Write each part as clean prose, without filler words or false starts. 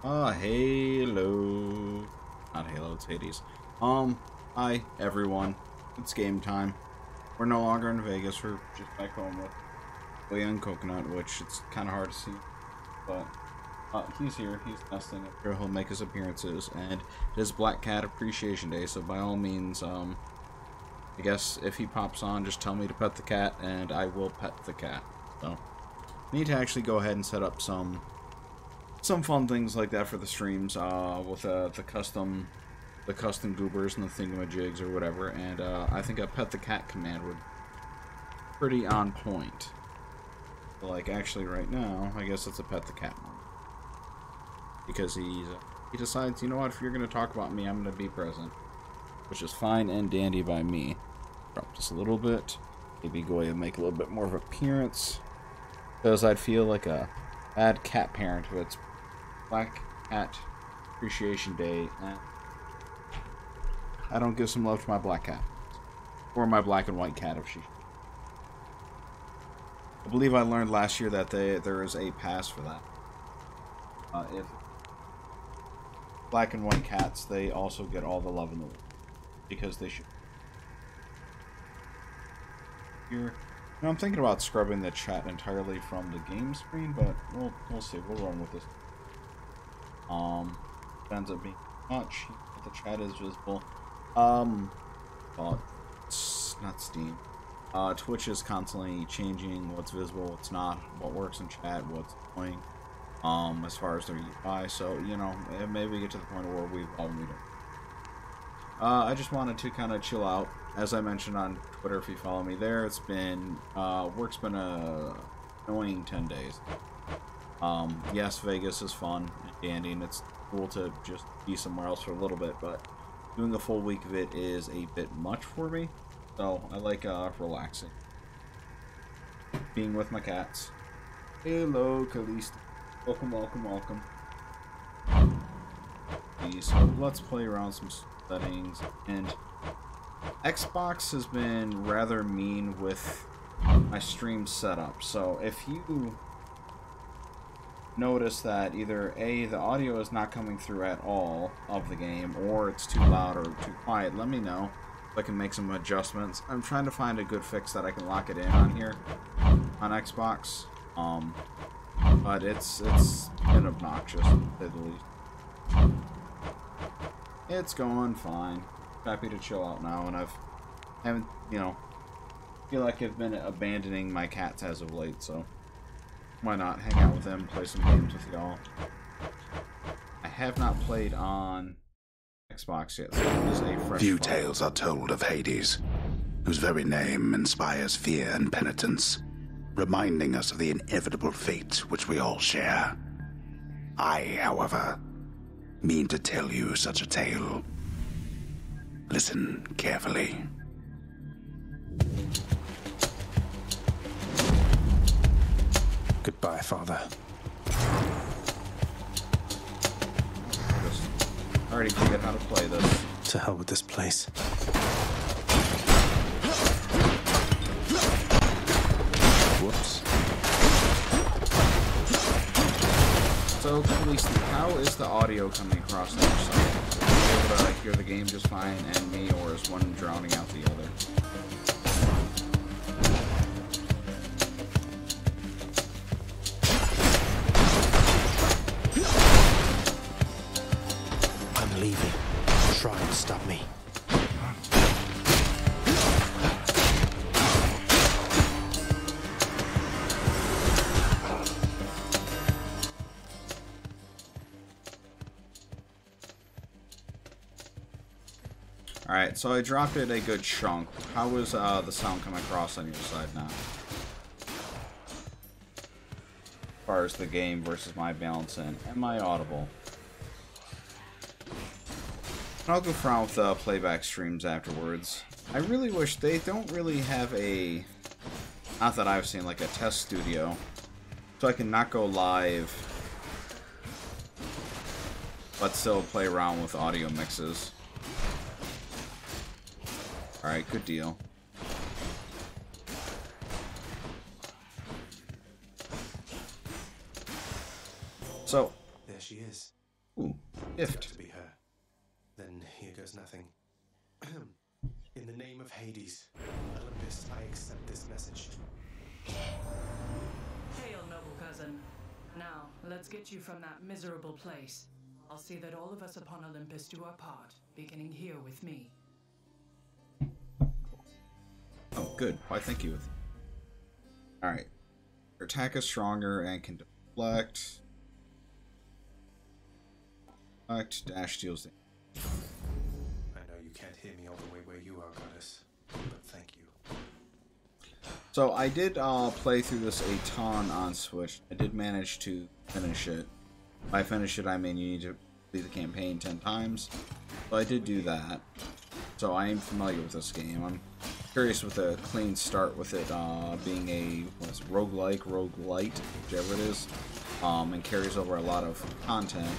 Halo. Not Halo, it's Hades. Hi, everyone. It's game time. We're no longer in Vegas, we're just back home with Willie and Coconut, which it's kind of hard to see. But, he's here, he's nesting up here, he'll make his appearances, and it is Black Cat Appreciation Day, so by all means, I guess if he pops on, just tell me to pet the cat, and I will pet the cat. So, I need to actually go ahead and set up some fun things like that for the streams, with the custom goobers and the thingamajigs or whatever, and I think a pet the cat command would be pretty on point. So, like, actually right now, I guess it's a pet the cat one. Because he decides, you know what, if you're going to talk about me, I'm going to be present. Which is fine and dandy by me. Drop just a little bit. Maybe go ahead and make a little bit more of an appearance. Because I'd feel like a bad cat parent if it's Black Cat Appreciation Day and I don't give some love to my black cat. Or my black and white cat if she... I believe I learned last year that there is a pass for that. If black and white cats, they also get all the love in the world. Because they should. Here, I'm thinking about scrubbing the chat entirely from the game screen, but we'll see. We'll run with this. It ends up being much. The chat is visible. Well, it's not Steam. Twitch is constantly changing what's visible, what's not, what works in chat, what's annoying. As far as their UI, so you know, maybe get to the point where we've all moved. I just wanted to kind of chill out. As I mentioned on Twitter, if you follow me there, it's been, work's been a annoying 10 days. Yes, Vegas is fun and dandy, and it's cool to just be somewhere else for a little bit, but doing a full week of it is a bit much for me, so I like, relaxing. Being with my cats. Hello, Calista. Welcome, welcome, welcome. So let's play around some settings, and Xbox has been rather mean with my stream setup, so if you notice that either A, the audio is not coming through at all of the game, or it's too loud or too quiet, let me know so I can make some adjustments. I'm trying to find a good fix that I can lock it in on here on Xbox, but it's been obnoxious, to say the least. It's going fine. Happy to chill out now, and haven't, you know, feel like I've been abandoning my cats as of late, so why not hang out with them, play some games with y'all. I have not played on Xbox yet, so it is a fresh Few fun. tales are told of Hades, whose very name inspires fear and penitence, reminding us of the inevitable fate which we all share. I, however, mean to tell you such a tale. Listen carefully. Goodbye, Father. I already forget how to play this. To hell with this place. Whoops. So, Khaleesi, how is the audio coming across on your side? Are you able to, like, hear the game just fine and me, or is one drowning out the other? I'm leaving. Try and stop me. Alright, so I dropped it a good chunk. How is the sound coming across on your side now? As far as the game versus my balance in. Am I audible? I'll go around with playback streams afterwards. I really wish they don't really have a... Not that I've seen, like a test studio. So I can not go live, but still play around with audio mixes. Alright, good deal. So, There she is. Ooh, It's got gift. to be her. Then here goes nothing. In the name of Hades, Olympus, I accept this message. Hail, noble cousin. Now, let's get you from that miserable place. I'll see that all of us upon Olympus do our part, beginning here with me. Oh, good. Why, thank you. Alright. Your attack is stronger and can deflect. Deflect, dash deals damage. I know you can't hear me all the way where you are, Goddess, but thank you. So I did play through this a ton on Switch. I did manage to finish it. By finish it, I mean you need to complete the campaign 10 times. So I did do that. So I am familiar with this game. I'm curious with a clean start with it being a roguelike, roguelite, whichever it is, and carries over a lot of content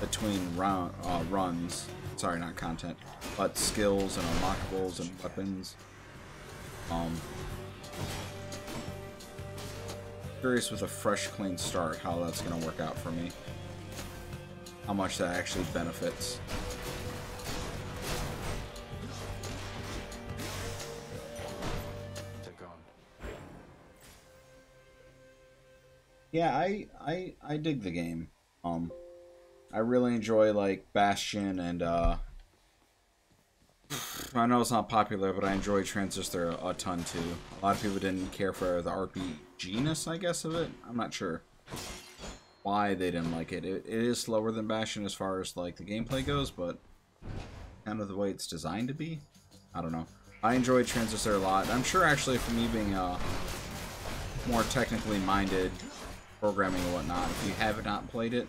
between runs. Sorry, not content, but skills and unlockables and weapons. Curious with a fresh, clean start how that's going to work out for me. How much that actually benefits. They're gone. Yeah, I dig the game. I really enjoy like Bastion and I know it's not popular, but I enjoy Transistor a ton too. A lot of people didn't care for the RPG-ness, I guess, of it. I'm not sure why they didn't like it. It is slower than Bastion as far as like the gameplay goes, but kind of the way it's designed to be. I don't know. I enjoyed Transistor a lot. I'm sure actually for me being more technically minded, programming and whatnot, if you have not played it,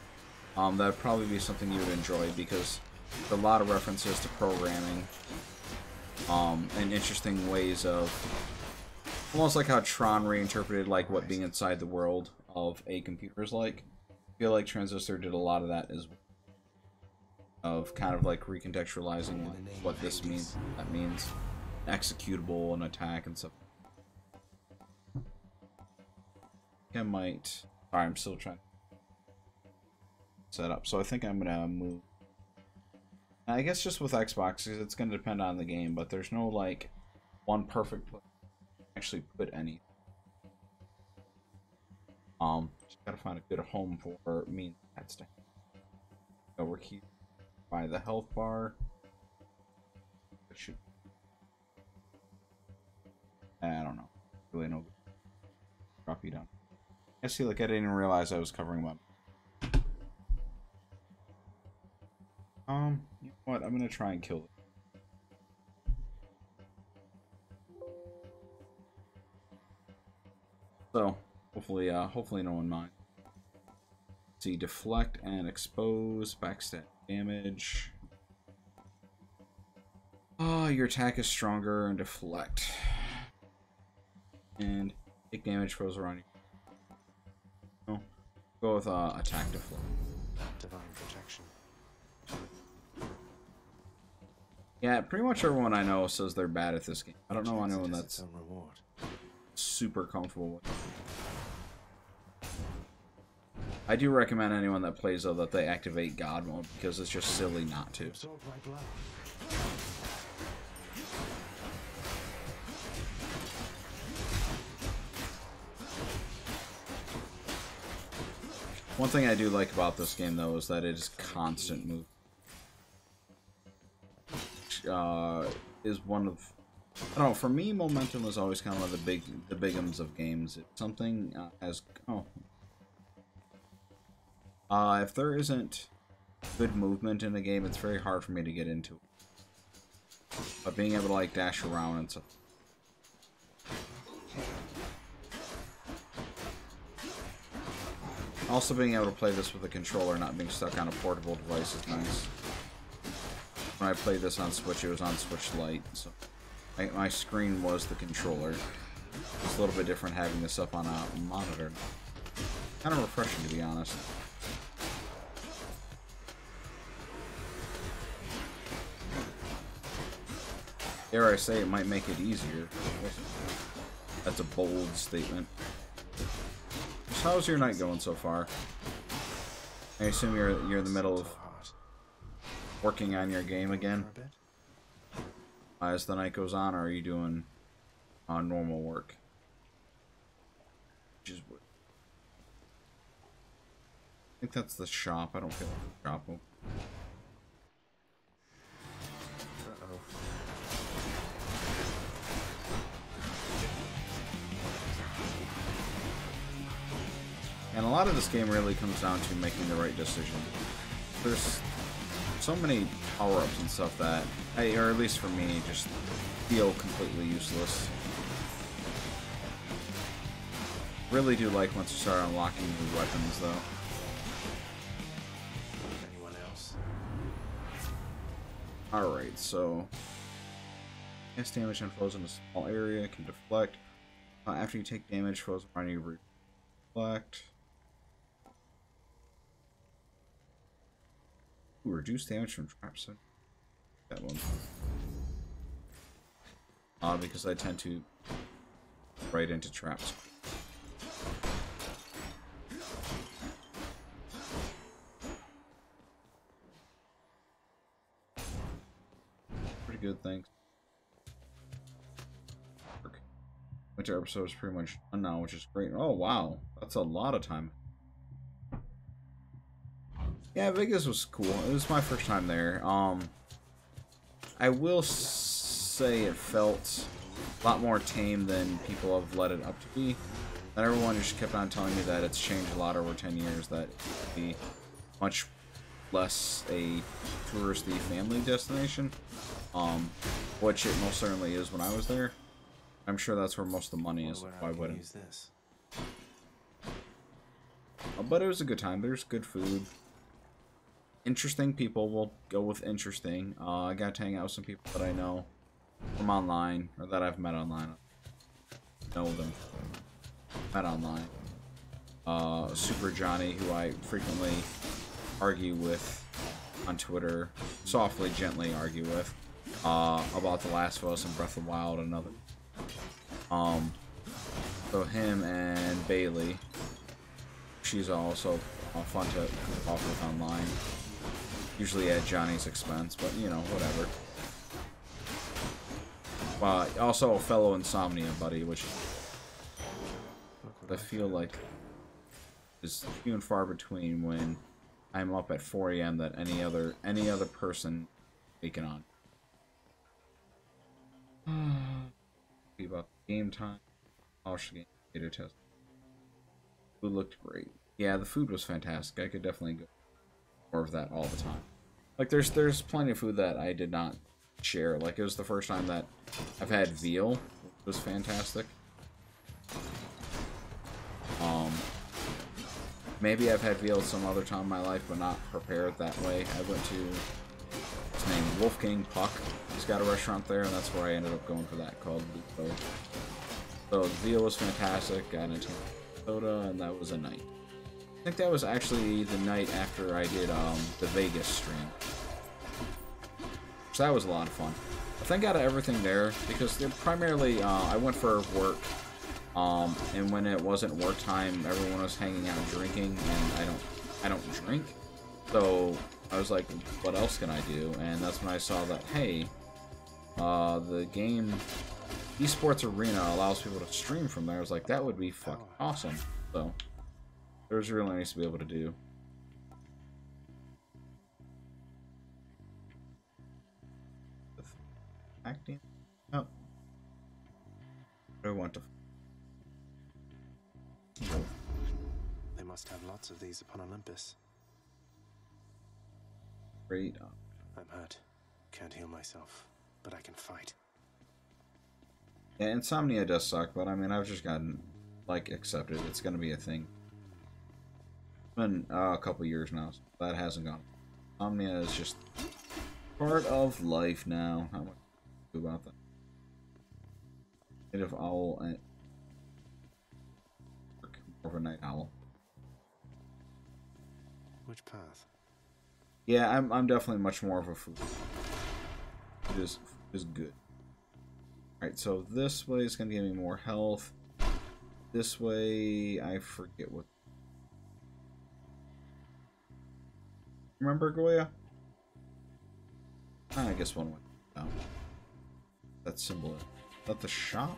that would probably be something you would enjoy because there's a lot of references to programming. And interesting ways of almost like how Tron reinterpreted like what being inside the world of a computer is like. I feel like Transistor did a lot of that as well. Of kind of like recontextualizing what this means, that means executable and attack and stuff. I might. Sorry, I'm still trying to set up. So I think I'm gonna move. I guess just with Xbox, it's going to depend on the game, but there's no, like, one perfect place to actually put any. Just gotta find a good home for me and that stuff. So we're here by the health bar. It should... I don't know. Really no good. Drop you down. I see, like, I didn't even realize I was covering my... You know what? I'm gonna try and kill it. So, hopefully no one minds. See, deflect and expose, backstab damage. Oh, your attack is stronger and deflect. And take damage throws around you. No, go with attack deflect. Divine protection. Yeah, pretty much everyone I know says they're bad at this game. I don't know anyone that's reward. super comfortable with it. I do recommend anyone that plays though that they activate God mode because it's just silly not to. Absorb my blood. One thing I do like about this game though is that it is constant move. Is one of, I don't know, for me momentum is always kind of one of the bigums of games. If something if there isn't good movement in a game, it's very hard for me to get into it. But being able to like dash around and stuff. Also being able to play this with a controller, not being stuck on a portable device is nice. When I played this on Switch, it was on Switch Lite, so my screen was the controller. It's a little bit different having this up on a monitor. Kind of refreshing, to be honest. Dare I say, it might make it easier. That's a bold statement. So how's your night going so far? I assume you're in the middle of working on your game again as the night goes on, or are you doing normal work? Which is weird. I think that's the shop. I don't feel like the shop. Uh-oh. And a lot of this game really comes down to making the right decision. There's so many power-ups and stuff that, or at least for me, just feel completely useless. Really do like once you start unlocking new weapons, though. Anyone else? Alright, so... Cast damage on foes in a small area, can deflect. After you take damage, foes around you reflect. Ooh, reduce damage from traps. That one. Because I tend to right into traps. Pretty good, thanks. Winter episode is pretty much done now, which is great. Oh wow, that's a lot of time. Yeah, Vegas was cool. It was my first time there. I will say it felt a lot more tame than people have let it up to be. And everyone just kept on telling me that it's changed a lot over 10 years, that it'd be much less a touristy family destination, which it most certainly is when I was there. I'm sure that's where most of the money is. Why wouldn't? Use this? But it was a good time. There's good food. Interesting people. We'll go with interesting. I got to hang out with some people that I know from online, or that I've met online. Know them. Met online. Super Johnny, who I frequently argue with on Twitter, softly, gently argue with, about The Last of Us and Breath of the Wild and other. So him and Bailey, she's also fun to goof off with online, usually at Johnny's expense, but you know, whatever. Also a fellow Insomnia buddy, which I feel like is few and far between when I'm up at 4 AM that any other person taking on. About game time, polish the game, beta test. Food looked great. Yeah, the food was fantastic. I could definitely go more of that all the time. Like there's plenty of food that I did not share. Like it was the first time that I've had veal, which was fantastic. Maybe I've had veal some other time in my life, but not prepared that way. I went to his name Wolfgang Puck. He's got a restaurant there, and that's where I ended up going for that, called Lupo. So the veal was fantastic. Got into soda, and that was a night. I think that was actually the night after I did the Vegas stream. So that was a lot of fun. I think out of everything there, because they're primarily I went for work. And when it wasn't work time, everyone was hanging out drinking, and I don't drink. So I was like, what else can I do? And that's when I saw that, hey, the game Esports Arena allows people to stream from there. I was like, that would be fucking awesome. So it was really nice to be able to do. Acting? Oh. I want to. They must have lots of these upon Olympus. Great. I'm hurt. Can't heal myself, but I can fight. Yeah, Insomnia does suck, but I mean, I've just gotten, like, accepted. It's gonna be a thing. It's been a couple years now, so that hasn't gone. Insomnia is just part of life now. How much do about that? Native owl and more of a night owl. Which path? Yeah, I'm definitely much more of a food. It is good. Alright, so this way is gonna give me more health. This way, I forget what. Remember Goya? I guess one went down. That symbol. Is that the shop?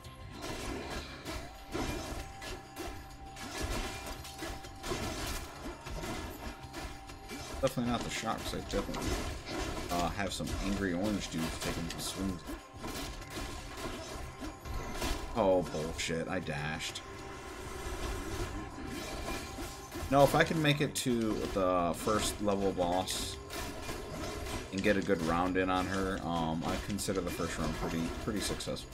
Definitely not the shop, because I definitely have some angry orange dudes taking some swings. Oh, bullshit. I dashed. No, if I can make it to the first level boss and get a good round in on her, I consider the first round pretty successful.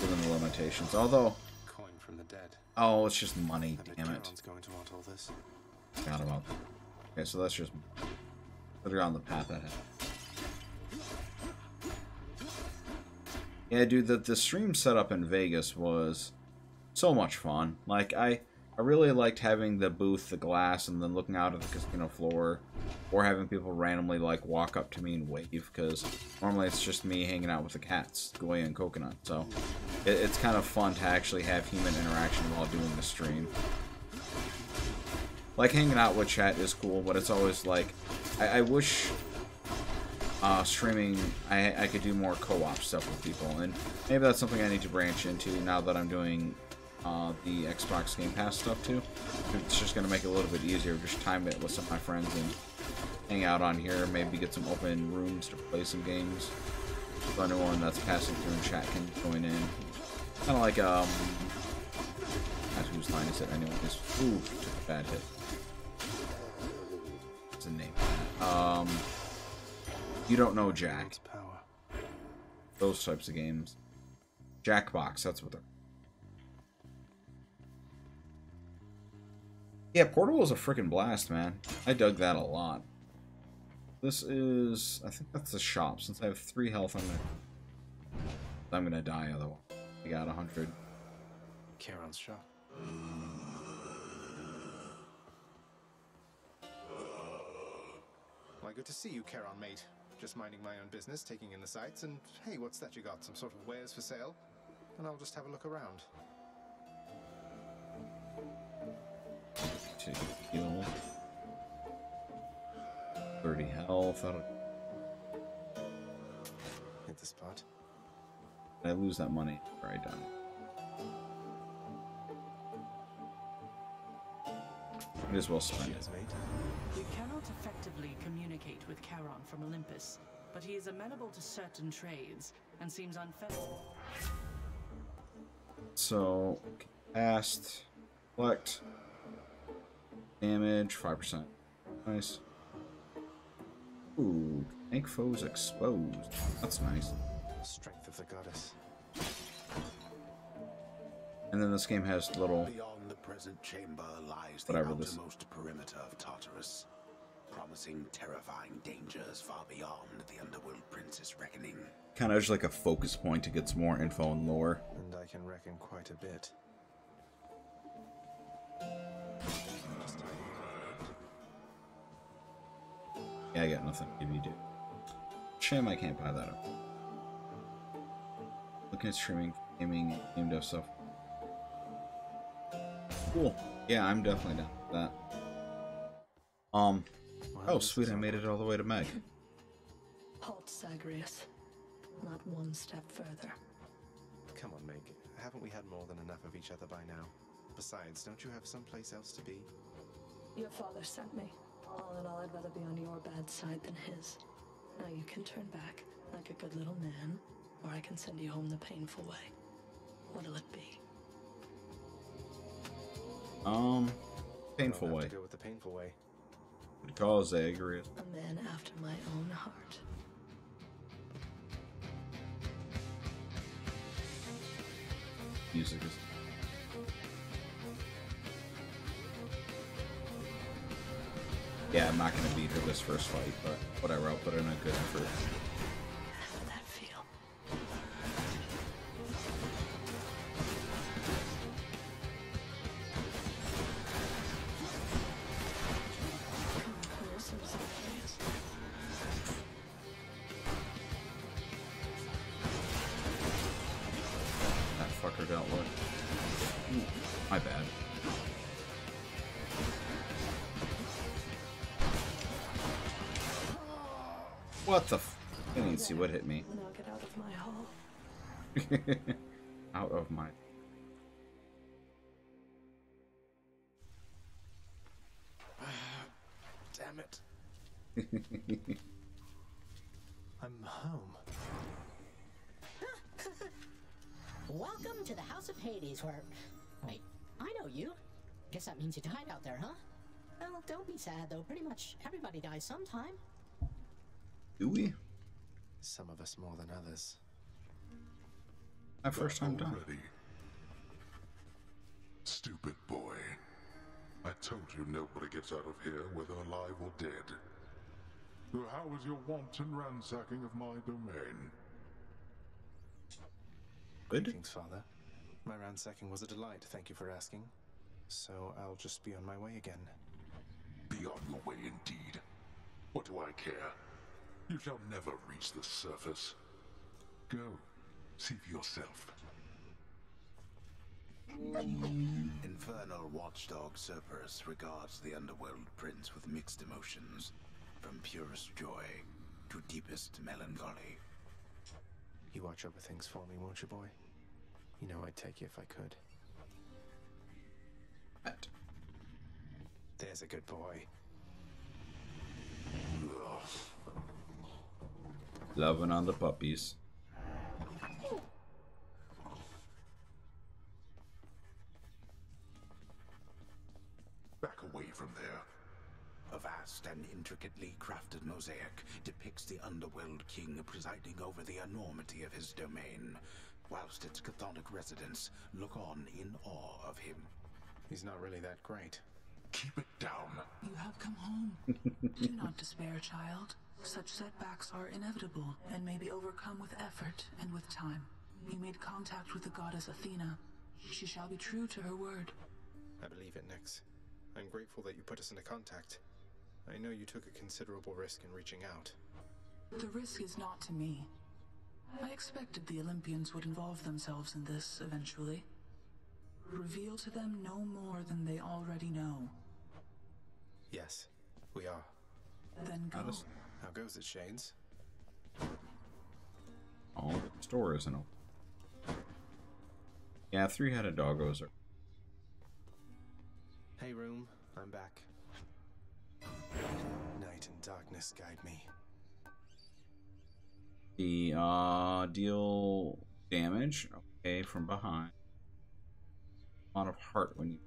Given the limitations. Although... Coin from the dead. Oh, it's just money. I bet Damn it. Charon's going to want all this. Forgot about that. Okay, so that's just... Put her on the path ahead. Yeah, dude, the stream setup in Vegas was so much fun. Like, I really liked having the booth, the glass, and then looking out at the casino floor, or having people randomly, like, walk up to me and wave, because normally it's just me hanging out with the cats, Goya and Coconut, so it's kind of fun to actually have human interaction while doing the stream. Like, hanging out with chat is cool, but it's always, like, I wish... streaming, I could do more co-op stuff with people, and maybe that's something I need to branch into now that I'm doing the Xbox Game Pass stuff too. It's just going to make it a little bit easier, just time it with some of my friends and hang out on here, maybe get some open rooms to play some games. For anyone that's passing through in chat can join in. Kind of like, not whose line is it anyways. Ooh, took a bad hit. What's the name? You Don't Know Jack. Those types of games. Jackbox, that's what they're... Yeah, Portal was a freaking blast, man. I dug that a lot. This is... I think that's the shop. Since I have 3 health, I'm gonna die otherwise. I got 100. Charon's shop. Why, good to see you, Charon, mate. Just minding my own business, taking in the sights, and hey, what's that you got? Some sort of wares for sale? And I'll just have a look around. Heal. 30 health. Hit the spot. I lose that money or I die. Might as well spend it. We cannot effectively communicate with Charon from Olympus, but he is amenable to certain trades and seems unfettered. So, cast, collect, damage, 5%. Nice. Ooh, make foes exposed. That's nice. Strength of the goddess. And then this game has little... Beyond the present chamber lies the Whatever this- outermost perimeter of Tartarus, promising terrifying dangers far beyond the Underworld Prince's reckoning. Kind of just like a focus point to get some more info and lore. And I can reckon quite a bit. Yeah, I got nothing to give you, dude. Shame I can't buy that up. Looking at streaming, gaming, and game dev stuff. Cool. Yeah, I'm definitely down with that. Oh sweet, I made it all the way to Meg. Halt, Zagreus. Not one step further. Come on, Meg. Haven't we had more than enough of each other by now? Besides, don't you have someplace else to be? Your father sent me. All in all, I'd rather be on your bad side than his. Now you can turn back, like a good little man, or I can send you home the painful way. What'll it be? Painful I'll have way. to go with the painful way. Good call, Zagreus. A man after my own heart. Music is... Yeah, I'm not gonna beat her this first fight, but whatever, I'll put in a good effort. How did that feel? Closer, Zagreus. That fucker dealt with. Ooh, My bad. What the f- I didn't even see what hit me. Now get out of my hall. Out of my... Damn it. I'm home. Welcome to the House of Hades, where... Wait, I know you. Guess that means you died out there, huh? Well, don't be sad, though. Pretty much everybody dies sometime. Do we? Some of us more than others. My first time dying. Already. Stupid boy. I told you nobody gets out of here, whether alive or dead. So how was your wanton ransacking of my domain? Good. Greetings, Father. My ransacking was a delight, thank you for asking. So I'll just be on my way again. Be on your way indeed. What do I care? You shall never reach the surface. Go. See for yourself. Infernal watchdog Cerberus regards the underworld prince with mixed emotions, from purest joy to deepest melancholy. You watch over things for me, won't you, boy? You know I'd take you if I could. What? There's a good boy. Loving on the puppies. Back away from there. A vast and intricately crafted mosaic depicts the underworld king presiding over the enormity of his domain, whilst its chthonic residents look on in awe of him. He's not really that great. Keep it down. You have come home. Do not despair, child. Such setbacks are inevitable and may be overcome with effort and with time. You made contact with the goddess Athena. She shall be true to her word. I believe it, Nyx. I'm grateful that you put us into contact. I know you took a considerable risk in reaching out. The risk is not to me. I expected the Olympians would involve themselves in this eventually. Reveal to them no more than they already know. Yes, we are. Then go. How goes it, Shades? Oh, the store isn't open. Yeah, three-headed doggos are... Hey, room. I'm back. Night and darkness guide me. The, deal damage, okay, from behind. Amount of heart when you...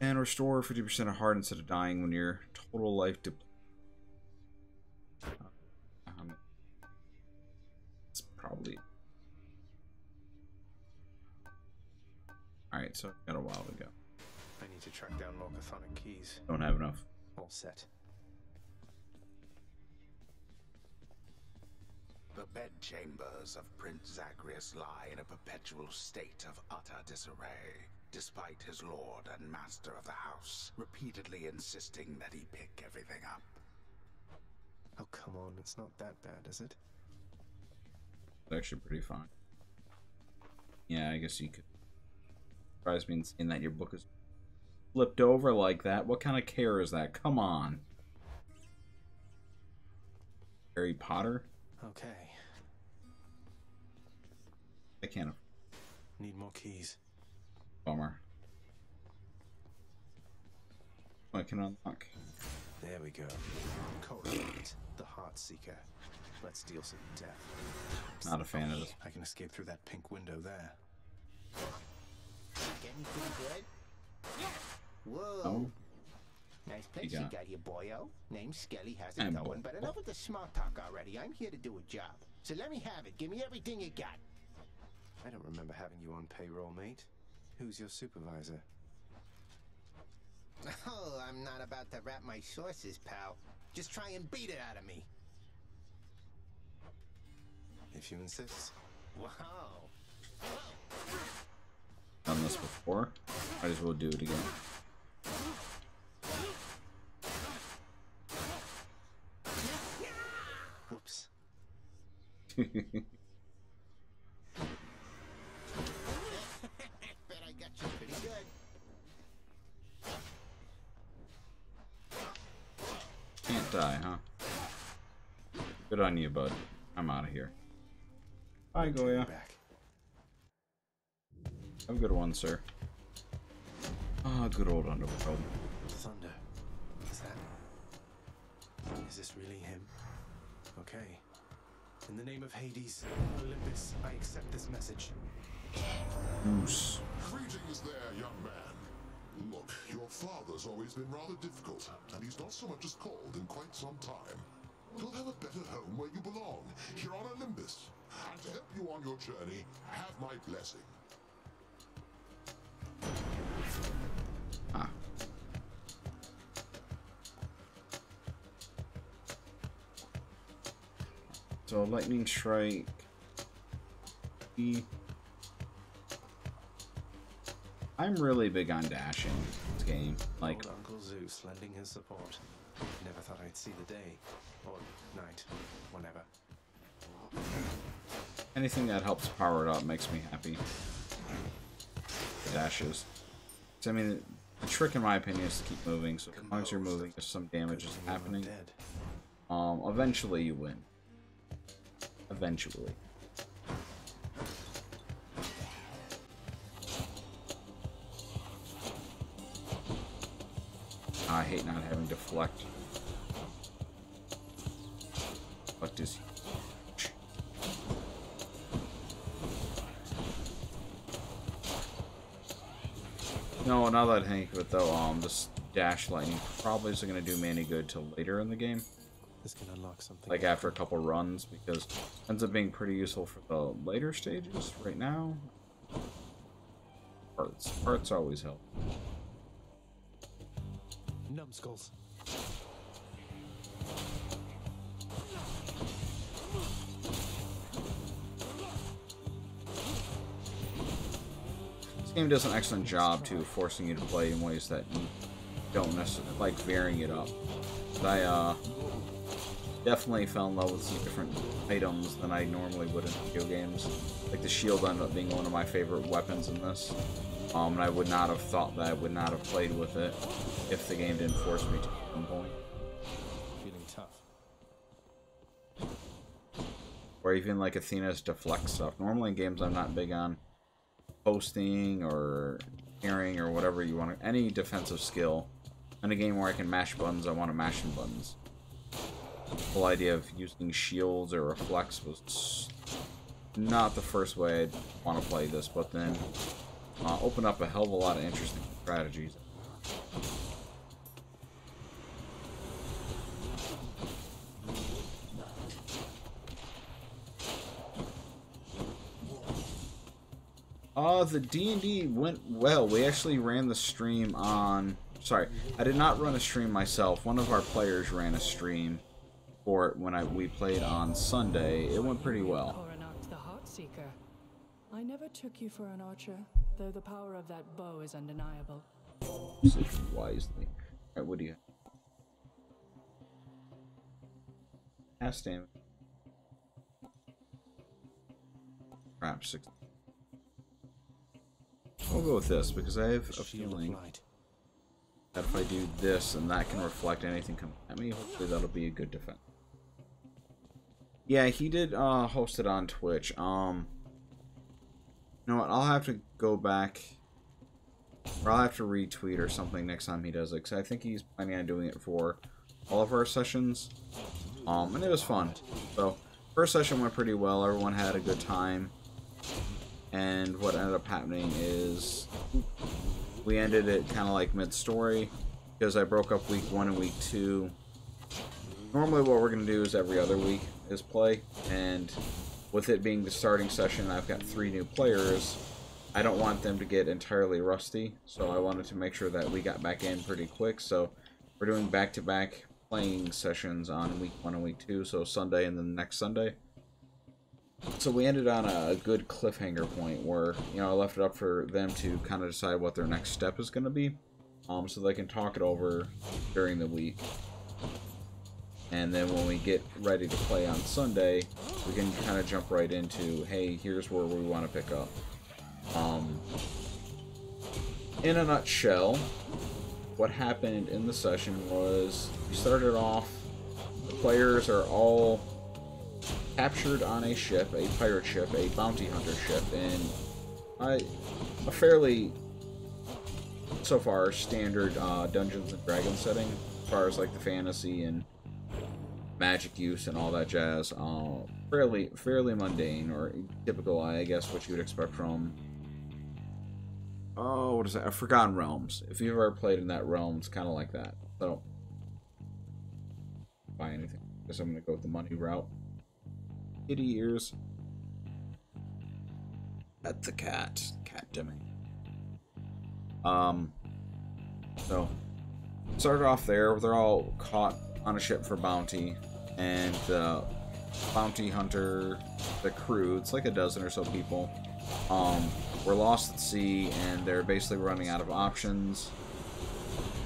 And restore 50% of heart instead of dying when your total life depletes. It's probably... Alright, so I've got a while to go. I need to track down more chthonic keys. Don't have enough. All set. The bedchambers of Prince Zagreus lie in a perpetual state of utter disarray, despite his lord and master of the house repeatedly insisting that he pick everything up. Oh, come on. It's not that bad, is it? It's actually pretty fine. Yeah, I guess you could. Surprise me in seeing that your book is flipped over like that. What kind of care is that? Come on. Harry Potter? Okay. I can't. Need more keys. Bummer. I can unlock. There we go. Correct. The Heart Seeker. Let's deal some death. Not a fan of this. I can escape through that pink window there. Getting pretty good? Yeah. Whoa. Oh. Nice place you got here, boyo. Name's Skelly, has it I'm going, but enough with the small talk already. I'm here to do a job. So let me have it. Give me everything you got. I don't remember having you on payroll, mate. Who's your supervisor? Oh, I'm not about to rap my sources, pal. Just try and beat it out of me. If you insist. Wow. Done this before. Might as well do it again. Whoops. not die, huh? Good on you, bud. I'm out of here. Bye, Goya. Have a good one, sir. Ah, good old Underworld. Thunder. Is this really him? Okay. In the name of Hades, Olympus, I accept this message. Goose. Greetings there, young man. Look, your father's always been rather difficult, and he's not so much as called in quite some time. You'll have a better home where you belong, here on Olympus. And to help you on your journey, have my blessing. Ah. So, lightning strike. I'm really big on dashing in this game. Like, Old Uncle Zeus lending his support. Never thought I'd see the day. Or night. Whenever. anything that helps power it up makes me happy. The dashes. So, I mean, the trick in my opinion is to keep moving. So as long as you're moving, if some damage is happening, eventually you win. Eventually. I hate not having deflect. Deflect is huge. No, now that I think of it though, this dash lightning probably isn't going to do me any good till later in the game. This can unlock something. Like after a couple runs, because it ends up being pretty useful for the later stages. Right now, parts always help. Numbskulls. This game does an excellent job too, forcing you to play in ways that you don't necessarily like, varying it up. But I definitely fell in love with some different items than I normally would in video games. Like the shield ended up being one of my favorite weapons in this. And I would not have thought that I would not have played with it if the game didn't force me to at some point. Feeling tough. Or even like Athena's deflect stuff. Normally in games I'm not big on posting or hearing or whatever you want. Any defensive skill. In a game where I can mash buttons, I want to mash some buttons. The whole idea of using shields or reflects was not the first way I'd want to play this, but then open up a hell of a lot of interesting strategies. The D&D went well. We actually ran the stream on... Sorry, I did not run a stream myself. One of our players ran a stream for it when we played on Sunday. It went pretty well. The Heartseeker. I never took you for an archer, though the power of that bow is undeniable. Decision wisely. Alright, what do you have? Cast damage. Crap, 6. I'll go with this because I have a feeling that if I do this and that can reflect anything coming at me, hopefully that'll be a good defense. Yeah, he did host it on Twitch. You know what, I'll have to go back, or I'll have to retweet or something next time he does it, because I think he's planning on doing it for all of our sessions. And it was fun. So, first session went pretty well, everyone had a good time. And what ended up happening is we ended it kind of like mid-story, because I broke up week 1 and week 2. Normally what we're going to do is every other week is play, and with it being the starting session, I've got 3 new players. I don't want them to get entirely rusty, so I wanted to make sure that we got back in pretty quick. So we're doing back-to-back playing sessions on week 1 and week 2, so Sunday and then the next Sunday. So we ended on a good cliffhanger point where, you know, I left it up for them to kind of decide what their next step is going to be, so they can talk it over during the week. And then when we get ready to play on Sunday, we can kind of jump right into, hey, here's where we want to pick up. In a nutshell, what happened in the session was we started off players are all captured on a ship, a pirate ship, a bounty hunter ship, in a fairly, so far, standard Dungeons and Dragons setting, as far as like the fantasy and magic use and all that jazz. Fairly mundane, or typical, I guess, what you would expect from, oh, what is that? Forgotten Realms. If you've ever played in that realm, it's kind of like that. So, buy anything. Guess I'm gonna go with the money route. Kitty ears. At the cat. Cat Jimmy. So, started off there. They're all caught on a ship for bounty, and the bounty hunter, the crew, it's like a dozen or so people, were lost at sea, and they're basically running out of options.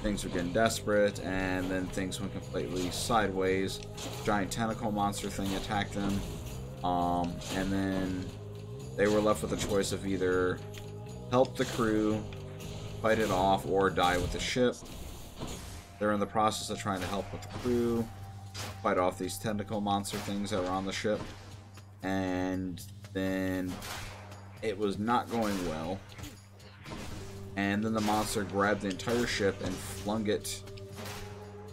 Things were getting desperate, and then things went completely sideways. Giant tentacle monster thing attacked them, and then they were left with a choice of either help the crew, fight it off, or die with the ship. They're in the process of trying to help with the crew, fight off these tentacle monster things that were on the ship, and then it was not going well. And then the monster grabbed the entire ship and flung it,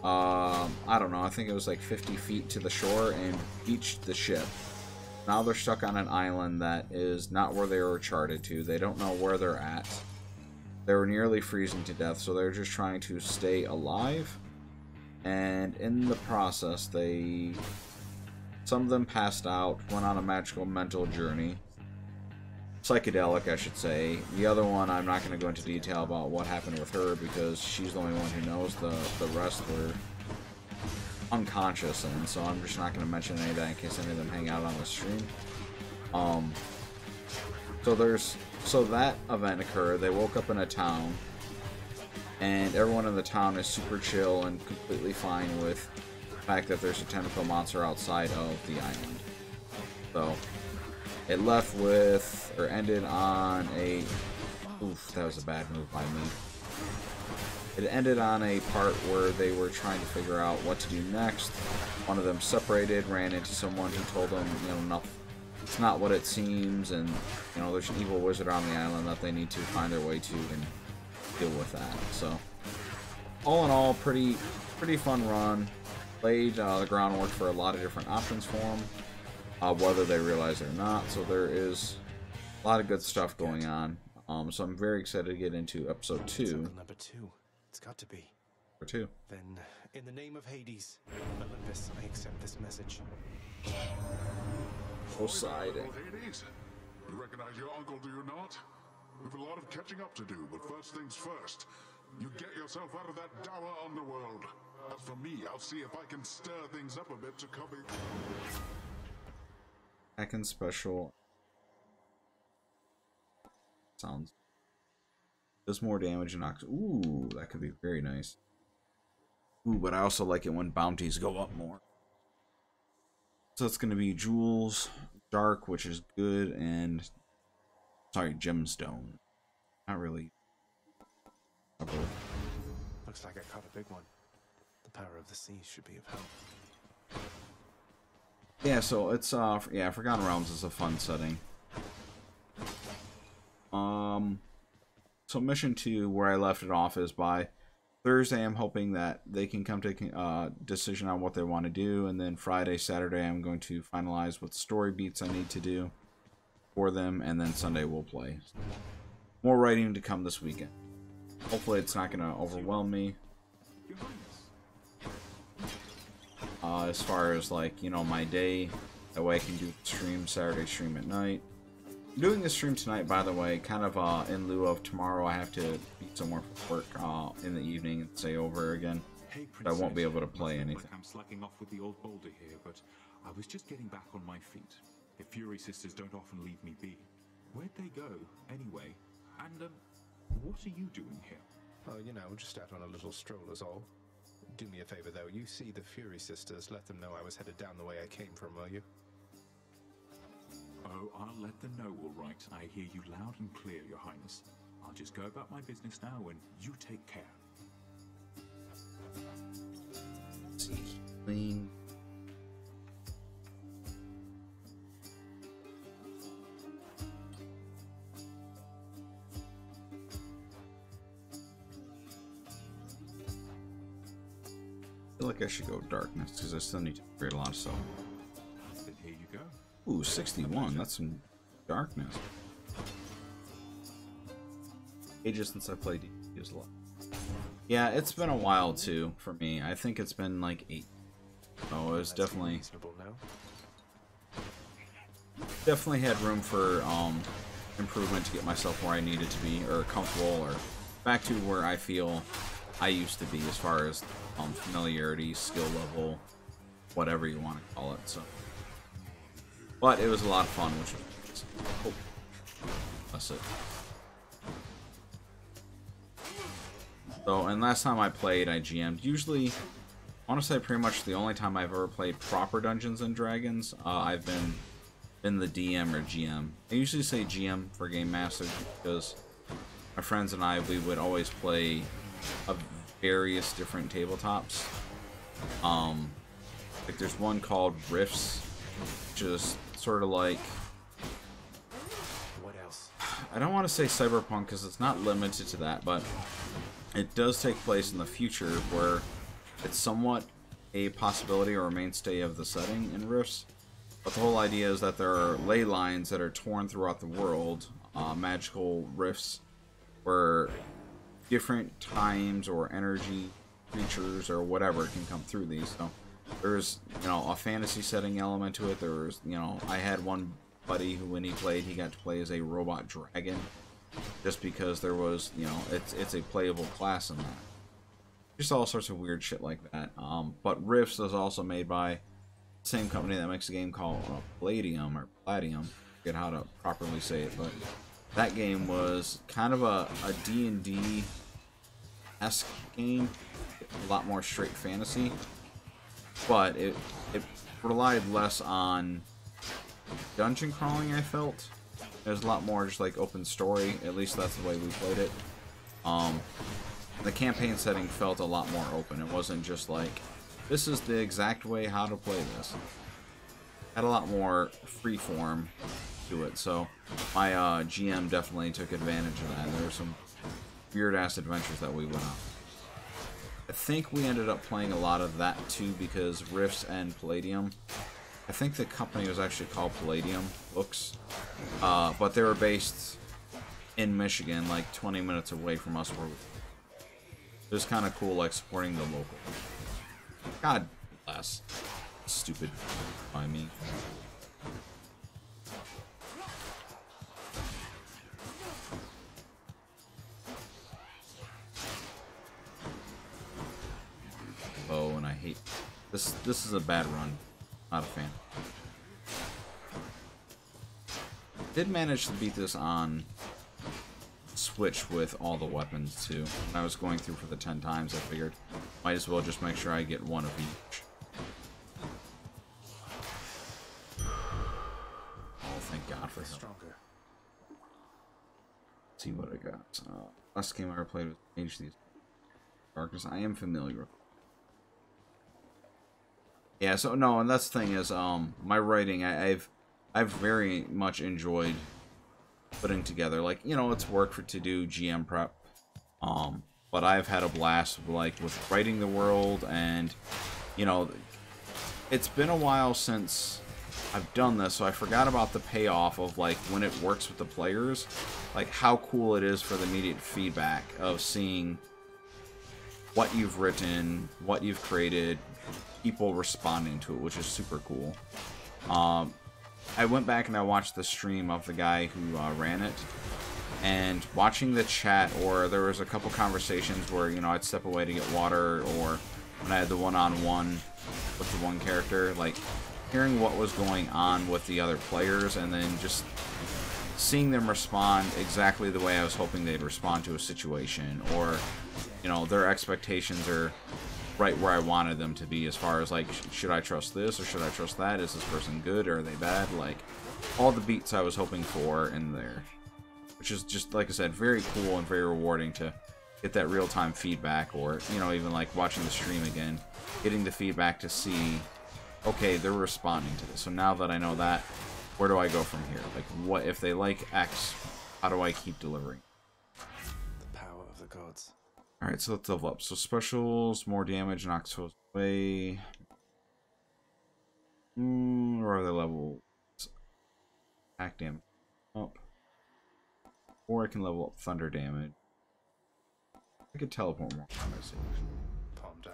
I don't know, I think it was like 50 feet to the shore and beached the ship. Now they're stuck on an island that is not where they were charted to. They don't know where they're at. They were nearly freezing to death, so they're just trying to stay alive. And in the process, some of them passed out, went on a magical mental journey. Psychedelic, I should say. The other one, I'm not going to go into detail about what happened with her, because she's the only one who knows. The rest were unconscious, and so I'm just not going to mention any of that in case any of them hang out on the stream. So that event occurred. They woke up in a town, and everyone in the town is super chill and completely fine with the fact that there's a tentacle monster outside of the island. So it left with, or ended on a, oof, that was a bad move by me. It ended on a part where they were trying to figure out what to do next. One of them separated, ran into someone who told them, it's not what it seems, and there's an evil wizard on the island that they need to find their way to and deal with that. So, all in all, pretty fun run. Laid the groundwork for a lot of different options for them, whether they realize it or not. So there is a lot of good stuff going on. So I'm very excited to get into episode 2. Number 2. It's got to be. Number 2. Then, in the name of Hades, Olympus, I accept this message. Poseidon. Hades, you recognize your uncle, do you not? We've a lot of catching up to do, but first things first. You get yourself out of that dour underworld. As for me, I'll see if I can stir things up a bit to copy. Hacking special. Sounds. Does more damage and knocks. Ooh, that could be very nice. Ooh, but I also like it when bounties go up more. So it's going to be Jewels, Dark, which is good, and sorry, Gemstone. Not really. Looks like I caught a big one. The power of the sea should be of help. Yeah, so it's yeah, Forgotten Realms is a fun setting. So mission 2, where I left it off, is by Thursday I'm hoping that they can come to a decision on what they want to do, and then Friday, Saturday I'm going to finalize what story beats I need to do for them, and then Sunday we'll play. More writing to come this weekend. Hopefully it's not going to overwhelm me. As far as, like, my day, that way I can do the stream, Saturday stream at night. I'm doing this stream tonight, by the way, kind of in lieu of tomorrow. I have to be somewhere for work in the evening and stay over again. Hey, I won't be able to play anything. I'm slacking off with the old boulder here, but I was just getting back on my feet. The Fury Sisters don't often leave me be. Where'd they go, anyway? And, what are you doing here? Oh, just out on a little stroll is all. Do me a favor, though. You see the Fury Sisters, let them know I was headed down the way I came from, will you? Oh, I'll let them know, all right. I hear you loud and clear, Your Highness. I'll just go about my business now, and you take care. Clean. feel like I should go darkness because I still need to upgrade a lot of stuff. Then here you go. Ooh, 61. That's some darkness. Ages since I played D&D a lot. Yeah, it's been a while too for me. I think it's been like 8. Oh, it was definitely had room for improvement to get myself where I needed to be, or comfortable, or back to where I feel I used to be as far as familiarity, skill level, whatever you want to call it. So, but it was a lot of fun, which was oh, that's it. So, and last time I played, I GM'd. Usually, I want to say pretty much the only time I've ever played proper Dungeons and Dragons, I've been the DM or GM. I usually say GM for Game Master because my friends and I, we would always play various different tabletops. Like there's one called Rifts, which is sort of like, What else? I don't want to say cyberpunk because it's not limited to that, but it does take place in the future where it's somewhat a possibility or a mainstay of the setting in Rifts. But the whole idea is that there are ley lines that are torn throughout the world, magical rifts, where different times or energy creatures or whatever can come through these. So there's, you know, a fantasy setting element to it. There's, you know, I had one buddy who, when he played, he got to play as a robot dragon, just because there was, you know, it's a playable class in that. Just all sorts of weird shit like that. But Rifts is also made by the same company that makes a game called Palladium, or Palladium. I forget how to properly say it, but that game was kind of a D&D-esque game, a lot more straight fantasy, but it relied less on dungeon crawling, I felt. It was a lot more just like open story, at least that's the way we played it. The campaign setting felt a lot more open. It wasn't just like, this is the exact way how to play this. Had a lot more freeform to it, so my GM definitely took advantage of that. There were some weird-ass adventures that we went on. I think we ended up playing a lot of that too, because Rifts and Palladium, I think the company was actually called Palladium Books, but they were based in Michigan, like 20 minutes away from us. Where it was kind of cool, like supporting the local. God bless. Stupid by me. Oh, and I hate this. This is a bad run. Not a fan. Did manage to beat this on Switch with all the weapons too. When I was going through for the 10 times, I figured might as well just make sure I get one of each. Oh, thank God for help. Stronger. Let's see what I got. Last game I ever played was Age of These Darkness. I am familiar with. Yeah, so no, and that's the thing is, my writing, I've very much enjoyed putting together, like, you know, it's work to do GM prep, but I've had a blast, like, with writing the world, and, you know, it's been a while since I've done this, so I forgot about the payoff of, like, when it works with the players, like, how cool it is for the immediate feedback of seeing what you've written, what you've created, people responding to it, which is super cool. I went back and I watched the stream of the guy who ran it, and watching the chat, or there was a couple conversations where, you know, I'd step away to get water, or when I had the one-on-one with the one character, like, hearing what was going on with the other players, and then just seeing them respond exactly the way I was hoping they'd respond to a situation, or, you know, their expectations are right where I wanted them to be, as far as, like, should I trust this or should I trust that? Is this person good or are they bad? Like, all the beats I was hoping for in there, which is just, like I said, very cool and very rewarding to get that real-time feedback, or, you know, even like watching the stream again, getting the feedback to see, okay, they're responding to this, so now that I know that, where do I go from here? Like, what if they like X, how do I keep delivering? The power of the gods. Alright, so let's level up. So specials, more damage, knocks foes away. Or are they level? Attack damage up. Or I can level up thunder damage. I could teleport more. Palm down.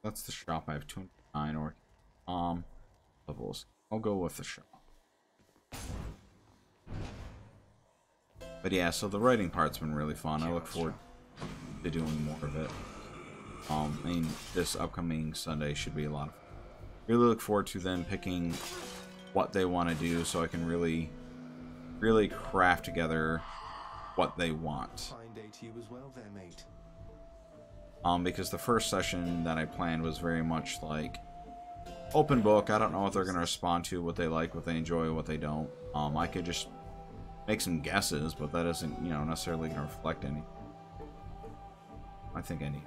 That's the shop. I have 209 or levels. I'll go with the shop. But yeah, so the writing part's been really fun. I look forward to doing more of it. I mean, this upcoming Sunday should be a lot of fun. Really look forward to them picking what they want to do, so I can really craft together what they want. Fine day to you as well there, mate. Because the first session that I planned was very much like open book. I don't know what they're going to respond to, what they like, what they enjoy, what they don't. I could just make some guesses, but that isn't, you know, necessarily going to reflect any. I think any.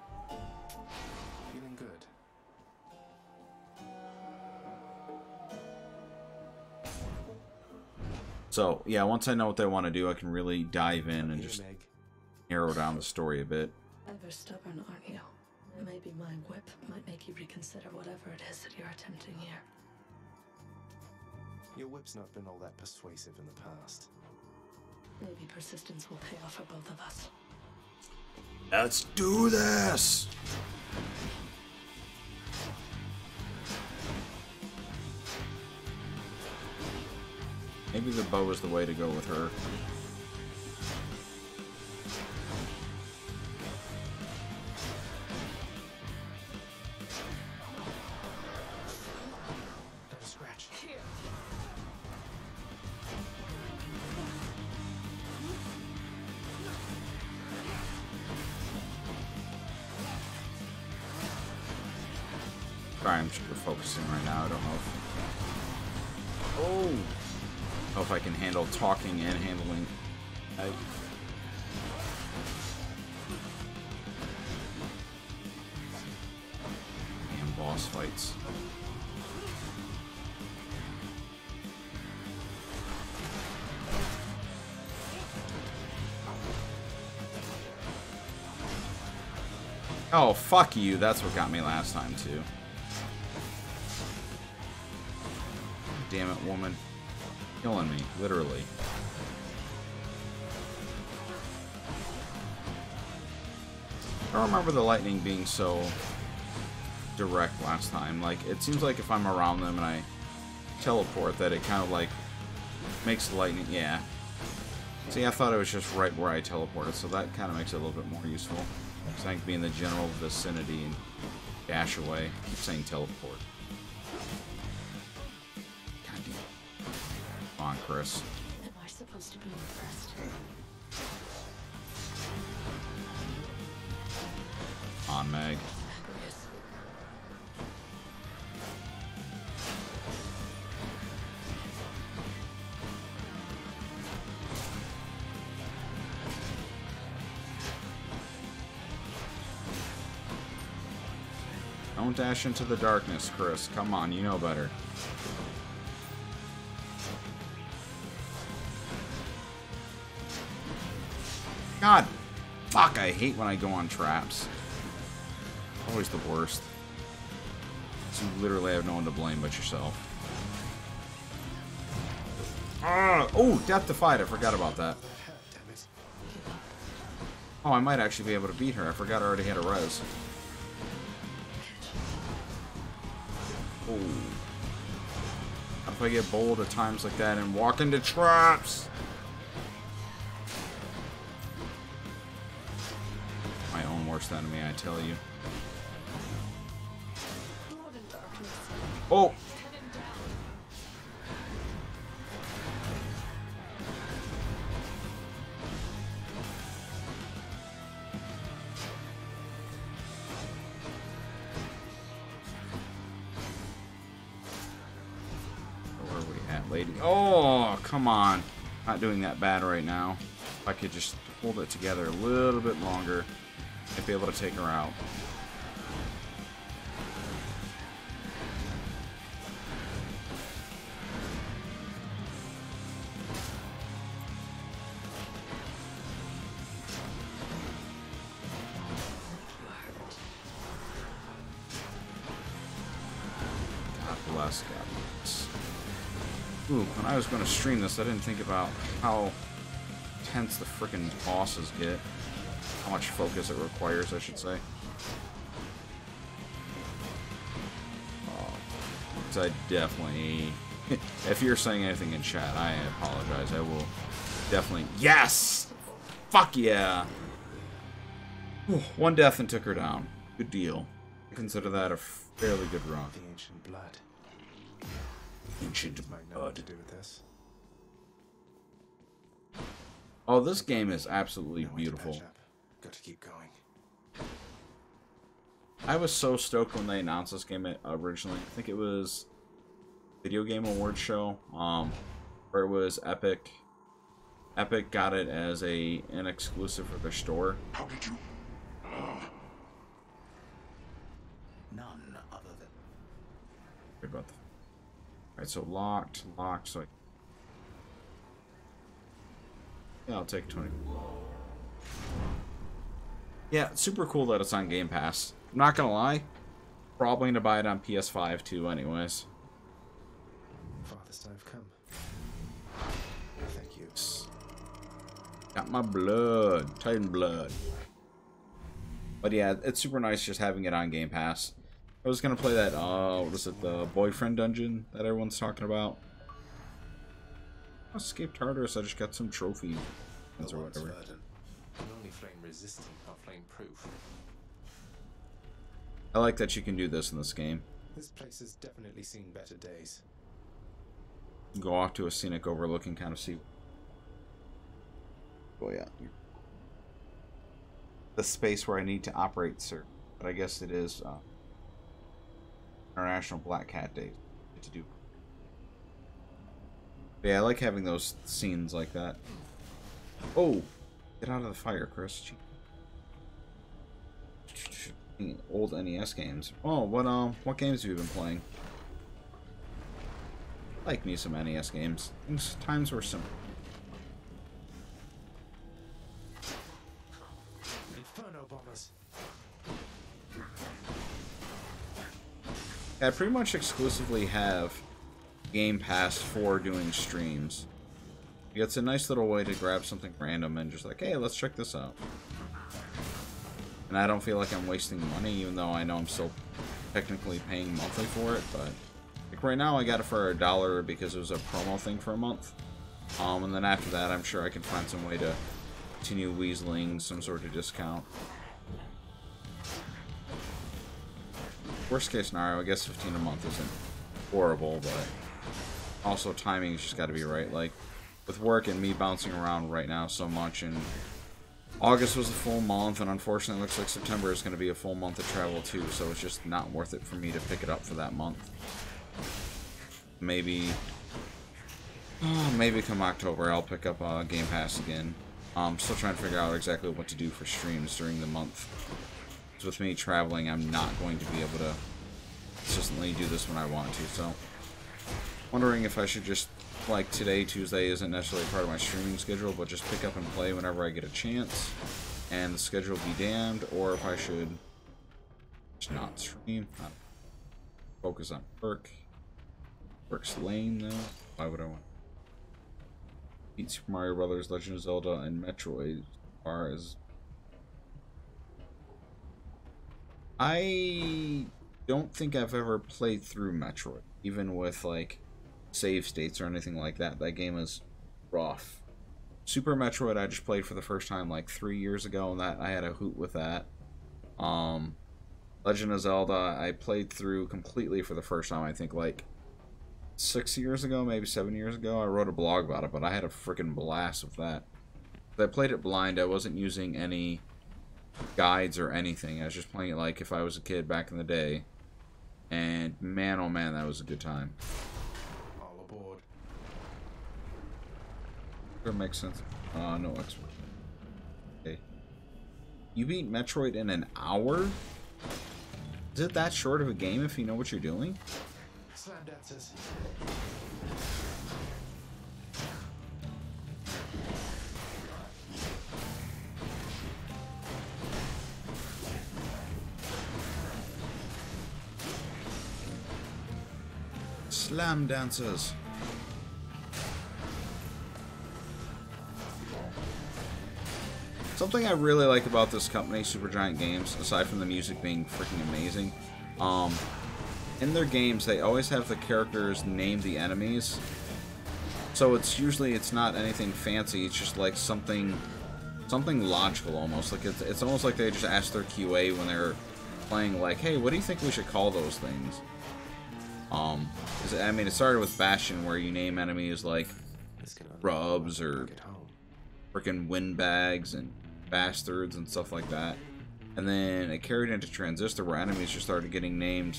Feeling good. So, yeah, once I know what they want to do, I can really dive in and just narrow down the story a bit. Ever stubborn, aren't you? Maybe my whip might make you reconsider whatever it is that you're attempting here. Your whip's not been all that persuasive in the past. Maybe persistence will pay off for both of us. Let's do this! Maybe the bow is the way to go with her. Scratch. Sorry, I'm super focusing right now. I don't know if... Oh! I don't know if I can handle talking and handling... And boss fights. Oh, fuck you. That's what got me last time, too. Damn it, woman. Killing me, literally. I don't remember the lightning being so direct last time. Like, it seems like if I'm around them and I teleport, that it kind of, like, makes the lightning... Yeah. See, I thought it was just right where I teleported, so that kind of makes it a little bit more useful. So I can be in the general vicinity and dash away. I keep saying teleport. God damn. Come on, Chris. Am I supposed to be impressed? On, Meg. Don't dash into the darkness, Chris. Come on, you know better. God, fuck, I hate when I go on traps. Always the worst. So you literally have no one to blame but yourself. Oh, Death Defied, I forgot about that. Oh, I might actually be able to beat her. I forgot I already had a res. Oh. How if I get bold at times like that and walk into traps? My own worst enemy, I tell you. Oh! Where are we at, lady? Oh, come on. Not doing that bad right now. If I could just hold it together a little bit longer, I'd be able to take her out. Ooh, when I was going to stream this, I didn't think about how intense the frickin' bosses get. How much focus it requires, I should say. So I definitely... If you're saying anything in chat, I apologize. I will definitely... Yes! Fuck yeah! Whew, 1 death and took her down. Good deal. I consider that a fairly good run. The ancient blood. Ancient Might know what to do with this. Oh, this game is absolutely beautiful. Got to keep going. I was so stoked when they announced this game originally. I think it was Video Game Awards show, where it was Epic. Epic got it as an exclusive for their store. How did you? None other than... Sorry about that. Alright, so locked, so yeah, I'll take 20. Yeah, it's super cool that it's on Game Pass. I'm not gonna lie, probably gonna buy it on PS5 too anyways. Farthest I've come. Thank you. Got my blood, Titan blood. But yeah, it's super nice just having it on Game Pass. I was gonna play that, what is it, the boyfriend dungeon that everyone's talking about? I escaped Tartarus, I just got some trophy or whatever. I'm only flame resistant, not flame proof. I like that you can do this in this game. This place has definitely seen better days. Go off to a scenic overlooking kind of see. Oh yeah. The space where I need to operate, sir. But I guess it is International Black Cat Day to do. But yeah, I like having those scenes like that. Oh! Get out of the fire, Chris. Old NES games. Oh, what games have you been playing? I like me some NES games. Times were simple. Inferno bombers. I pretty much exclusively have Game Pass for doing streams. It's a nice little way to grab something random and just like, hey, let's check this out. And I don't feel like I'm wasting money, even though I know I'm still technically paying monthly for it. But like right now, I got it for $1 because it was a promo thing for a month. And then after that, I'm sure I can find some way to continue weaseling some sort of discount. Worst case scenario, I guess 15 a month isn't horrible, but also timing's just got to be right. Like with work and me bouncing around right now so much, and August was a full month, and unfortunately it looks like September is going to be a full month of travel too, so it's just not worth it for me to pick it up for that month. Maybe come October I'll pick up Game Pass again. I'm still trying to figure out exactly what to do for streams during the month. Because with me traveling, I'm not going to be able to consistently do this when I want to, so wondering if I should just, like today, Tuesday, isn't necessarily part of my streaming schedule, but just pick up and play whenever I get a chance, and the schedule be damned, or if I should just not stream, not focus on work. Work's lame, though. Why would I want to beat Super Mario Brothers, Legend of Zelda, and Metroid as far as... I don't think I've ever played through Metroid, even with, like, save states or anything like that. That game is rough. Super Metroid I just played for the first time like 3 years ago, and that I had a hoot with that. Legend of Zelda I played through completely for the first time, I think like 6 years ago, maybe 7 years ago. I wrote a blog about it, but I had a freaking blast with that. I played it blind. I wasn't using any guides or anything. I was just playing it like if I was a kid back in the day, and man oh man, that was a good time. That makes sense. No expert. Okay. You beat Metroid in an hour? Is it that short of a game if you know what you're doing? Slam dancers. Slam dancers. Something I really like about this company, Supergiant Games, aside from the music being freaking amazing, in their games they always have the characters name the enemies. So it's not anything fancy. It's just like something logical almost. Like it's almost like they just asked their QA when they're playing, like, hey, what do you think we should call those things? I mean, it started with Bastion, where you name enemies like Rubs or freaking Windbags and Bastards and stuff like that. And then it carried into Transistor, where enemies just started getting named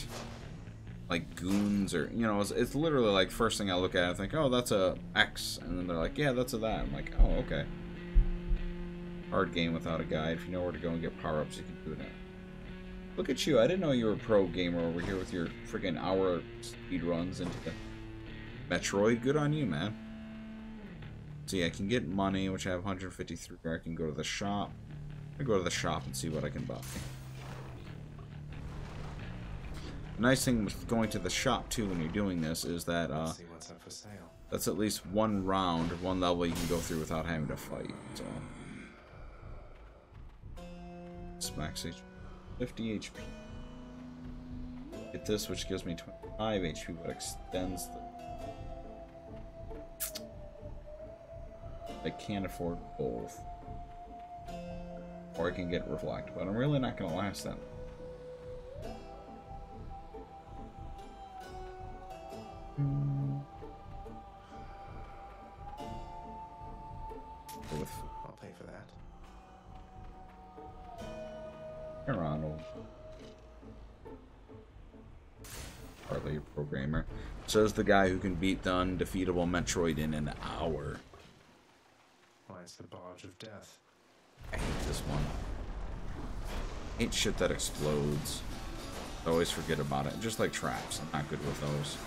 like Goons, or, you know, it's literally like, first thing I look at, I think, oh, that's a X, and then they're like, yeah, that's a that. I'm like, oh, okay. Hard game without a guide. If you know where to go and get power-ups, you can do that. Look at you. I didn't know you were a pro gamer over here with your freaking hour speed runs into the Metroid. Good on you, man. See, I can get money, which I have 153. I can go to the shop. I go to the shop and see what I can buy. The nice thing with going to the shop, too, when you're doing this, is that See what's up for sale. That's at least one round, or one level you can go through without having to fight. So, max HP, 50 HP. Get this, which gives me 25 HP, but extends the... I can't afford both. Or I can get Reflect, but I'm really not going to last that. I'll pay for that. Ronald. Hardly a programmer. Says the guy who can beat the undefeatable Metroid in an hour. Why, it's the Barge of Death. I hate this one. I hate shit that explodes. I always forget about it. Just like traps. I'm not good with those.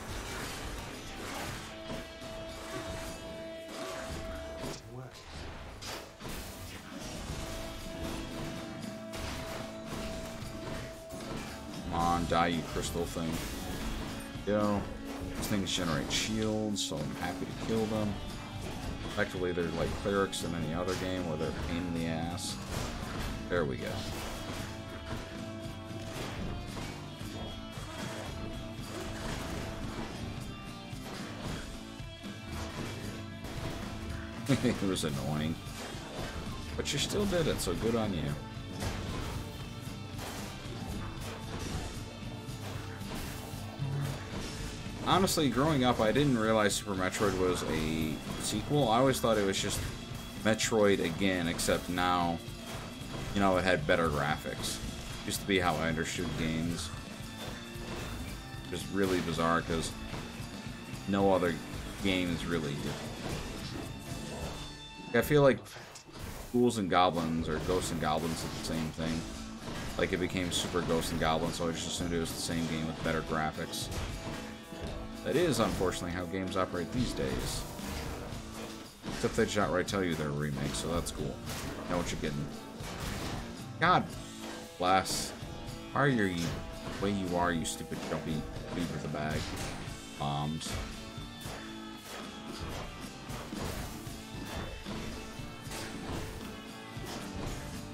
Come on, die, you crystal thing. Go. These things generate shields, so I'm happy to kill them. Effectively, they're like clerics in any other game where they're a pain in the ass. There we go. It was annoying. But you still did it, so good on you. Honestly, growing up, I didn't realize Super Metroid was a sequel. I always thought it was just Metroid again, except now, you know, it had better graphics. Used to be how I understood games. Just really bizarre, because no other games really did. I feel like Ghouls and Goblins, or Ghosts and Goblins, is the same thing. Like, it became Super Ghosts and Goblins, so I just assumed it was the same game with better graphics. That is, unfortunately, how games operate these days. Except they just outright tell you they're a remake, so that's cool. You know what you're getting. God bless. Why are you the way you are, you stupid jumpy dude with a bag? Bombs.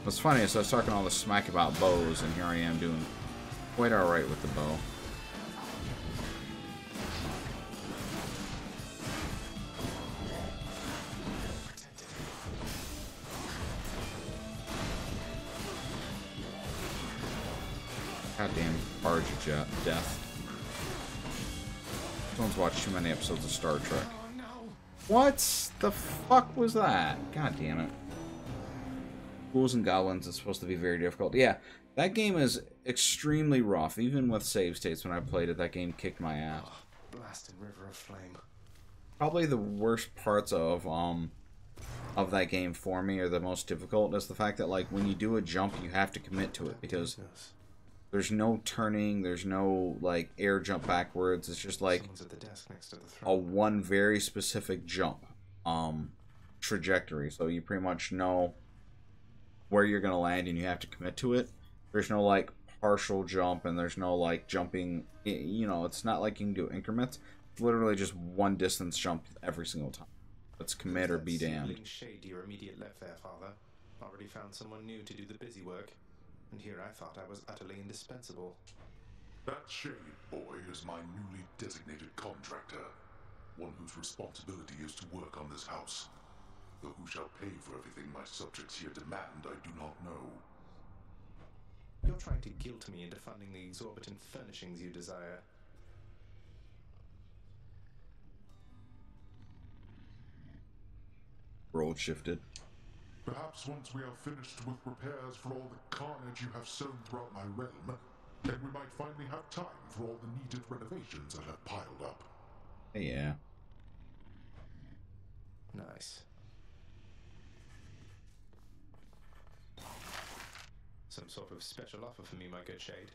What's funny is I was talking all this smack about bows, and here I am doing quite alright with the bow. Goddamn barge of death. Someone's watched too many episodes of Star Trek. Oh, no. What the fuck was that? God damn it. Ghouls and Goblins is supposed to be very difficult. Yeah, that game is extremely rough. Even with save states, when I played it, that game kicked my ass. Oh, blasted river of flame. Probably the worst parts of that game for me, or the most difficult, is the fact that, like, when you do a jump, you have to commit to it, because there's no turning, there's no, like, air jump backwards. It's just like a one very specific jump trajectory. So you pretty much know where you're going to land, and you have to commit to it. There's no, like, partial jump, and there's no, like, jumping, you know, it's not like you can do increments. It's literally just one distance jump every single time. Let's commit or be damned. Shade to your immediate left there, Father. Already found someone new to do the busy work, and here I thought I was utterly indispensable. That Shade boy is my newly designated contractor, one whose responsibility is to work on this house. Though who shall pay for everything my subjects here demand, I do not know. You're trying to guilt me into funding the exorbitant furnishings you desire. Role shifted. Perhaps once we are finished with repairs for all the carnage you have sown throughout my realm, then we might finally have time for all the needed renovations that have piled up. Yeah. Nice. Some sort of special offer for me, my good Shade.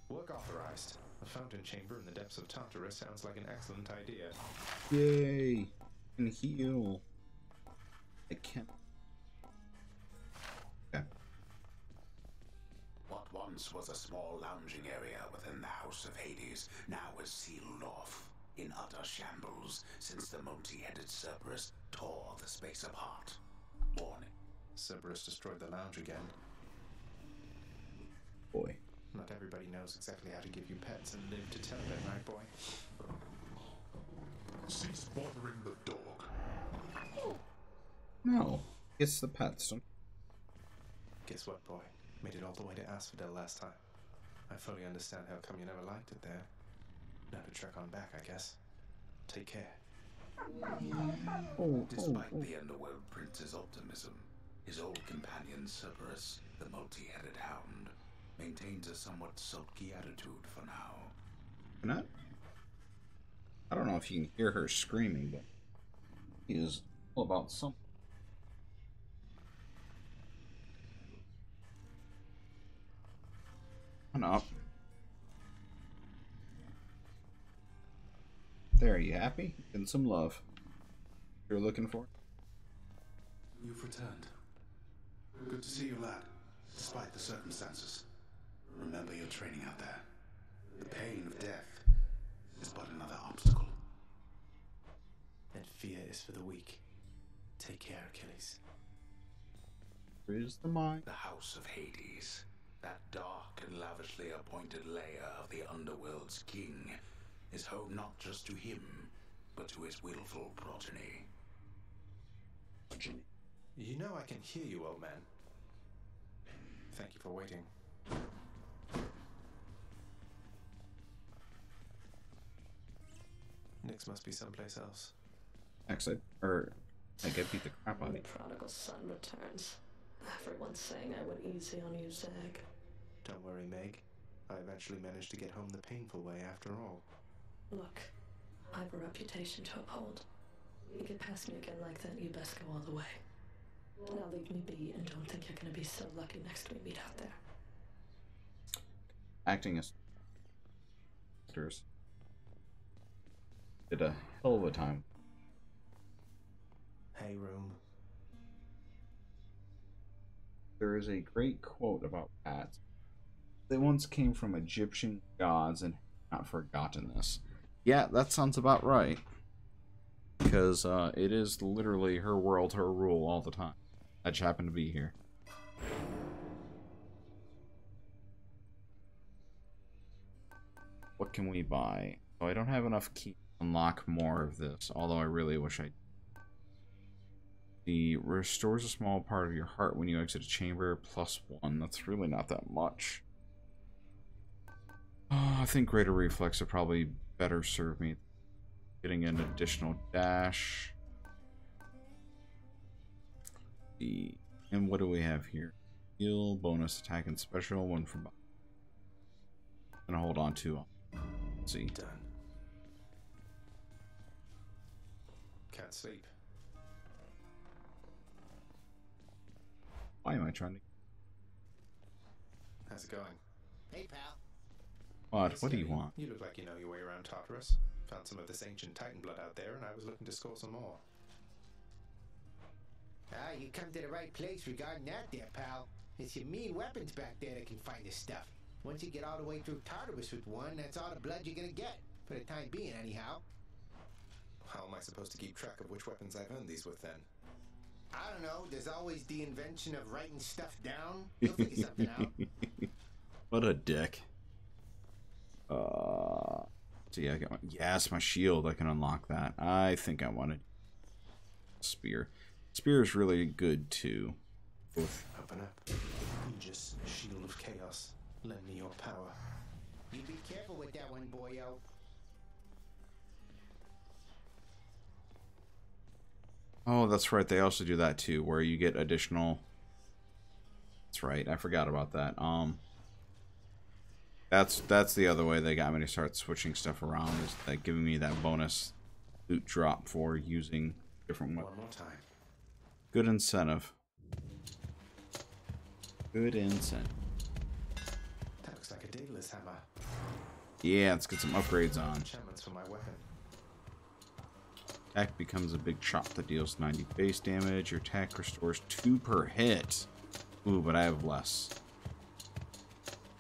Work authorized. A fountain chamber in the depths of Tartarus sounds like an excellent idea. Yay! I can heal. I can't. Okay. What once was a small lounging area within the House of Hades now is sealed off, in utter shambles, since the multi-headed Cerberus tore the space apart. Warning. Cerberus destroyed the lounge again. Boy. Not everybody knows exactly how to give you pets and live to tell it, right, boy? Cease bothering the dog. No. It's the pets. Guess what, boy? Made it all the way to Asphodel last time. I fully understand how come you never liked it there. Now to trek on back, I guess. Take care. Despite the Underworld Prince's optimism, his old companion Cerberus, the multi-headed hound, maintains a somewhat sulky attitude for now. Not? I don't know if you can hear her screaming, but he is all about something. Come on up. There, you happy? Getting some love. You're looking for? You've returned. Good to see you, lad, despite the circumstances. Remember your training out there. The pain of death is but another obstacle. And fear is for the weak. Take care, Achilles. Where's the mind? The House of Hades, that dark and lavishly appointed lair of the Underworld's king, is home not just to him, but to his willful progeny. You know I can hear you, old man. Thank you for waiting. Nyx must be someplace else. Exit. I get beat the crap out of The you. prodigal son returns. Everyone's saying I went easy on you, Zag. Don't worry, Meg. I eventually managed to get home the painful way after all. Look, I have a reputation to uphold. You get past me again like that, you best go all the way. Now leave me be and don't think you're gonna be so lucky next we meet out there. Acting as actors did a hell of a time. Hey, room. There is a great quote about cats. They once came from Egyptian gods and have not forgotten this. Yeah, that sounds about right. Because it is literally her world, her rule all the time. I just happen to be here. What can we buy? Oh, I don't have enough keys to unlock more of this, although I really wish I did. The restores a small part of your heart when you exit a chamber, +1. That's really not that much. I think greater reflex would probably better serve me. Getting an additional dash. And what do we have here? Heal, bonus attack and special, one from. I'm gonna hold on to. Let's see. Done. Can't sleep. Why am I trying to? How's it going? Hey, pal. What do you want? You look like you know your way around Tartarus. Found some of this ancient Titan blood out there, and I was looking to score some more. Ah, you come to the right place regarding that there, pal. It's your mean weapons back there that can find this stuff. Once you get all the way through Tartarus with one, that's all the blood you're gonna get. For the time being, anyhow. How am I supposed to keep track of which weapons I've earned these with, then? I don't know. There's always the invention of writing stuff down. You'll figure something out. What a dick. See, I got my... Yes, my shield. I can unlock that. I think I wanted... Spear. Spear is really good, too. Both. Open up. Just shield of chaos. Lend me your power. You be careful with that one, boyo. Oh, that's right. They also do that too, where you get additional. That's right. I forgot about that. That's the other way they got me to start switching stuff around, is like giving me that bonus loot drop for using different weapons. One more time. Good incentive. Good incentive. That looks like a Daedalus hammer. Yeah, let's get some upgrades on. Enchantments for my weapon. Attack becomes a big chop that deals 90 base damage. Your attack restores 2 per hit. Ooh, but I have less.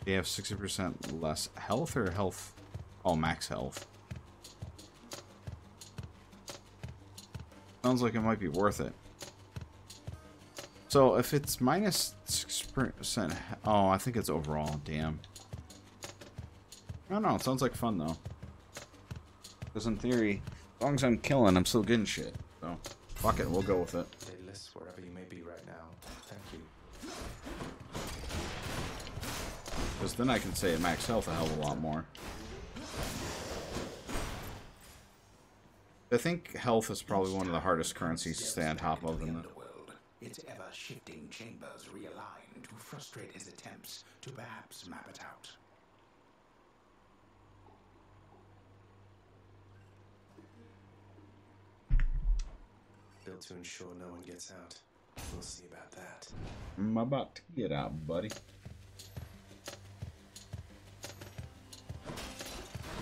They have 60% less health or health? Oh, max health. Sounds like it might be worth it. So if it's minus 6%, oh, I think it's overall. Damn. I don't know. It sounds like fun though. Because in theory, as long as I'm killing, I'm still getting shit. So fuck it, we'll go with it. Daedalus, wherever you may be right now. Thank you. Because then I can say at max health a hell of a lot more. I think health is probably one of the hardest currencies to stay on top of in the world. Its ever-shifting chambers realign to frustrate his attempts to perhaps map it out. Built to ensure no one gets out. We'll see about that. I'm about to get out, buddy.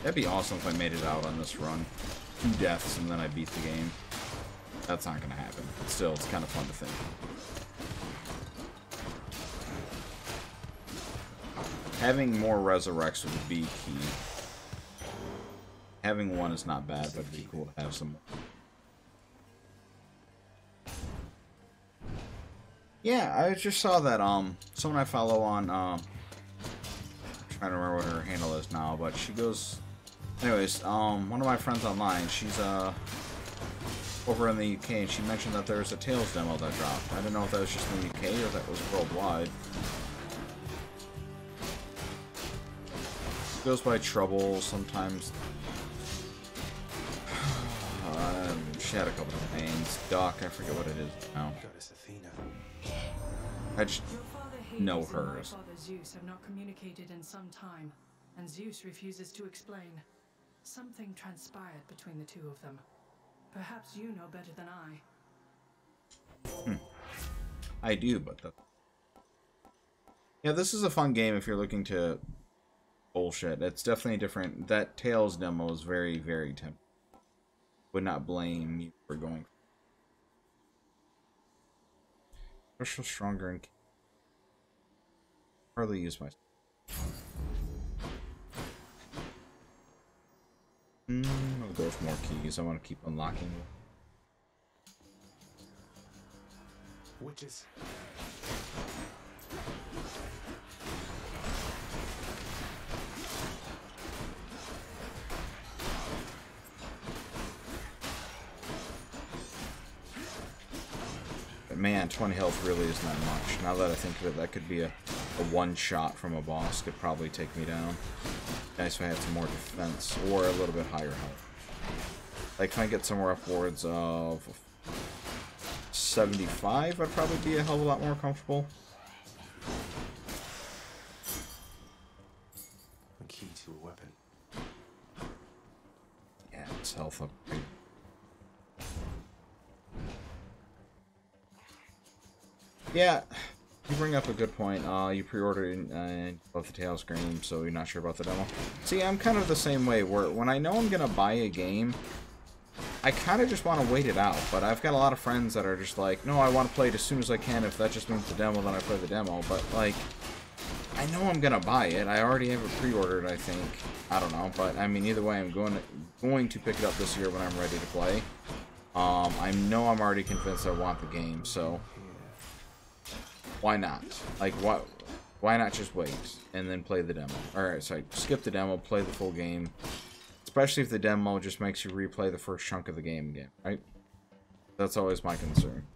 That'd be awesome if I made it out on this run. 2 deaths and then I beat the game. That's not gonna happen. But still, it's kind of fun to think. Having more resurrects would be key. Having one is not bad, but it'd be cool to have some. Yeah, I just saw that someone I follow on I'm trying to remember what her handle is now, but she goes, anyways, one of my friends online, she's over in the UK, and she mentioned that there's a Tales demo that dropped. I didn't know if that was just in the UK or that was worldwide. It goes by Trouble sometimes. She had a couple of names. Doc, I forget what it is now. Goddess Athena. I just know Hades and my hers. father Zeus have not communicated in some time, and Zeus refuses to explain. Something transpired between the two of them. Perhaps you know better than I. I do, but yeah, this is a fun game if you're looking to bullshit. It's definitely different. That Tales demo is very, very tempting. Would not blame you for going. Special stronger and hardly use my. I'll go with more keys. I want to keep unlocking them. Witches. But man, 20 health really isn't that much. Now that I think of it, that could be a one shot from a boss. Could probably take me down. Nice if I had some more defense or a little bit higher health. Like if I get somewhere upwards of 75, I'd probably be a hell of a lot more comfortable. A key to a weapon. Yeah, it's health upgrade. Yeah, you bring up a good point. You pre-ordered both the Tales game, so you're not sure about the demo. See, I'm kind of the same way, where when I know I'm gonna buy a game, I kind of just want to wait it out. But I've got a lot of friends that are just like, no, I want to play it as soon as I can. If that just means the demo, then I play the demo. But like, I know I'm gonna buy it. I already have it pre-ordered, I think. I don't know, but I mean, either way, I'm going to pick it up this year when I'm ready to play. I know I'm already convinced I want the game, so why not? Like, why not just wait and then play the demo? Alright, so skip the demo, play the full game. Especially if the demo just makes you replay the first chunk of the game again, right? That's always my concern.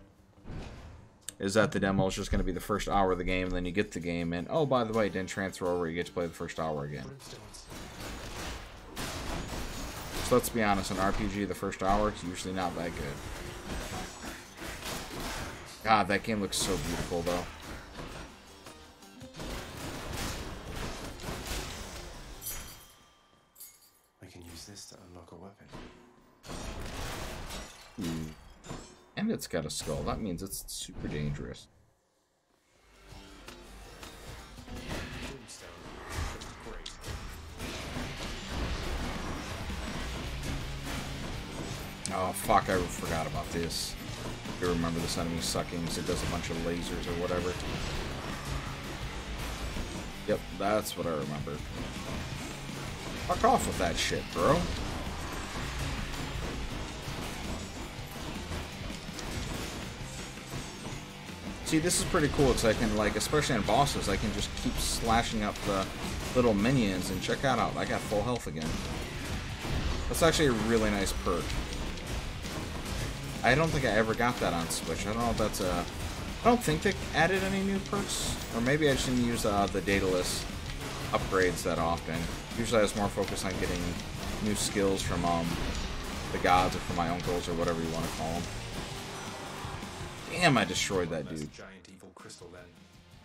Is that the demo is just going to be the first hour of the game, and then you get the game, and oh, by the way, it didn't transfer over, you get to play the first hour again. So let's be honest, an RPG, the first hour is usually not that good. God, that game looks so beautiful, though. We can use this to unlock a weapon. And it's got a skull. That means it's super dangerous. Oh, fuck, I forgot about this. You remember this enemy sucking, so it does a bunch of lasers or whatever. Yep, that's what I remember. Fuck off with that shit, bro. See, this is pretty cool, because I can, like, especially on bosses, I can just keep slashing up the little minions, and check that out, I got full health again. That's actually a really nice perk. I don't think I ever got that on Switch. I don't know if that's a... I don't think they added any new perks, or maybe I just didn't use the Daedalus upgrades that often. Usually I was more focused on getting new skills from the gods, or from my uncles, or whatever you want to call them. Damn, I destroyed that dude. Giant evil crystal then.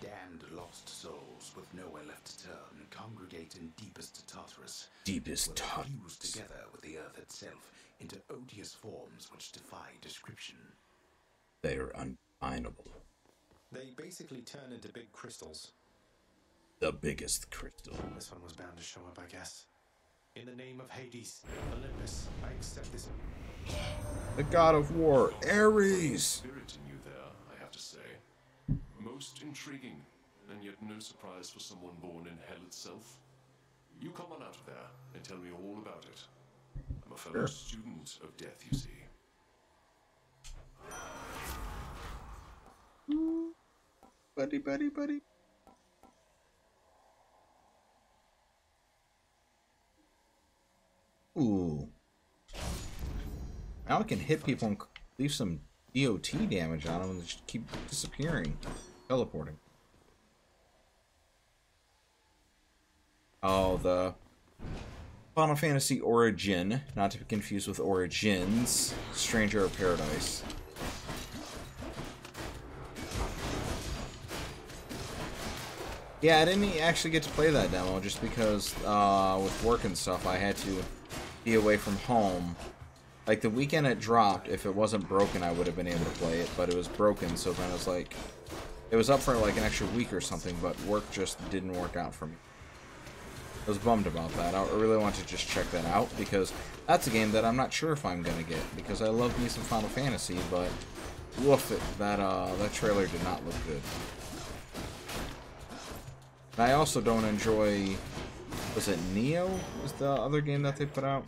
Damned lost souls with nowhere left to turn congregate in deepest Tartarus. Deepest Tartarus. Fused together with the earth itself into odious forms which defy description. They are undefinable. They basically turn into big crystals. The biggest crystal. This one was bound to show up, I guess. In the name of Hades, Olympus, I accept this. The god of war, Ares! Spirit in you there, I have to say. Most intriguing, and yet no surprise for someone born in hell itself. You come on out of there and tell me all about it. I'm a fellow student of death, you see. Buddy, buddy, buddy. Ooh. Now I can hit people and leave some DOT damage on them and just keep disappearing. Teleporting. Oh, the Final Fantasy Origin, not to be confused with Origins, Stranger of Paradise. Yeah, I didn't actually get to play that demo just because with work and stuff I had to be away from home. Like the weekend it dropped, if it wasn't broken I would have been able to play it, but it was broken, so then it was like, it was up for like an extra week or something, but work just didn't work out for me. I was bummed about that. I really want to just check that out, because that's a game that I'm not sure if I'm gonna get, because I love me some Final Fantasy, but woof it, that trailer did not look good. And I also don't enjoy, was it Neo? Was the other game that they put out?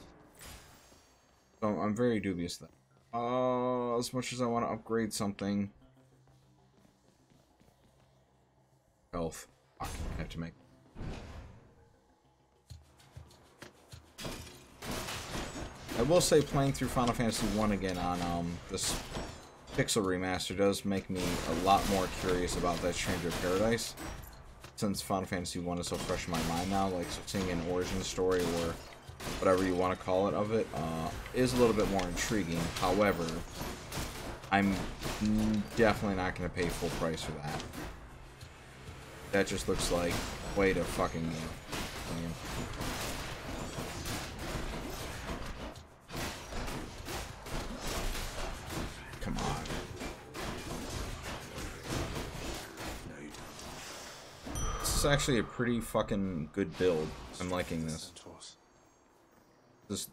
So I'm very dubious of that. As much as I want to upgrade something. Health. Fuck, I have to make. I will say playing through Final Fantasy 1 again on this Pixel remaster does make me a lot more curious about that Stranger of Paradise. Since Final Fantasy 1 is so fresh in my mind now, like seeing an origin story or whatever you want to call it of it, is a little bit more intriguing. However, I'm definitely not going to pay full price for that. That just looks like way to fucking game. Come on. This is actually a pretty fucking good build. I'm liking this.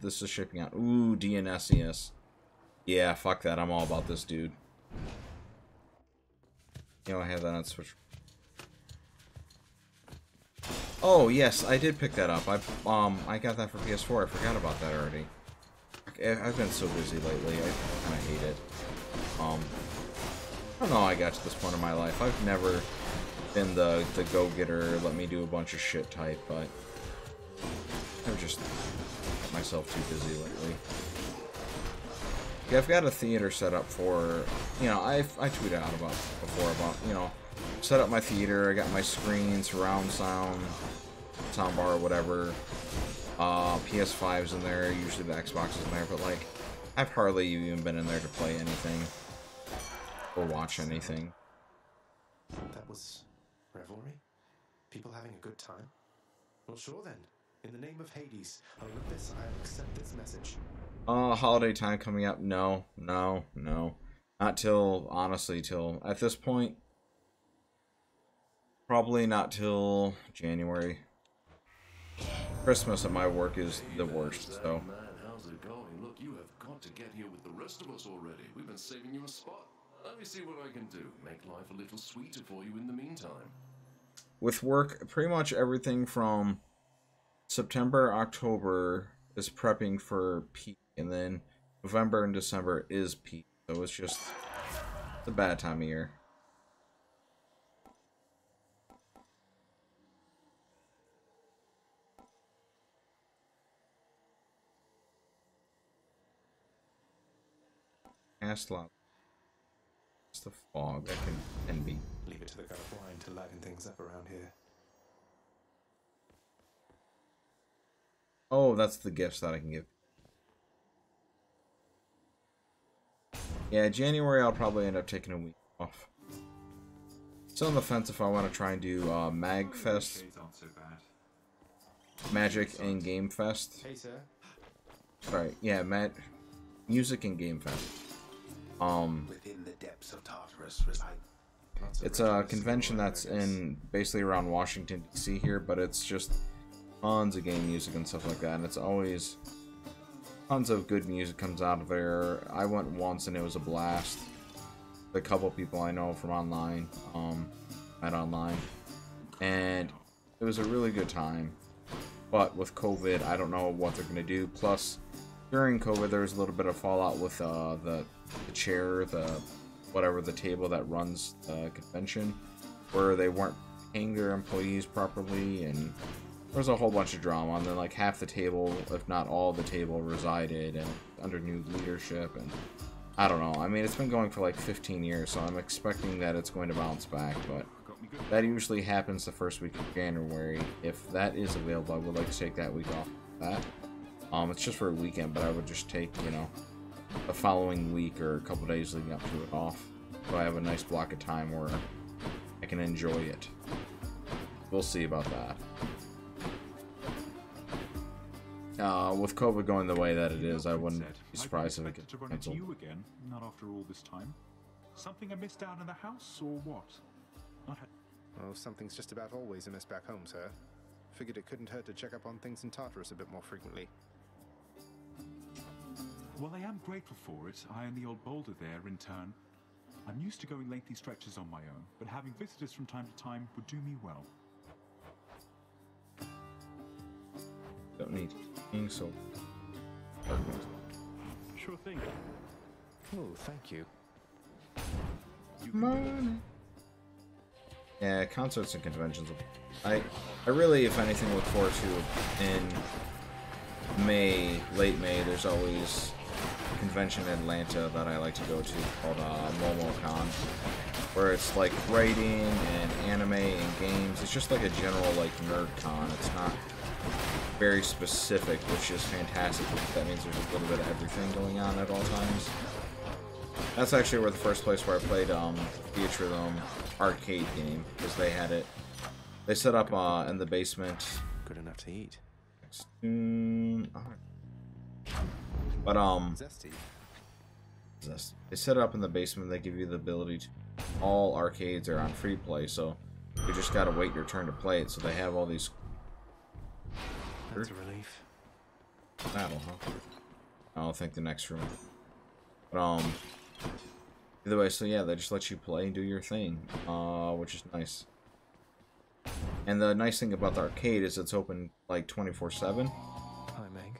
This is shipping out. Ooh, DNSES. Yeah, fuck that. I'm all about this, dude. You know, I have that on Switch. Oh, yes, I did pick that up. I got that for PS4. I forgot about that already. I've been so busy lately. I kind of hate it. I don't know how I got to this point in my life. I've never been the go-getter, let me do a bunch of shit type, but I've just got myself too busy lately. Yeah, I've got a theater set up for, you know, I tweeted out about before about, you know, set up my theater, I got my screen, surround sound, soundbar, whatever. PS5's in there, usually the Xbox is in there, but like, I've hardly even been in there to play anything or watch anything. That was revelry? People having a good time? Well, sure then. In the name of Hades, Olympus, I accept this message. Holiday time coming up? No. Not till, honestly, till, at this point, probably not till January. Christmas at my work is the worst, so. Man, how's it going? Look, you have got to get here with the rest of us already. We've been saving you a spot. Let me see what I can do. Make life a little sweeter for you in the meantime. With work, pretty much everything from September, October is prepping for peak, and then November and December is peak. So it's just a bad time of year. Cast lot. It's the fog that can be. Leave it to the god of wine to liven things up around here. Oh, that's the gifts that I can give. Yeah, January I'll probably end up taking a week off. Still on the fence if I want to try and do MagFest. Magic and Game Fest. Hey, sir. Sorry, yeah, Music and Game Fest. Within the depths of Tartarus reside. It's a convention that's in basically around Washington DC here, but it's just tons of game music and stuff like that, and it's always tons of good music comes out of there. I went once and it was a blast. A couple people I know from online, met online, and it was a really good time. But with COVID, I don't know what they're gonna do. Plus, during COVID, there was a little bit of fallout with the chair, the table that runs the convention, where they weren't paying their employees properly, and there was a whole bunch of drama. And then like half the table, if not all the table, resided and under new leadership, and I don't know. I mean, it's been going for like 15 years, so I'm expecting that it's going to bounce back, but that usually happens the first week of January. If that is available, I would like to take that week off. It's just for a weekend, but I would just take, you know, the following week or a couple days leading up to it off, so I have a nice block of time where I can enjoy it. We'll see about that. With COVID going the way that it is, I wouldn't be surprised if it gets canceled. You again, not after all this time. Something I missed out in the house, or what? Oh, something's just about always a miss back home, sir. Figured it couldn't hurt to check up on things in Tartarus a bit more frequently. Well, I am grateful for it. I and the old boulder there, in turn. I'm used to going lengthy stretches on my own, but having visitors from time to time would do me well. Don't need king, so Sure thing. Oh, thank you. money. Yeah, concerts and conventions. I really, if anything, look forward to in May, late May. There's always a convention in Atlanta that I like to go to called MomoCon, where it's like writing and anime and games. It's just like a general like nerd con. It's not very specific, which is fantastic. That means there's a little bit of everything going on at all times. That's actually where the first place where I played Theatrhythm arcade game, because they had it. They set up in the basement. Good enough to eat. But Zesty. They set it up in the basement. They give you the ability to. All arcades are on free play, so you just gotta wait your turn to play it. So they have all these. That's a relief. Battle, huh? I'll think the next room. But either way, so yeah, they just let you play and do your thing, which is nice. And the nice thing about the arcade is it's open like 24/7. Hi, Meg.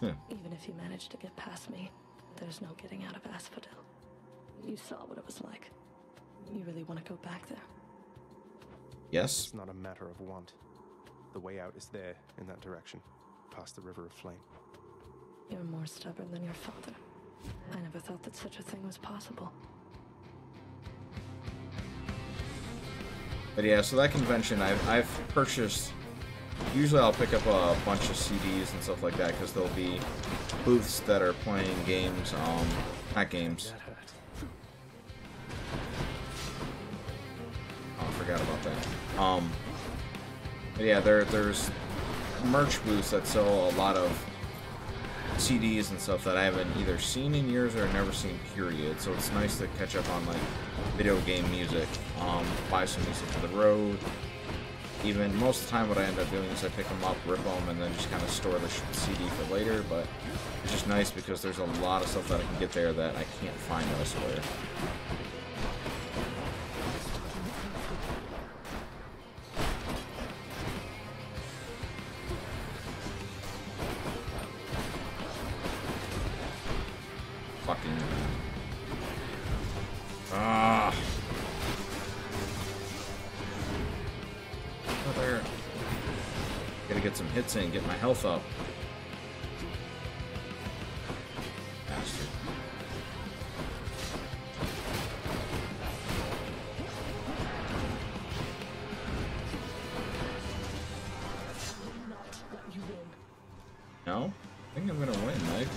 Even if you manage to get past me, there's no getting out of Asphodel. You saw what it was like. You really want to go back there? Yes. It's not a matter of want. The way out is there, in that direction, past the River of Flame. You're more stubborn than your father. I never thought that such a thing was possible. But yeah, so that convention, I've purchased... Usually I'll pick up a bunch of CDs and stuff like that, because there'll be booths that are playing games, not games. Oh, I forgot about that. But yeah, there's merch booths that sell a lot of CDs and stuff that I haven't either seen in years or never seen, period. So it's nice to catch up on, like, video game music, buy some music for the road. Even most of the time what I end up doing is I pick them up, rip them, and then just kind of store the CD for later, but it's just nice because there's a lot of stuff that I can get there that I can't find elsewhere. Fucking... Ah! There. Gotta get some hits in, get my health up. Bastard. No? I think I'm gonna win, Mike.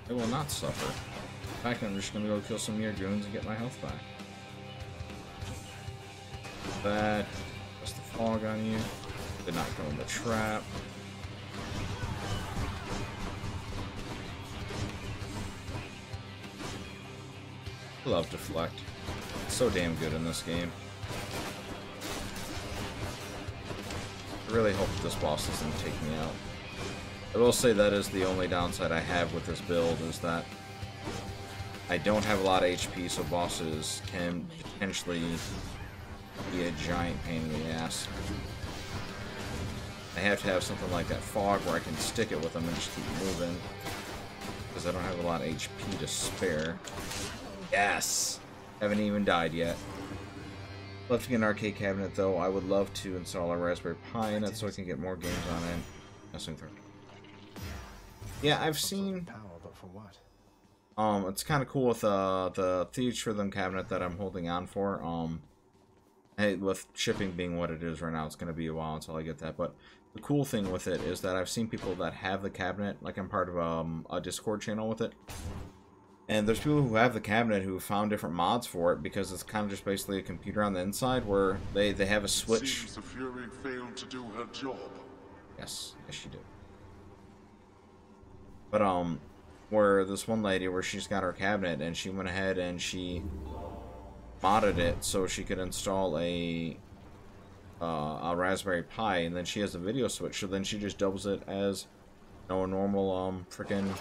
I will not suffer. In fact, I'm just gonna go kill some Mir Goons and get my health back. That. Just the fog on you. Did not go in the trap. I love Deflect. It's so damn good in this game. I really hope this boss doesn't take me out. I will say that is the only downside I have with this build, is that I don't have a lot of HP, so bosses can potentially be a giant pain in the ass. I have to have something like that fog where I can stick it with them and just keep moving, because I don't have a lot of HP to spare. Yes! Haven't even died yet. Love to get an arcade cabinet though. I would love to install a Raspberry Pi in it so I can get more games on it. Messing through. Yeah, I've seen... it's kind of cool with the Thieves Rhythm cabinet that I'm holding on for. Hey, with shipping being what it is right now, it's going to be a while until I get that. But the cool thing with it is that I've seen people that have the cabinet, like I'm part of a Discord channel with it. And there's people who have the cabinet who found different mods for it, because it's kind of just basically a computer on the inside where they have a switch. Seems the Fury failed to do her job. Yes, she did. But where this one lady, where she's got her cabinet, and she went ahead and she modded it so she could install a Raspberry Pi, and then she has a video switch, so then she just doubles it as, you know, a normal freaking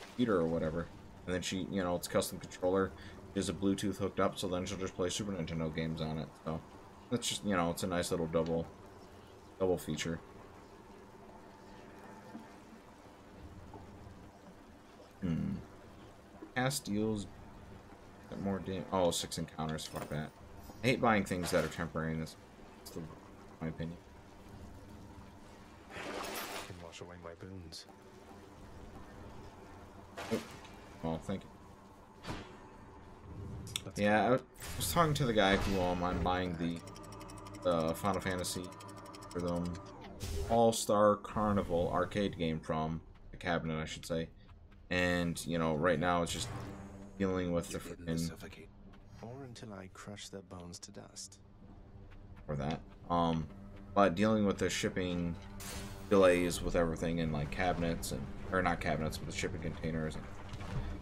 computer or whatever. And then she, you know, it's custom controller, is a Bluetooth hooked up, so then she'll just play Super Nintendo games on it. So that's just, you know, it's a nice little double feature. Cast deals more damage. Oh, 6 encounters. Fuck that. I hate buying things that are temporary in this. That's my opinion. I can wash away my boons. Oh. Well, thank you. Yeah, I was talking to the guy who I'm buying the Final Fantasy for them All-Star Carnival arcade game from, the cabinet, I should say. And, you know, right now it's just dealing with the freaking... Or until I crush their bones to dust. Or that. But dealing with the shipping delays with everything in, like, cabinets, and... Or not cabinets, but the shipping containers. And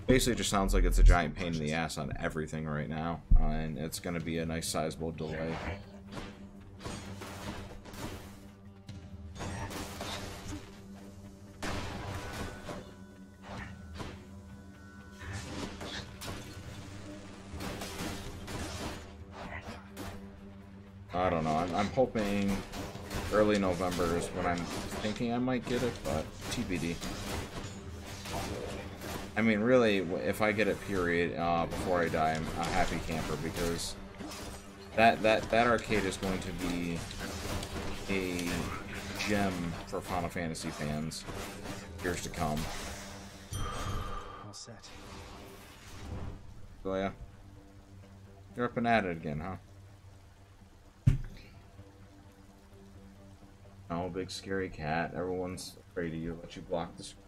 basically, it just sounds like it's a giant pain in the ass on everything right now. And it's going to be a nice sizable delay. I don't know. I'm hoping early November is when I'm thinking I might get it, but TBD. I mean, really, if I get it, period, before I die, I'm a happy camper, because that arcade is going to be a gem for Final Fantasy fans years to come. All set. So yeah, you're up and at it again, huh? Oh, big scary cat. Everyone's afraid of you. Let you block the screen.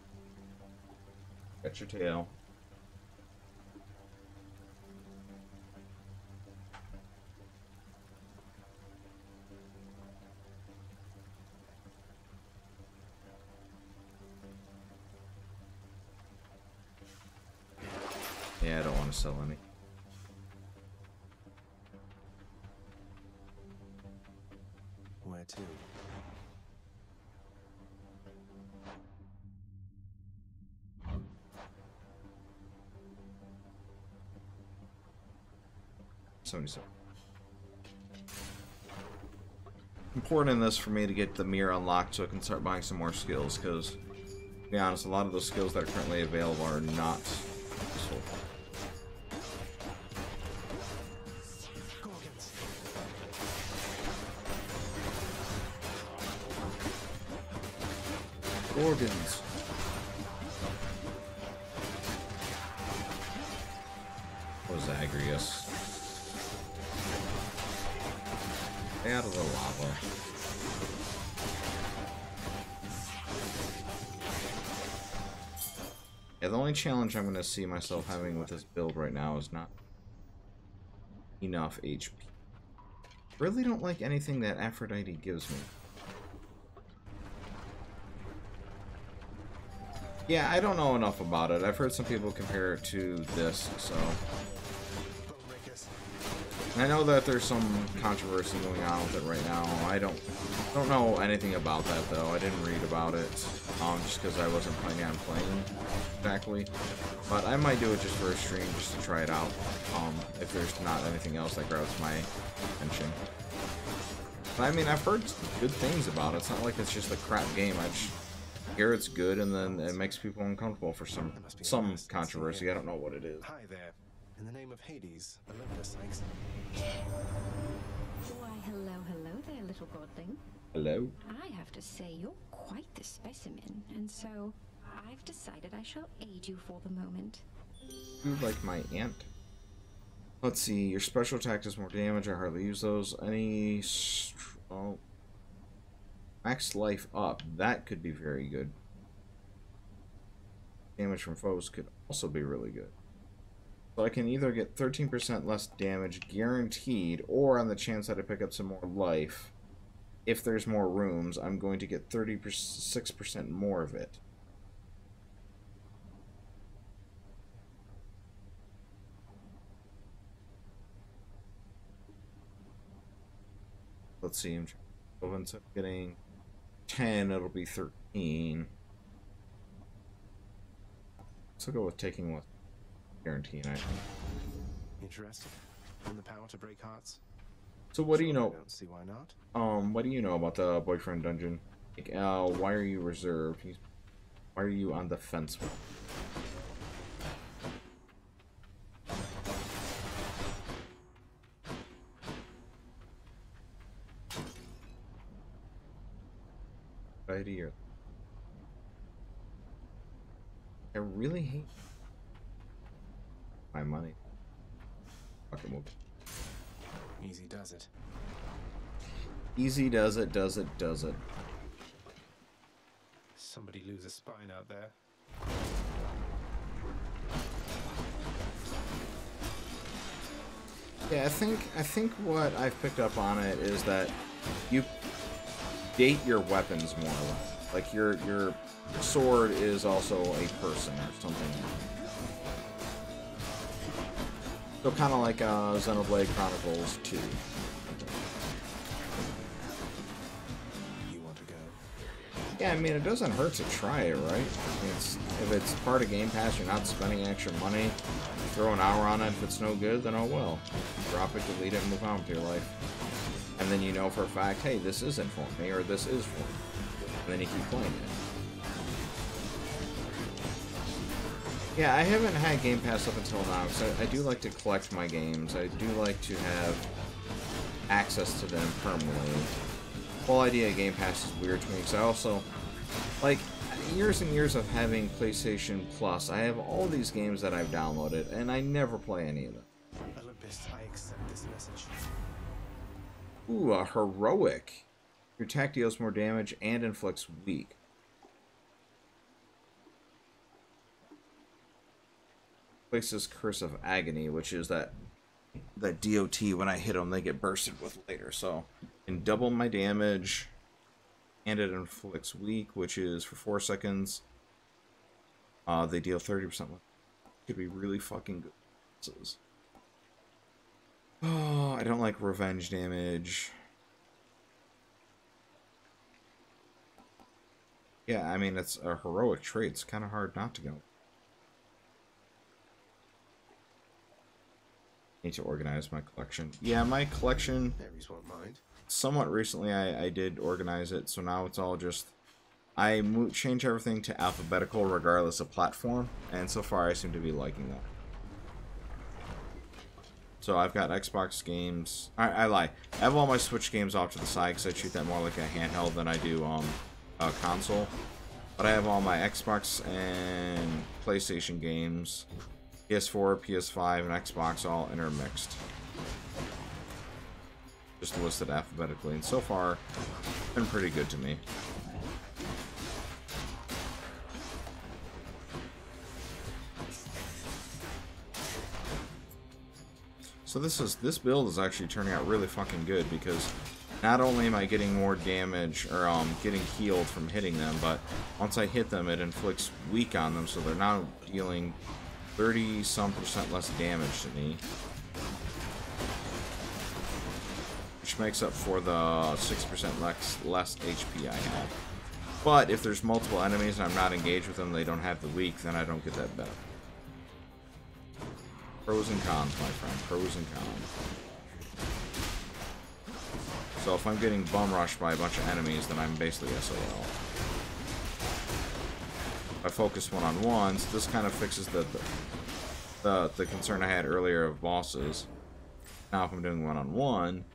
Got your tail. Yeah, I don't want to sell any. Where to? Important in this for me to get the mirror unlocked so I can start buying some more skills, because, to be honest, a lot of those skills that are currently available are not useful. Organs. What was Zagreus? Stay out of the lava. Yeah, the only challenge I'm going to see myself having with this build right now is not enough HP. Really don't like anything that Aphrodite gives me. Yeah, I don't know enough about it. I've heard some people compare it to this, so... I know that there's some controversy going on with it right now. I don't know anything about that, though. I didn't read about it, just because I wasn't planning on playing exactly. But I might do it just for a stream, just to try it out, if there's not anything else that grabs my attention. But I mean, I've heard good things about it. It's not like it's just a crap game. I just hear it's good, and then it makes people uncomfortable for some controversy. I don't know what it is. Hi there. In the name of Hades, Olympus makes... Why, hello there, little godling. Hello? I have to say, you're quite the specimen, and so I've decided I shall aid you for the moment. You like my aunt? Let's see, your special attack does more damage. I hardly use those. Any... Oh. Max life up. That could be very good. Damage from foes could also be really good. So I can either get 13% less damage guaranteed, or on the chance that I pick up some more life, if there's more rooms, I'm going to get 36% more of it. Let's see, so instead of getting 10, it'll be 13. So go with taking less. Guaranteeing I Interested in the power to break hearts? So what do you know? I don't see why not. What do you know about the boyfriend dungeon? Like, why are you reserved? Why are you on the fence with? Idea. I really hate my money. Fucking move. Easy does it. Easy does it, does it, does it. Somebody lose a spine out there. Yeah, I think what I've picked up on it is that you date your weapons more or less. Like your sword is also a person or something. So kind of like Xenoblade Chronicles 2. You want to go? Yeah, I mean, it doesn't hurt to try it, right? I mean, if it's part of Game Pass, you're not spending extra money, throw an hour on it, if it's no good, then oh well. Drop it, delete it, and move on with your life. And then you know for a fact, hey, this isn't for me, or this is for me. And then you keep playing it. Yeah, I haven't had Game Pass up until now, because I do like to collect my games. I do like to have access to them permanently. The whole idea of Game Pass is weird to me, because I also, like, years and years of having PlayStation Plus, I have all these games that I've downloaded, and I never play any of them. Olympus, I accept this message. Ooh, a heroic. Your attack deals more damage and inflicts weak. Places Curse of Agony, which is that DOT, when I hit them, they get bursted with later. So, and double my damage, and it inflicts weak, which is for 4 seconds. They deal 30% less. Could be really fucking good. Oh, I don't like revenge damage. Yeah, I mean, it's a heroic trait. It's kind of hard not to go. Need to organize my collection. Yeah, my collection, somewhat recently I did organize it, so now it's all just, I change everything to alphabetical regardless of platform, and so far I seem to be liking that. So I've got Xbox games, I lie, I have all my Switch games off to the side because I treat that more like a handheld than I do a console. But I have all my Xbox and PlayStation games, PS4, PS5, and Xbox all intermixed. Just listed alphabetically, and so far, it's been pretty good to me. So this build is actually turning out really fucking good, because not only am I getting more damage, or getting healed from hitting them, but once I hit them, it inflicts weak on them, so they're now dealing 30-some% less damage to me. Which makes up for the 6% less HP I have. But if there's multiple enemies and I'm not engaged with them, they don't have the weak, then I don't get that benefit. Pros and cons, my friend. Pros and cons. So if I'm getting bum rushed by a bunch of enemies, then I'm basically SOL. If I focus one-on-ones, this kind of fixes the concern I had earlier of bosses. Now if I'm doing one-on-one,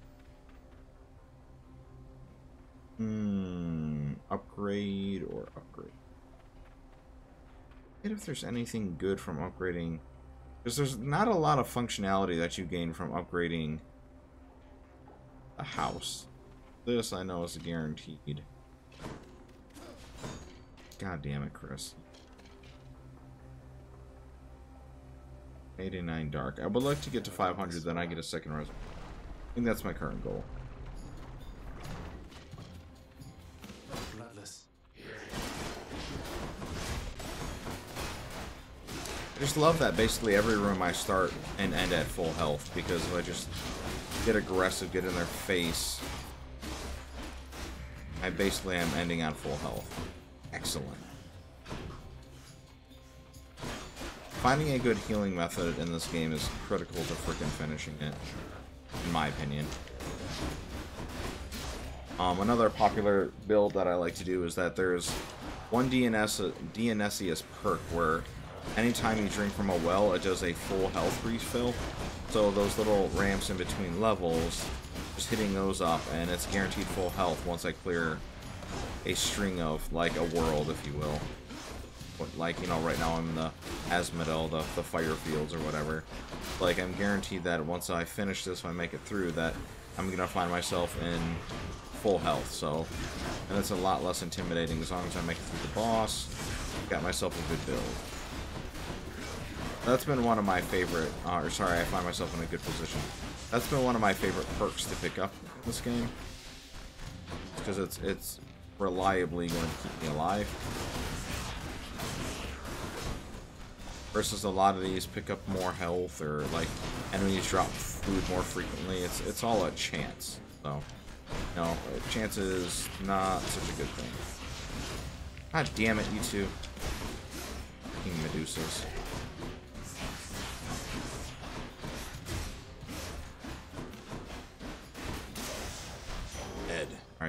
upgrade or upgrade. And if there's anything good from upgrading, because there's not a lot of functionality that you gain from upgrading a house. This I know is guaranteed. God damn it, Chris. 89 dark. I would like to get to 500, then I get a second res. I think that's my current goal. Bloodless. I just love that basically every room I start and end at full health, because if I just get aggressive, get in their face, I basically am ending on full health. Excellent. Finding a good healing method in this game is critical to frickin' finishing it, in my opinion. Another popular build that I like to do is that there's one DNSiest perk where anytime you drink from a well, it does a full health refill. So those little ramps in between levels, just hitting those up, and it's guaranteed full health once I clear a string of, like, a world, if you will. Like, you know, right now I'm in the Asmodel, the fire fields or whatever. Like, I'm guaranteed that once I finish this, when I make it through, that I'm gonna find myself in full health, so... And it's a lot less intimidating as long as I make it through the boss. Got myself a good build. That's been one of my favorite... I find myself in a good position. That's been one of my favorite perks to pick up in this game. Because it's reliably going to keep me alive. Versus a lot of these pick up more health, or like enemies drop food more frequently. It's all a chance. So, you know, chance is not such a good thing. God damn it, you two. Fucking Medusas.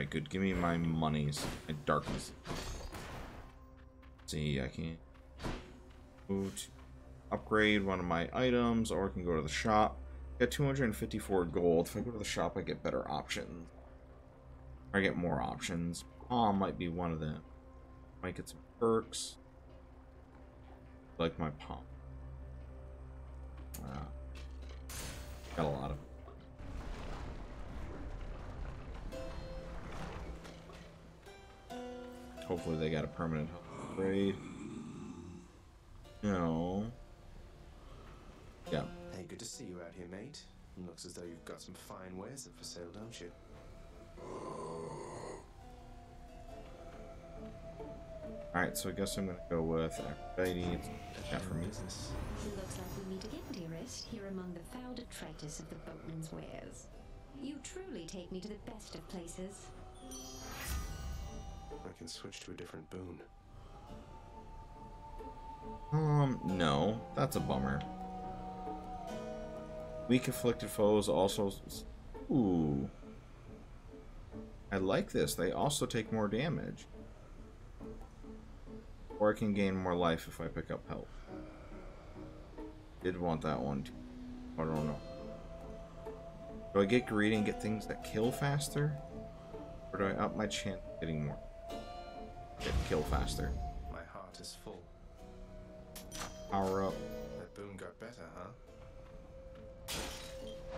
Alright, good. Give me my monies. My darkness. Let's see, I can go to upgrade one of my items, or I can go to the shop. Get 254 gold. If I go to the shop, I get better options. Or I get more options. Palm might be one of them. Might get some perks. Like my palm. Got a lot of. Hopefully they got a permanent upgrade. No. Yeah. Hey, good to see you out here, mate. Looks as though you've got some fine wares up for sale, don't you? Alright, so I guess I'm gonna go with Aphrodite. That for me. Business. Looks like we meet again, dearest, here among the foul detritus of the boatman's wares. You truly take me to the best of places. I can switch to a different boon. No. That's a bummer. Weak afflicted foes also... Ooh. I like this. They also take more damage. Or I can gain more life if I pick up health. Did want that one too. I don't know. Do I get greedy and get things that kill faster? Or do I up my chance of getting more? Get kill faster. My heart is full. Power up. That boon got better, huh?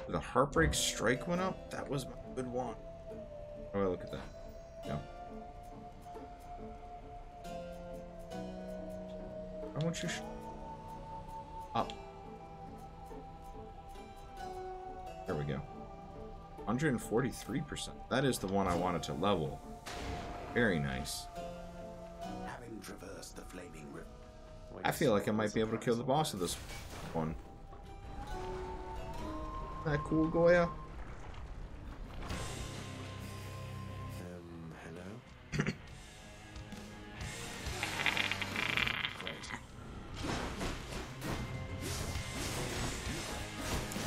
The Heartbreak Strike went up? That was my good one. Oh, look at that. Yeah. How much you up? There we go. 143%. That is the one I wanted to level. Very nice. Having traversed the flaming river, I feel like I might be able to kill the boss of this one. Isn't that cool, Goya? Hello?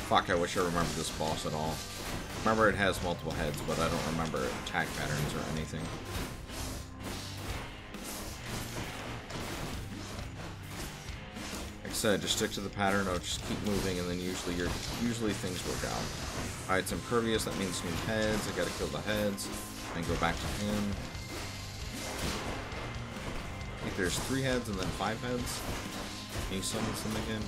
Fuck, I wish I remembered this boss at all. Remember, it has multiple heads, but I don't remember attack patterns or anything. Like I said, just stick to the pattern, or just keep moving, and then usually things work out. Alright, it's impervious, that means new heads. I gotta kill the heads, and go back to him. I think there's 3 heads and then 5 heads. Can you summon them again?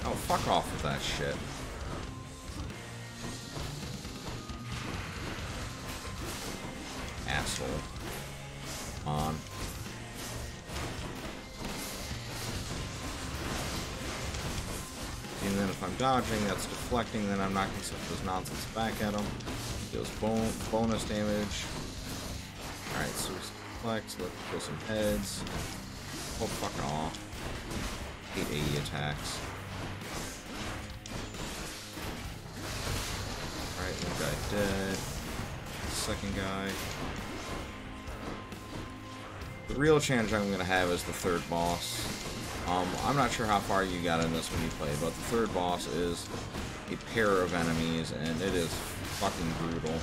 Oh, fuck off with that shit. Asshole. Come on. And then if I'm dodging, that's deflecting, then I'm not going to set this nonsense back at him. Deals bonus damage. Alright, so deflects, let's kill some heads. Oh, fuck off. Hate AE attacks. Alright, one guy dead. Second guy. The real challenge I'm going to have is the third boss. I'm not sure how far you got in this when you played, but the third boss is a pair of enemies, and it is fucking brutal.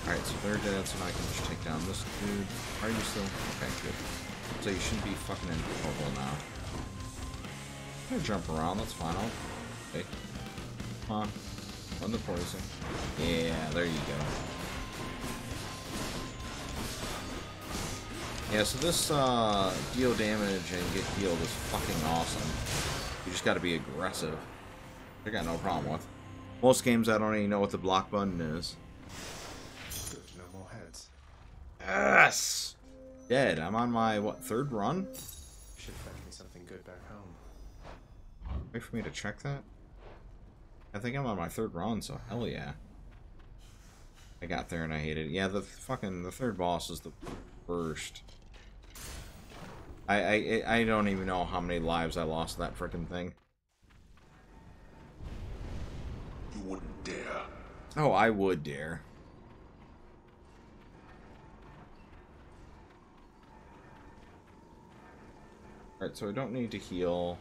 Alright, so they're dead, so now I can just take down this dude. Are you still? Okay, good. So you shouldn't be fucking in trouble now. I'm gonna jump around, that's fine. Okay. Come on. Run the poison. Yeah, there you go. Yeah, so this deal damage and get healed is fucking awesome. You just gotta be aggressive. I got no problem with. Most games I don't even know what the block button is. No more heads. Yes! Dead. I'm on my, what, 3rd run? Should fetch me something good back home. Wait for me to check that? I think I'm on my 3rd run, so hell yeah. I got there and I hated it. Yeah, the 3rd boss is the worst. I don't even know how many lives I lost that frickin' thing. You wouldn't dare. Oh, I would dare. Alright, so I don't need to heal.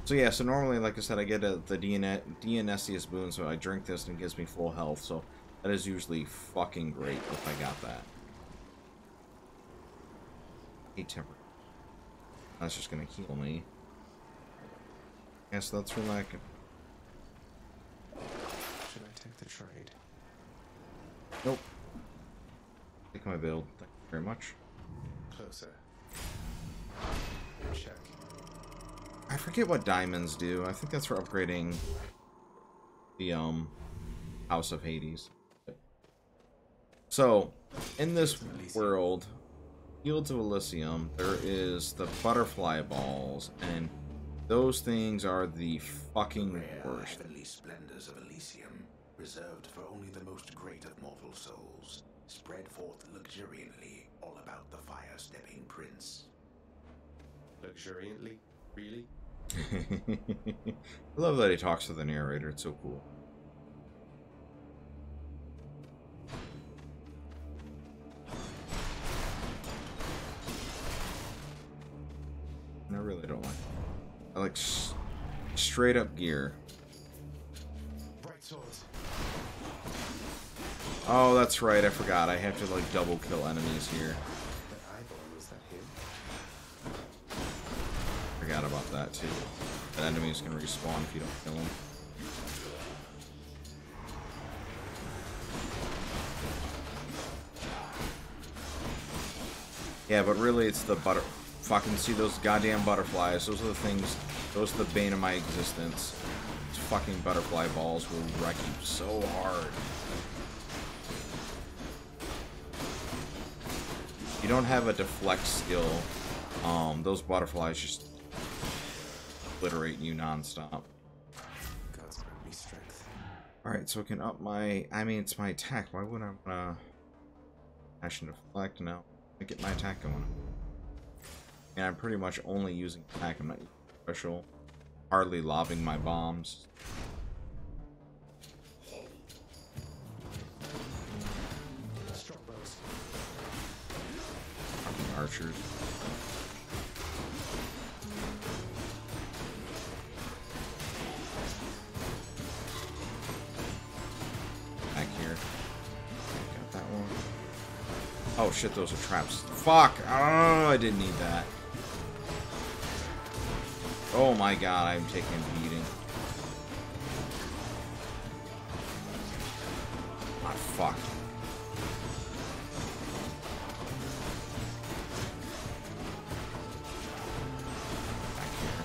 So yeah, so normally, like I said, I get the DNSius boon, so I drink this and it gives me full health, so that is usually fucking great if I got that. Hey, temper. That's just gonna heal me. Yes, that's for that. Should I take the trade? Nope. Take my build. Thank you very much. Closer. Check. I forget what diamonds do. I think that's for upgrading the House of Hades. So, in this world, Fields of Elysium, there is the butterfly balls, and those things are the fucking worst. Heavenly splendors of Elysium, reserved for only the most great of mortal souls, spread forth luxuriantly all about the fire-stepping prince. Luxuriantly? Really? I love that he talks to the narrator. It's so cool. I really don't like it. I like straight up gear. Bright swords. Oh, that's right. I forgot. I have to like double kill enemies here. That eyeball, was that him? Forgot about that too. That enemies can respawn if you don't kill them. Yeah, but really it's the fucking see those goddamn butterflies. Those are the things, those are the bane of my existence. These fucking butterfly balls will wreck you so hard. You don't have a deflect skill. Those butterflies just obliterate you non-stop. God's grant me strength. Alright, so I can up my... I mean, it's my attack. Why wouldn't I wanna... Action deflect now. I get my attack going. And I'm pretty much only using attack. I'm not using special. Hardly lobbing my bombs. Strongbows. Fucking archers. Back here. Got that one. Oh shit, those are traps. Fuck! Oh, I didn't need that. Oh my god, I'm taking a beating. Ah, fuck. Back here.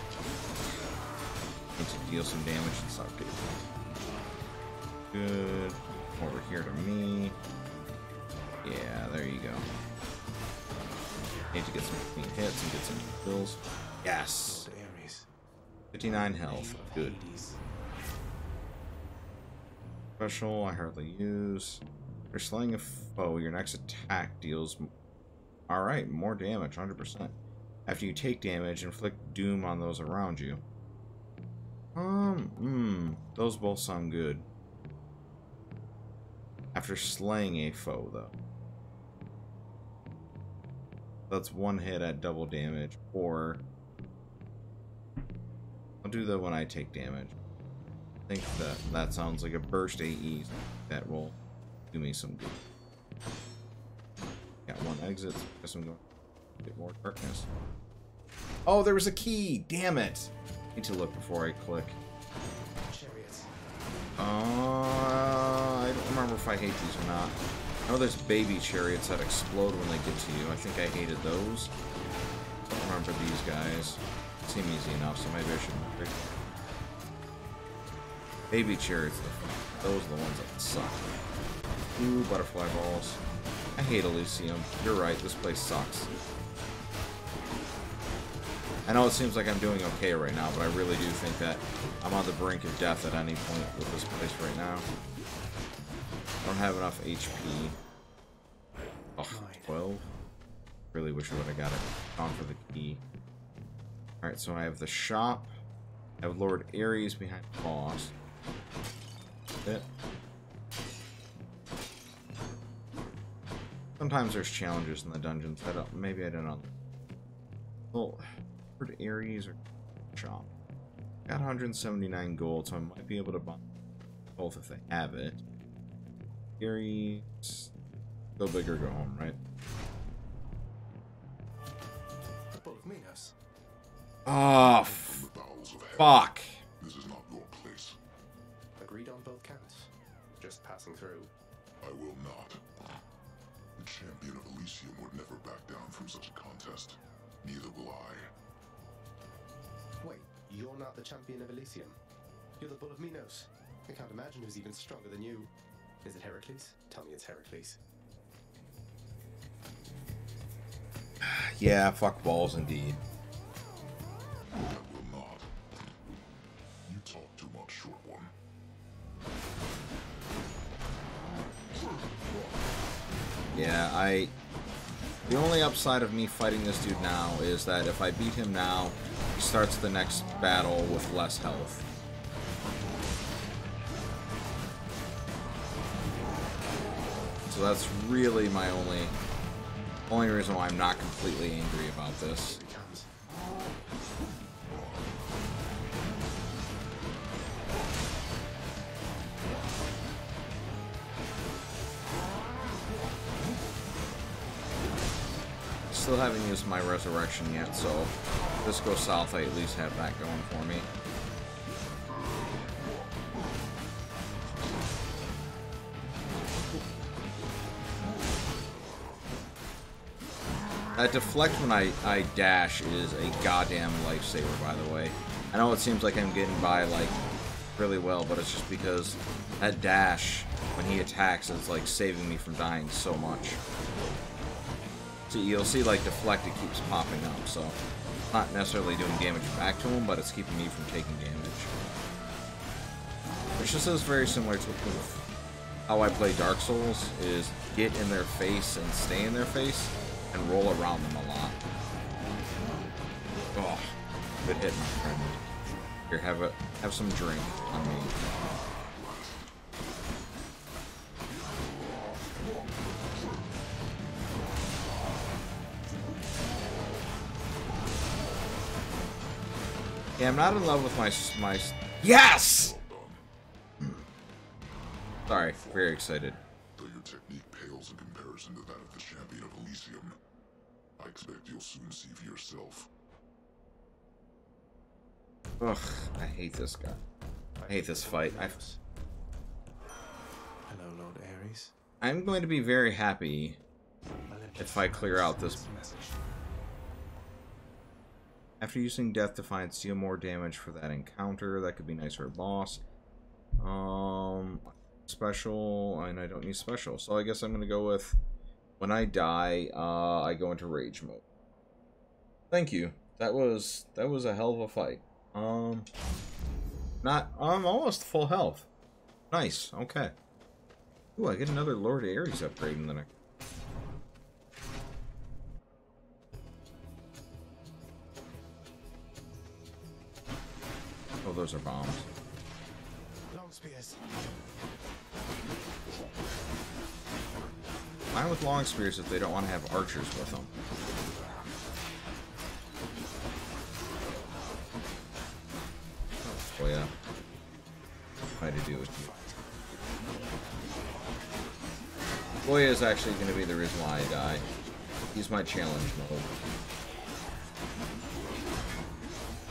Need to deal some damage and stuff. Good. Over here to me. Yeah, there you go. Need to get some clean hits and get some kills. Yes. 59 health. Good. Special, I hardly use. You're slaying a foe. Your next attack deals... Alright, more damage, 100%. After you take damage, inflict doom on those around you. Those both sound good. After slaying a foe, though. That's one hit at double damage, or... I'll do that when I take damage. I think that sounds like a burst AE that will do me some good. Got one exit, so I guess I'm going to get more darkness. Oh, there was a key! Damn it! Need to look before I click. Chariots. I don't remember if I hate these or not. I know there's baby chariots that explode when they get to you. I think I hated those. I don't remember these guys. Seem easy enough, so maybe I shouldn't pick. Baby chariots, those are the ones that suck. Ooh, butterfly balls. I hate Elysium. You're right, this place sucks. I know it seems like I'm doing okay right now, but I really do think that I'm on the brink of death at any point with this place right now. don't have enough HP. Oh, 12. Really wish I would have got it on for the key. Alright, so I have the shop. I have Lord Ares behind the boss. That's it. Sometimes there's challenges in the dungeons. Maybe I don't know. Well, Lord Ares or shop. Got 179 gold, so I might be able to buy both if they have it. Ares, go big or go home, right? The Bowl of Minos. Oh, fuck. This is not your place. Agreed on both counts. Just passing through. I will not. The champion of Elysium would never back down from such a contest. Neither will I. Wait, you're not the champion of Elysium. You're the Bull of Minos. I can't imagine who's even stronger than you. Is it Heracles? Tell me it's Heracles. Yeah, fuck balls indeed. I will not. You talk too much, short one. Yeah, the only upside of me fighting this dude now is that if I beat him now, he starts the next battle with less health. So that's really my only reason why I'm not completely angry about this. Still haven't used my resurrection yet, so if this goes south, I at least have that going for me. That deflect when I dash is a goddamn lifesaver, by the way. I know it seems like I'm getting by, like, really well, but it's just because that dash, when he attacks, is, like, saving me from dying so much. See, you'll see, like, deflect, it keeps popping up, so not necessarily doing damage back to him, but it's keeping me from taking damage. Which just is very similar to how I play Dark Souls, is get in their face and stay in their face, and roll around them a lot. Oh, good hit, my friend. Here, have some drink on me. Yeah, I'm not in love with my yes! Sorry, very excited. Though your technique pales in comparison to that of the champion of Elysium, I expect you'll soon see for yourself. Ugh, I hate this guy. I hate this fight. Hello, Lord Ares. I'm going to be very happy if I clear out this. After using Death Defiance, deal more damage for that encounter. That could be nice for a boss. Special, and I don't need special, so I guess I'm gonna go with when I die, I go into rage mode. Thank you. That was a hell of a fight. I'm almost full health. Nice. Okay. Ooh, I get another Lord Ares upgrade in the next. Oh, those are bombs. Long spears. Fine with long spears if they don't want to have archers with them. Oh yeah. Try to do with you. Goya is actually going to be the reason why I die. He's my challenge mode.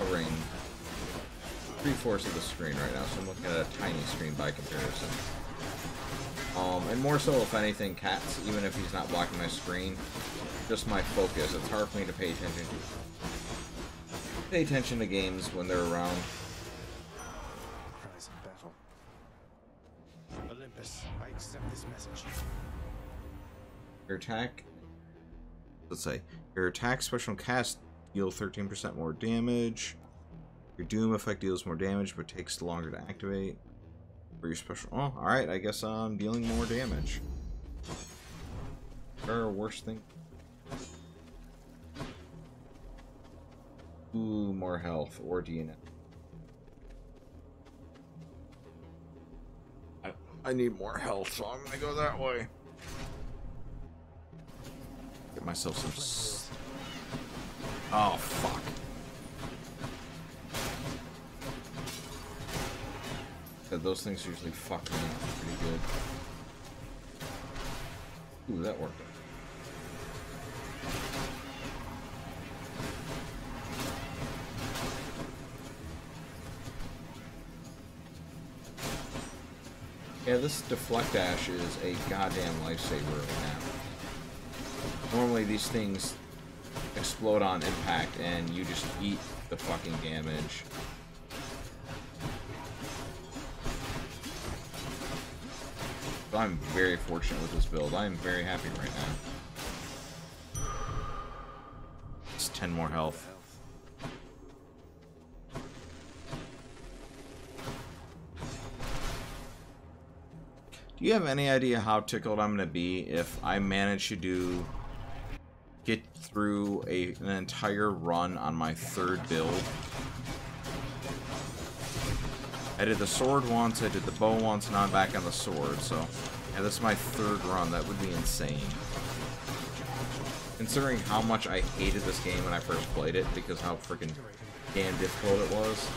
A ring. 3/4 of the screen right now, so I'm looking at a tiny screen by comparison. And more so, if anything, cats, even if he's not blocking my screen, just my focus. It's hard for me to pay attention to games when they're around. Prize in battle. Olympus, I accept this message. Your attack, let's say, your attack special cast deal 13% more damage. Your Doom effect deals more damage, but takes longer to activate. For your special... Oh, alright, I guess I'm dealing more damage. There are worse thing. Ooh, more health or DNA. I need more health, so I'm gonna go that way. Get myself some... Oh, fuck. Yeah, those things usually fuck me up pretty good. Ooh, that worked. Yeah, this deflect dash is a goddamn lifesaver right now. Normally these things explode on impact and you just eat the fucking damage. So I'm very fortunate with this build. I am very happy right now. It's 10 more health. Do you have any idea how tickled I'm going to be if I manage to get through an entire run on my third build? I did the sword once, I did the bow once, and now I'm back on the sword, so yeah, this is my third run. That would be insane. Considering how much I hated this game when I first played it, because how freaking damn difficult it was.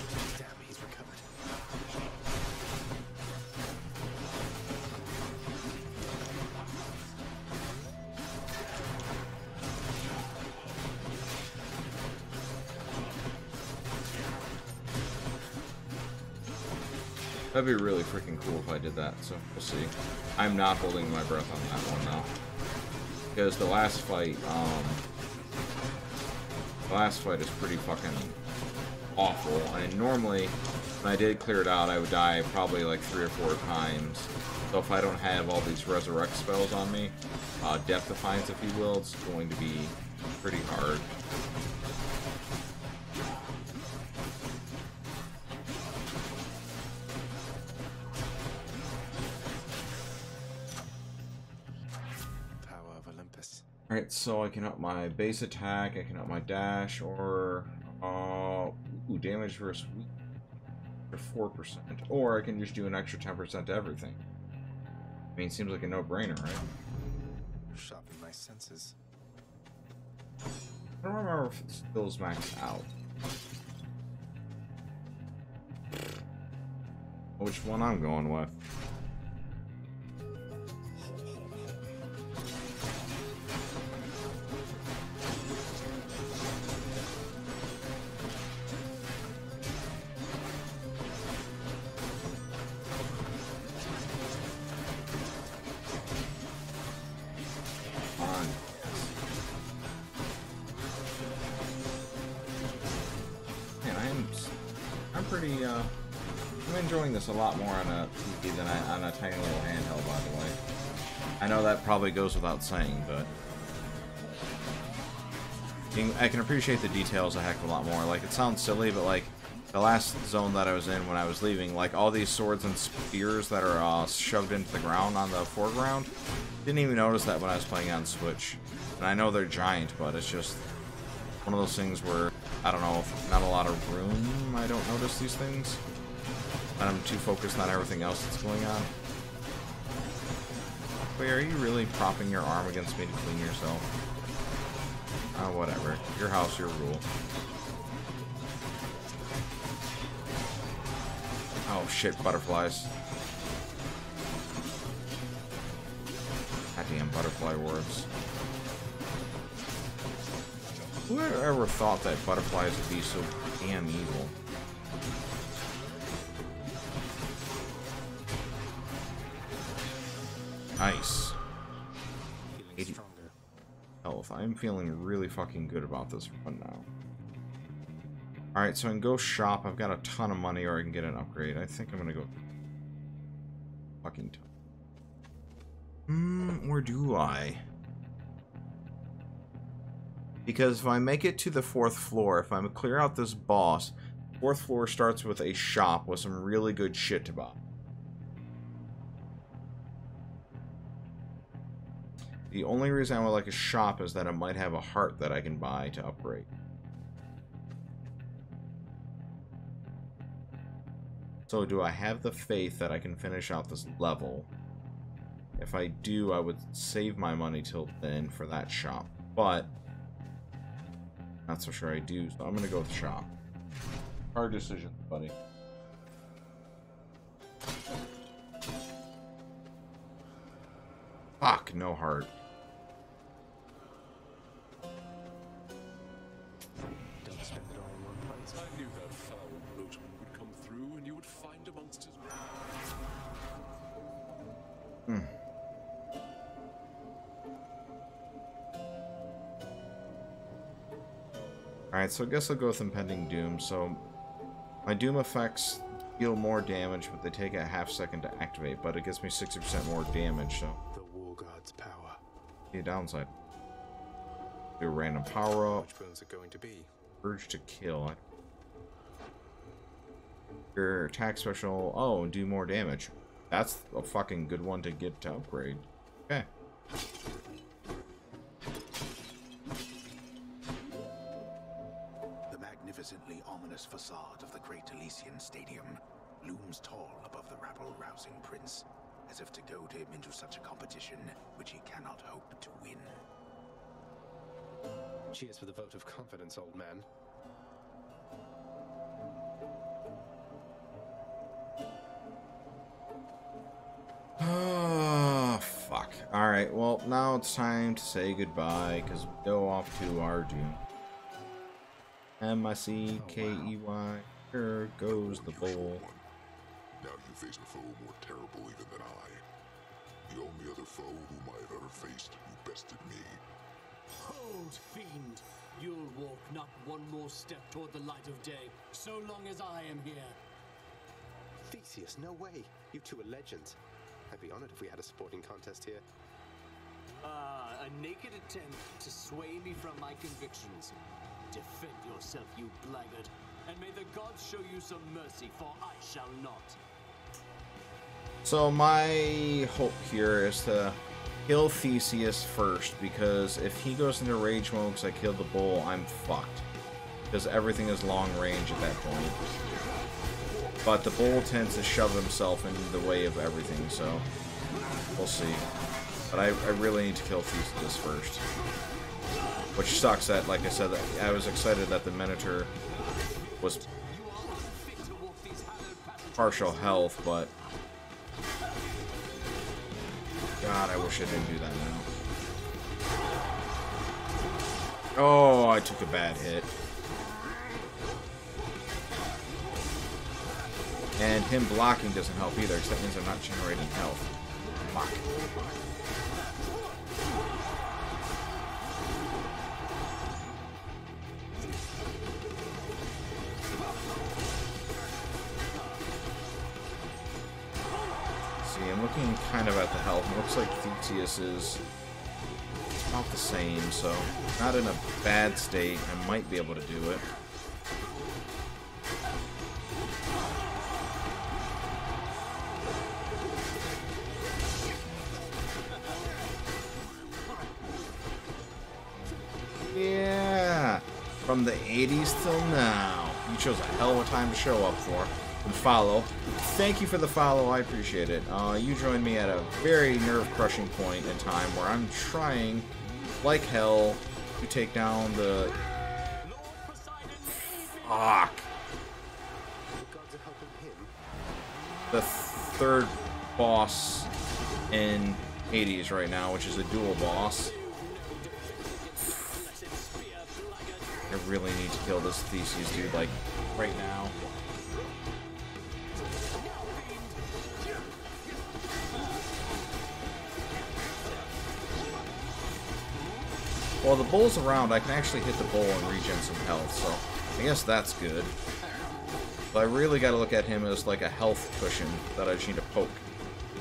That'd be really freaking cool if I did that, so we'll see. I'm not holding my breath on that one, though. Because the last fight is pretty fucking awful, and normally, when I did clear it out, I would die probably like 3 or 4 times. So if I don't have all these resurrect spells on me, Death Defiance, if you will, it's going to be pretty hard. Alright, so I can up my base attack, I can up my dash, or ooh, damage versus weak for 4%. Or I can just do an extra 10% to everything. I mean, it seems like a no-brainer, right? Sharpen my senses. I don't remember if it skills max out. Which one I'm going with. I'm enjoying this a lot more on a PC than on a tiny little handheld, by the way. I know that probably goes without saying, but I can appreciate the details a heck of a lot more. Like, it sounds silly, but like the last zone that I was in when I was leaving, like all these swords and spears that are shoved into the ground on the foreground, didn't even notice that when I was playing on Switch. And I know they're giant, but it's just one of those things where, I don't know, if not a lot of room, I don't notice these things. And I'm too focused on everything else that's going on. Wait, are you really propping your arm against me to clean yourself? Whatever. Your house, your rule. Oh shit, butterflies. Goddamn butterfly words. Who ever thought that butterflies would be so damn evil? Nice. 80 health. I'm feeling really fucking good about this one now. Alright, so I can go shop. I've got a ton of money, or I can get an upgrade. I think I'm gonna go fucking ton. Or do I? Because if I make it to the 4th floor, if I clear out this boss, 4th floor starts with a shop with some really good shit to buy. The only reason I would like a shop is that it might have a heart that I can buy to upgrade. So do I have the faith that I can finish out this level? If I do, I would save my money till then for that shop. But not so sure I do, so I'm gonna go with shop. Hard decision, buddy. Fuck, no heart. Don't spend it all in one place. I knew that foul boatman would come through and you would find amongst his... Alright, so I guess I'll go with Impending Doom. So, my Doom effects deal more damage, but they take a half second to activate, but it gives me 60% more damage, so... The War God's power. The downside. Do a random power-up. Which ones are going to be? Urge to kill. Your attack special... Oh, and do more damage. That's a fucking good one to get to upgrade. Okay. Magnificently ominous facade of the Great Elysian Stadium looms tall above the rabble-rousing prince, as if to goad him into such a competition which he cannot hope to win. Cheers for the vote of confidence, old man. Oh, fuck. Alright, well, now it's time to say goodbye, because we go off to our doom. M-I-C-K-E-Y, here goes the bull. Now you face a foe more terrible even than I. The only other foe whom I have ever faced who bested me. Hold, fiend! You'll walk not one more step toward the light of day, so long as I am here. Theseus, no way. You two are legends. I'd be honored if we had a sporting contest here. A naked attempt to sway me from my convictions. Defend yourself, you blackguard, and may the gods show you some mercy, for I shall not. So my hope here is to kill Theseus first, because if he goes into rage mode because I killed the bull, I'm fucked. Because everything is long range at that point. But the bull tends to shove himself into the way of everything, so we'll see. But I really need to kill Theseus first. Which sucks that, like I said, I was excited that the Minotaur was partial health, but... God, I wish I didn't do that now. Oh, I took a bad hit. And him blocking doesn't help either, because that means I'm not generating health. Fuck. See, I'm looking kind of at the health. It looks like Theseus is about the same, so not in a bad state. I might be able to do it. Yeah, from the 80s till now. You chose a hell of a time to show up for and follow. Thank you for the follow, I appreciate it. You joined me at a very nerve-crushing point in time where I'm trying, like hell, to take down the... Fuck. The third boss in Hades right now, which is a dual boss. I really need to kill this Theseus dude, like, right now. While the bull's around, I can actually hit the bull and regen some health, so I guess that's good. But I really gotta look at him as like a health cushion that I just need to poke.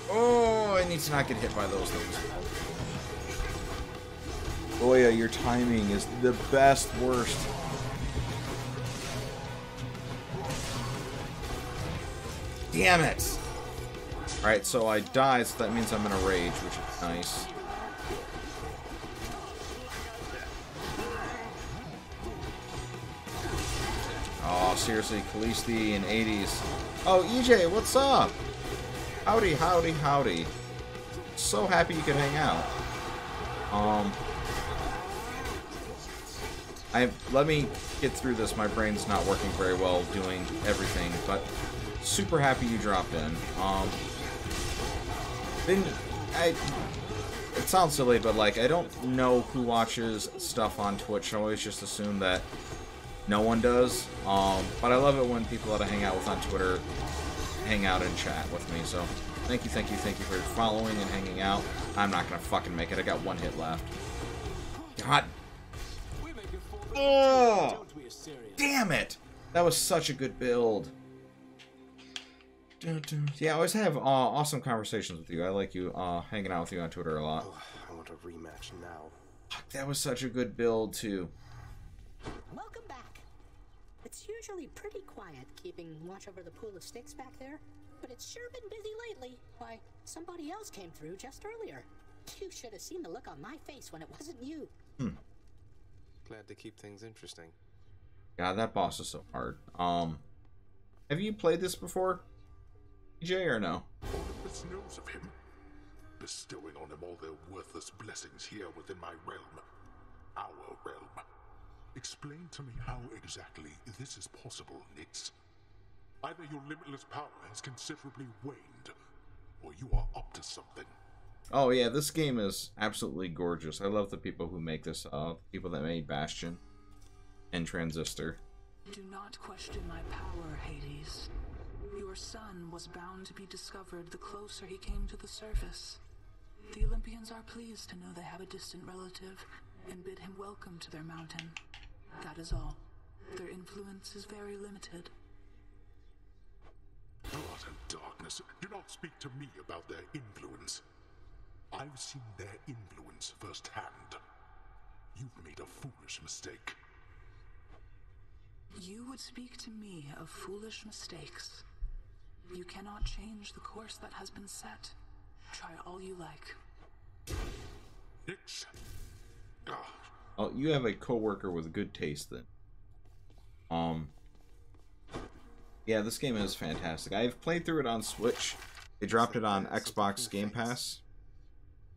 Oh, I need to not get hit by those things. Goya, your timing is the best worst. Damn it! Alright, so I died, so that means I'm in a rage, which is nice. Oh, seriously, Khaleesi in 80s. Oh, EJ, what's up? Howdy, howdy, howdy. So happy you could hang out. Let me get through this. My brain's not working very well doing everything, but super happy you dropped in. It sounds silly, but like, I don't know who watches stuff on Twitch. I always just assume that no one does. But I love it when people that I hang out with on Twitter hang out and chat with me. So thank you for following and hanging out. I'm not gonna fucking make it. I got one hit left. God. Oh, damn it! That was such a good build. Yeah, I always have awesome conversations with you. I like you hanging out with you on Twitter a lot. Oh, I want a rematch now. That was such a good build too. Welcome back. It's usually pretty quiet keeping watch over the pool of sticks back there, but it's sure been busy lately. Why, somebody else came through just earlier. You should have seen the look on my face when it wasn't you. Glad to keep things interesting. God, that boss is so hard. Have you played this before, EJ, or no? Olympus knows of him, bestowing on him all their worthless blessings here within my realm. Our realm. Explain to me how exactly this is possible, Nyx. Either your limitless power has considerably waned, or you are up to something. Oh yeah, this game is absolutely gorgeous. I love the people who make this, people that made Bastion and Transistor. Do not question my power, Hades. Your son was bound to be discovered the closer he came to the surface. The Olympians are pleased to know they have a distant relative and bid him welcome to their mountain. That is all. Their influence is very limited. Blood and darkness. Do not speak to me about their influence. I've seen their influence firsthand. You've made a foolish mistake. You would speak to me of foolish mistakes. You cannot change the course that has been set. Try all you like. Nyx. Oh, you have a coworker with good taste then. Yeah, this game is fantastic. I've played through it on Switch. They dropped it on Xbox Game Pass.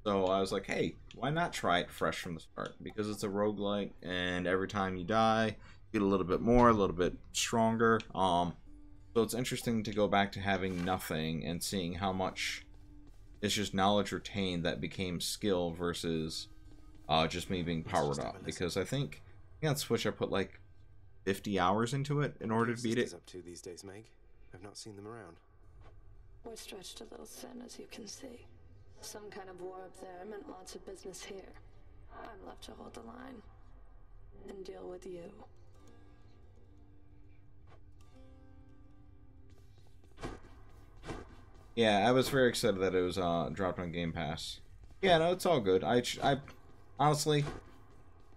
So I was like, hey, why not try it fresh from the start? Because it's a roguelike, and every time you die, you get a little bit more, a little bit stronger. So it's interesting to go back to having nothing and seeing how much it's just knowledge retained that became skill versus just me being powered up. Because I think on Switch I put like 50 hours into it in order to beat it. Up to these days, Meg? I've not seen them around. We're stretched a little thin, as you can see. Some kind of war up there meant lots of business here. I'm left to hold the line and deal with you. Yeah, I was very excited that it was dropped on Game Pass. Yeah, no, it's all good. I honestly,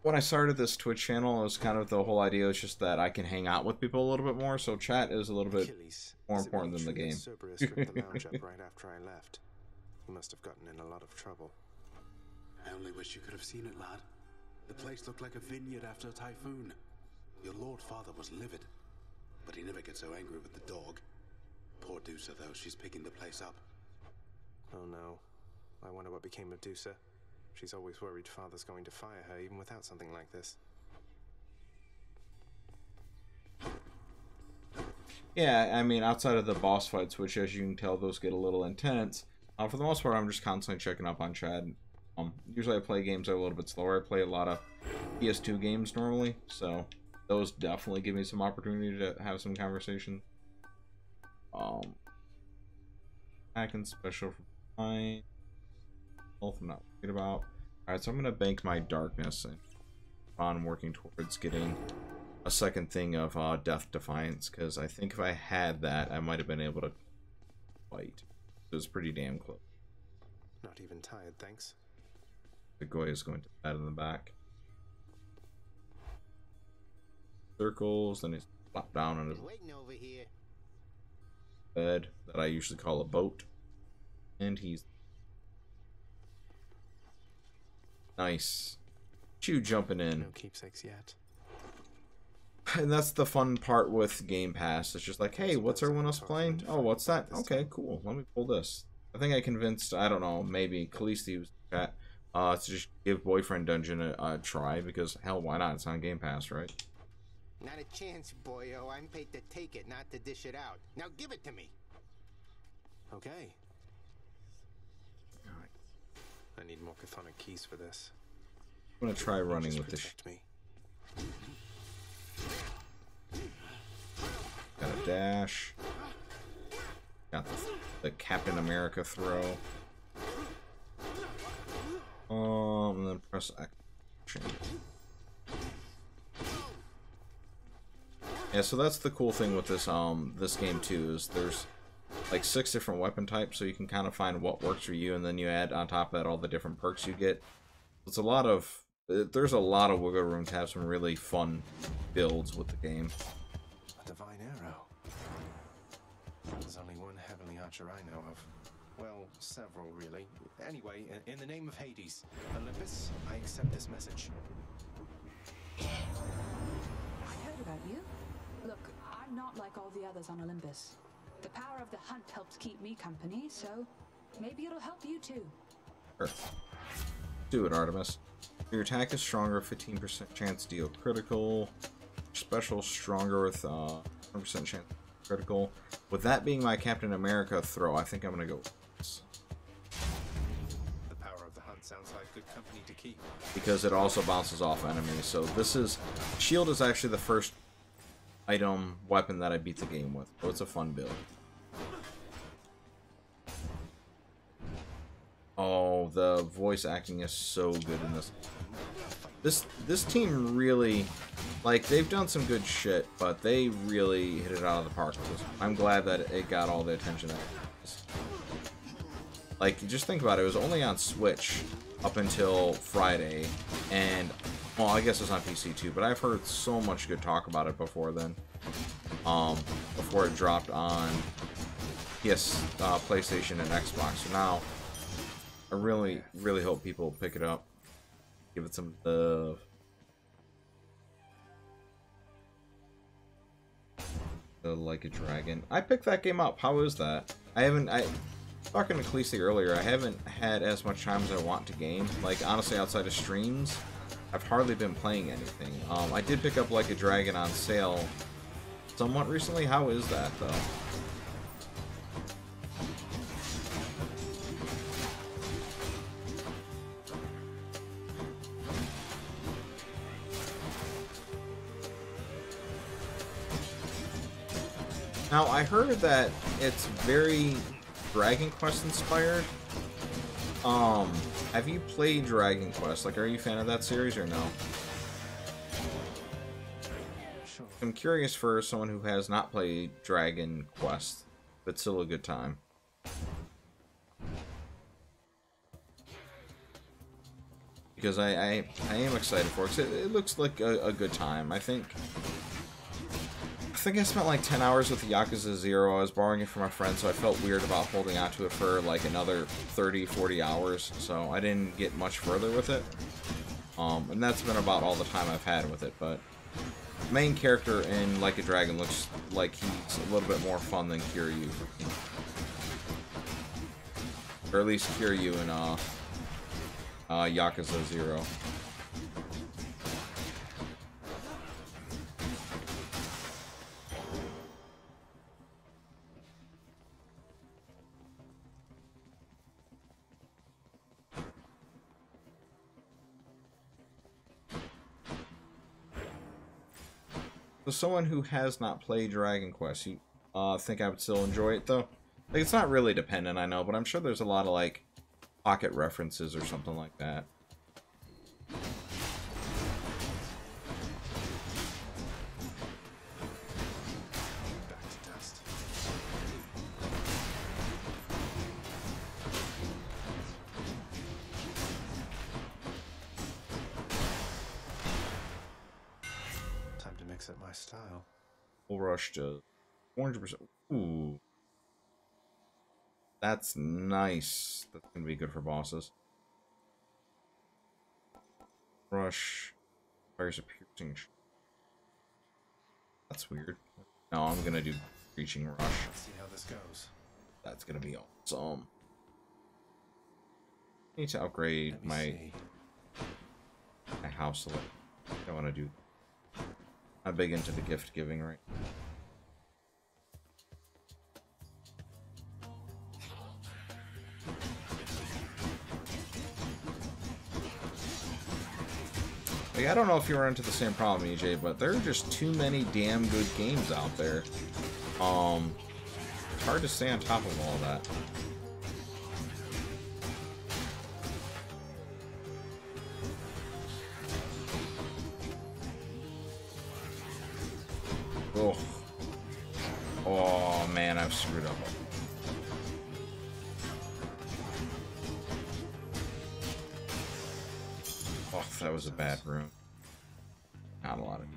when I started this Twitch channel, it was kind of the whole idea was just that I can hang out with people a little bit more, so chat is a little bit more important than the game. Cerberus ripped the lounge up right after I left. You must have gotten in a lot of trouble. I only wish you could have seen it, lad. The place looked like a vineyard after a typhoon. Your Lord Father was livid, but he never gets so angry with the dog. Poor Dusa, though, she's picking the place up. Oh no. I wonder what became of Dusa. She's always worried Father's going to fire her, even without something like this. Yeah, I mean, outside of the boss fights, which as you can tell, those get a little intense. For the most part, I'm just constantly checking up on Chad. Usually I play games that are a little bit slower. I play a lot of PS2 games normally, so those definitely give me some opportunity to have some conversation. Hacking special for mine. Health I'm not worried about. Alright, so I'm going to bank my darkness and on working towards getting a second thing of Death Defiance, because I think if I had that, I might have been able to fight. It was pretty damn close. Not even tired, thanks. The Goy is going to that in the back. Circles, then he's flopped down on his bed that I usually call a boat. And he's nice. You jumping in. No keepsakes yet. And that's the fun part with Game Pass. It's just like, hey, what's everyone else playing? Oh, what's that? Okay, cool. Let me pull this. I think I convinced, I don't know, maybe Khaleesi was in chat, to just give Boyfriend Dungeon a try, because hell, why not? It's on Game Pass, right? Not a chance, boyo. I'm paid to take it, not to dish it out. Now give it to me. Okay. I need more chthonic keys for this. I'm gonna try running with this. Me. Got a dash. Got the Captain America throw. And then press action. Yeah, so that's the cool thing with this this game too, is there's like 6 different weapon types, so you can kind of find what works for you, and then you add on top of that all the different perks you get. It's a lot of, there's a lot of wiggle room to have some really fun builds with the game. A divine arrow. There's only one heavenly archer I know of. Well, several really. Anyway, in the name of Hades, Olympus, I accept this message. I heard about you. Look, I'm not like all the others on Olympus. The power of the hunt helps keep me company, so maybe it'll help you too. Sure. Do it, Artemis. Your attack is stronger, 15% chance to deal critical. Special stronger with 100% chance critical. With that being my Captain America throw, I think I'm gonna go with this. The power of the hunt sounds like good company to keep. Because it also bounces off enemies. So this is, shield is actually the first item weapon that I beat the game with. So it's a fun build. Oh, the voice acting is so good in this. This team really, like, they've done some good shit, but they really hit it out of the park with this. I'm glad that it got all the attention that it does. Like, just think about it. It was only on Switch up until Friday, and, well, I guess it's on PC too, but I've heard so much good talk about it before then. Before it dropped on PlayStation and Xbox. So now, I really, really hope people pick it up. Give it some love. Like a Dragon. I picked that game up. How is that? Talking to Khaleesi earlier, I haven't had as much time as I want to game. Like, honestly, outside of streams, I've hardly been playing anything. I did pick up Like a Dragon on sale somewhat recently. How is that, though? Now, I heard that it's very Dragon Quest inspired. Have you played Dragon Quest? Like, are you a fan of that series or no? Sure. I'm curious for someone who has not played Dragon Quest, but still a good time. Because I am excited for it, 'cause it looks like a good time. I think I spent like 10 hours with Yakuza 0. I was borrowing it from a friend, so I felt weird about holding on to it for like another 30, 40 hours, so I didn't get much further with it. And that's been about all the time I've had with it, but the main character in Like a Dragon looks like he's a little bit more fun than Kiryu. Or at least Kiryu in Yakuza 0. So someone who has not played Dragon Quest, you think I would still enjoy it, though? Like, it's not really dependent, I know, but I'm sure there's a lot of, like, pocket references or something like that. Back to dust. Time to mix up my style. Full rush to 400%. Ooh. That's nice. That's gonna be good for bosses. Rush fires a piercing. That's weird. No, I'm gonna do Screeching Rush. Let's see how this goes. That's gonna be awesome. I need to upgrade my house a little. I don't want to do. I'm big into the gift giving right now. Like, I don't know if you run into the same problem, EJ, but there are just too many damn good games out there. It's hard to stay on top of all that. Oh. Oh man, I've screwed up. Oh, that was a bad room. Not a lot of.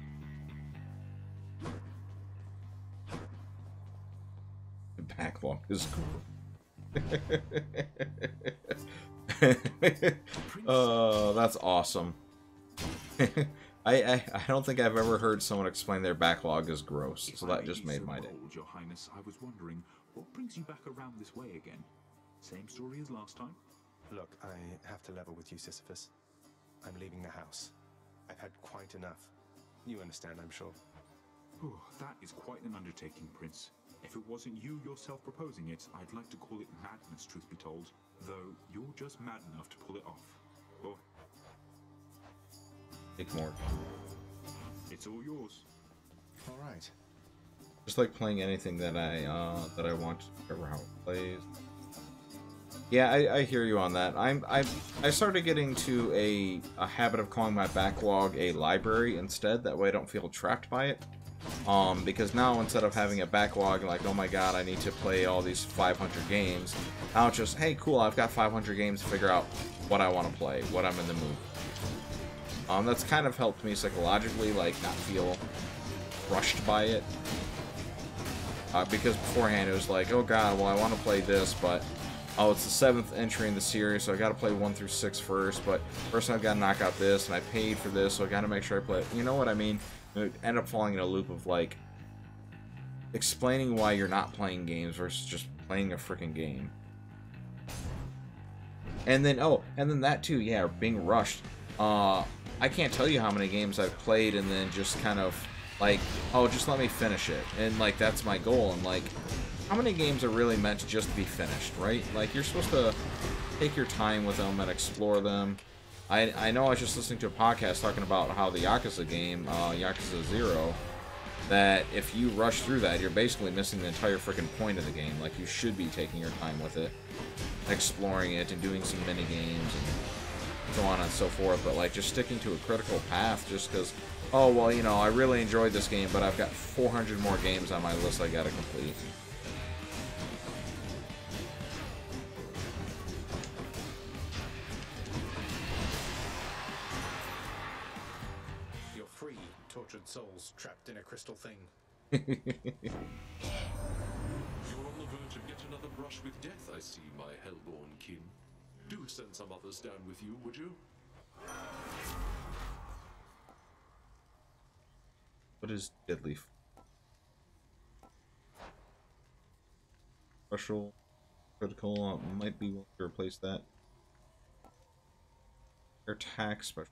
The backlog is cool. That's awesome. I don't think I've ever heard someone explain their backlog as gross, so that just made my day. Your Highness, I was wondering, what brings you back around this way again? Same story as last time? Look, I have to level with you, Sisyphus. I'm leaving the house. I've had quite enough. You understand, I'm sure. Whew, that is quite an undertaking, Prince. If it wasn't you yourself proposing it, I'd like to call it madness, truth be told. Though, you're just mad enough to pull it off. Well, take more. It's all yours. All right. Just like playing anything that I want to remember how it plays. Yeah, I hear you on that. I started getting to a habit of calling my backlog a library instead. That way I don't feel trapped by it. Because now instead of having a backlog like, oh my god, I need to play all these 500 games, now it's just, hey, cool, I've got 500 games to figure out what I want to play, what I'm in the mood. That's kind of helped me psychologically, like, not feel rushed by it. Because beforehand it was like, oh god, well I want to play this, but oh, it's the 7th entry in the series, so I gotta play 1 through 6 first, but first I've gotta knock out this, and I paid for this, so I gotta make sure I play it. You know what I mean? It end up falling in a loop of, like, explaining why you're not playing games versus just playing a freaking game. And then, oh, and then that too, yeah, being rushed. I can't tell you how many games I've played and then just kind of, like, oh, just let me finish it. And, like, that's my goal, and, like, how many games are really meant to just be finished, right? Like, you're supposed to take your time with them and explore them. I know I was just listening to a podcast talking about how the Yakuza game, Yakuza 0, that if you rush through that, you're basically missing the entire freaking point of the game. Like, you should be taking your time with it, exploring it, and doing some mini games, and so on and so forth. But, like, just sticking to a critical path just because, oh, well, you know, I really enjoyed this game, but I've got 400 more games on my list I gotta complete. Tortured souls trapped in a crystal thing. You're on the verge of yet another brush with death, I see, my hellborn kin. Do send some others down with you, would you? What is deadly? Special, critical, might be willing to replace that. Attack special.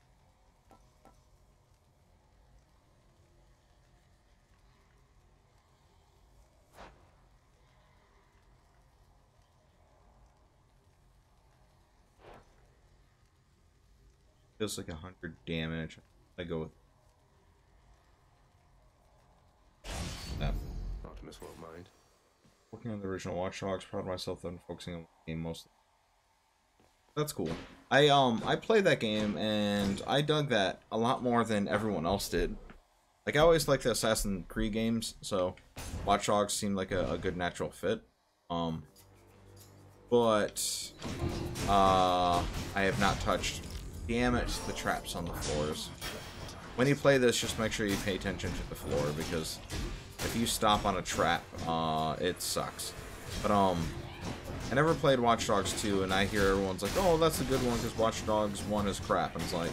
Feels like 100 damage. I go with that. Optimus won't mind. Working on the original Watch Dogs, proud of myself on focusing on the game mostly. That's cool. I played that game and I dug that a lot more than everyone else did. Like, I always liked the Assassin's Creed games, so Watch Dogs seemed like a good natural fit. But I have not touched. Damn it, the traps on the floors. When you play this, just make sure you pay attention to the floor, because if you stop on a trap, it sucks. But, I never played Watch Dogs 2, and I hear everyone's like, oh, that's a good one, because Watch Dogs 1 is crap. And it's like,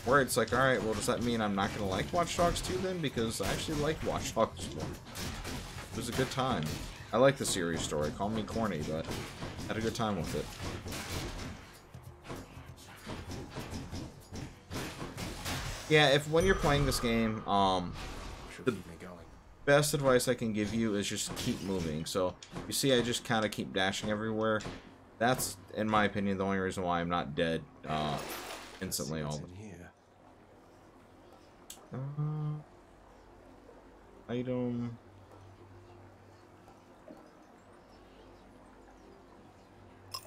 Where it's like, alright, well, does that mean I'm not going to like Watch Dogs 2 then? Because I actually like Watch Dogs 2. It was a good time. I like the series story. Call me corny, but I had a good time with it. Yeah, when you're playing this game, the best advice I can give you is just keep moving. So, you see I just kind of keep dashing everywhere. That's, in my opinion, the only reason why I'm not dead instantly all the time. Item.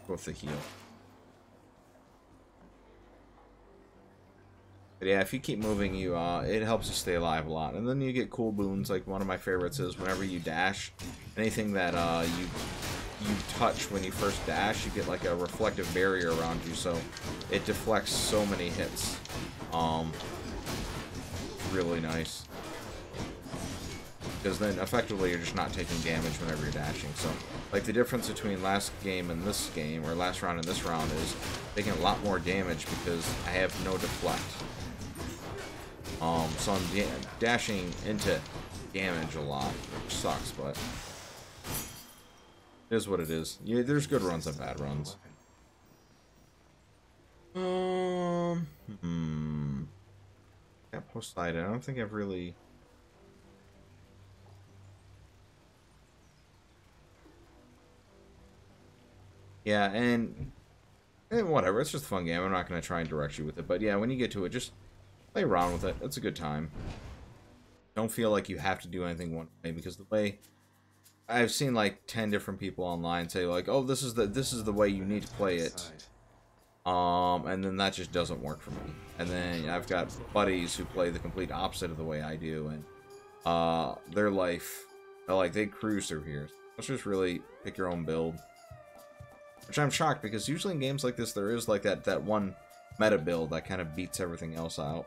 Go with the heal. But yeah, if you keep moving, it helps you stay alive a lot. And then you get cool boons, like one of my favorites is whenever you dash, anything that you touch when you first dash, you get like a reflective barrier around you, so it deflects so many hits. Really nice. Because then effectively you're just not taking damage whenever you're dashing. So like the difference between last game and this game, or last round and this round, is taking a lot more damage because I have no deflect. So I'm dashing into damage a lot, which sucks, but it is what it is. Yeah, there's good runs and bad runs. Yeah, Poseidon. I don't think I've really. Yeah, and whatever. It's just a fun game. I'm not going to try and direct you with it, but yeah, when you get to it, just play around with it. It's a good time. Don't feel like you have to do anything one way, because the way I've seen like 10 different people online say like, "Oh, this is the way you need to play it," and then that just doesn't work for me. And then I've got buddies who play the complete opposite of the way I do, and their life, they cruise through here. Let's just really pick your own build. Which I'm shocked, because usually in games like this, there is like that one meta build that kind of beats everything else out.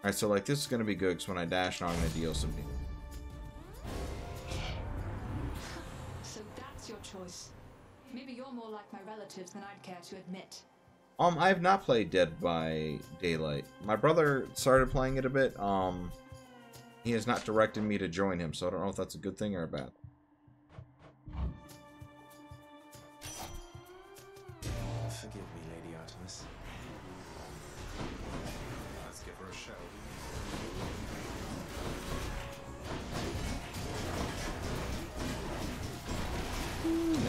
Alright, so like this is going to be good, because when I dash now I'm going to deal some damage. So that's your choice. Maybe you're more like my relatives than I'd care to admit. I have not played Dead by Daylight. My brother started playing it a bit. He has not directed me to join him, so I don't know if that's a good thing or a bad. Forgive me, Lady Artemis. Let's give her a show.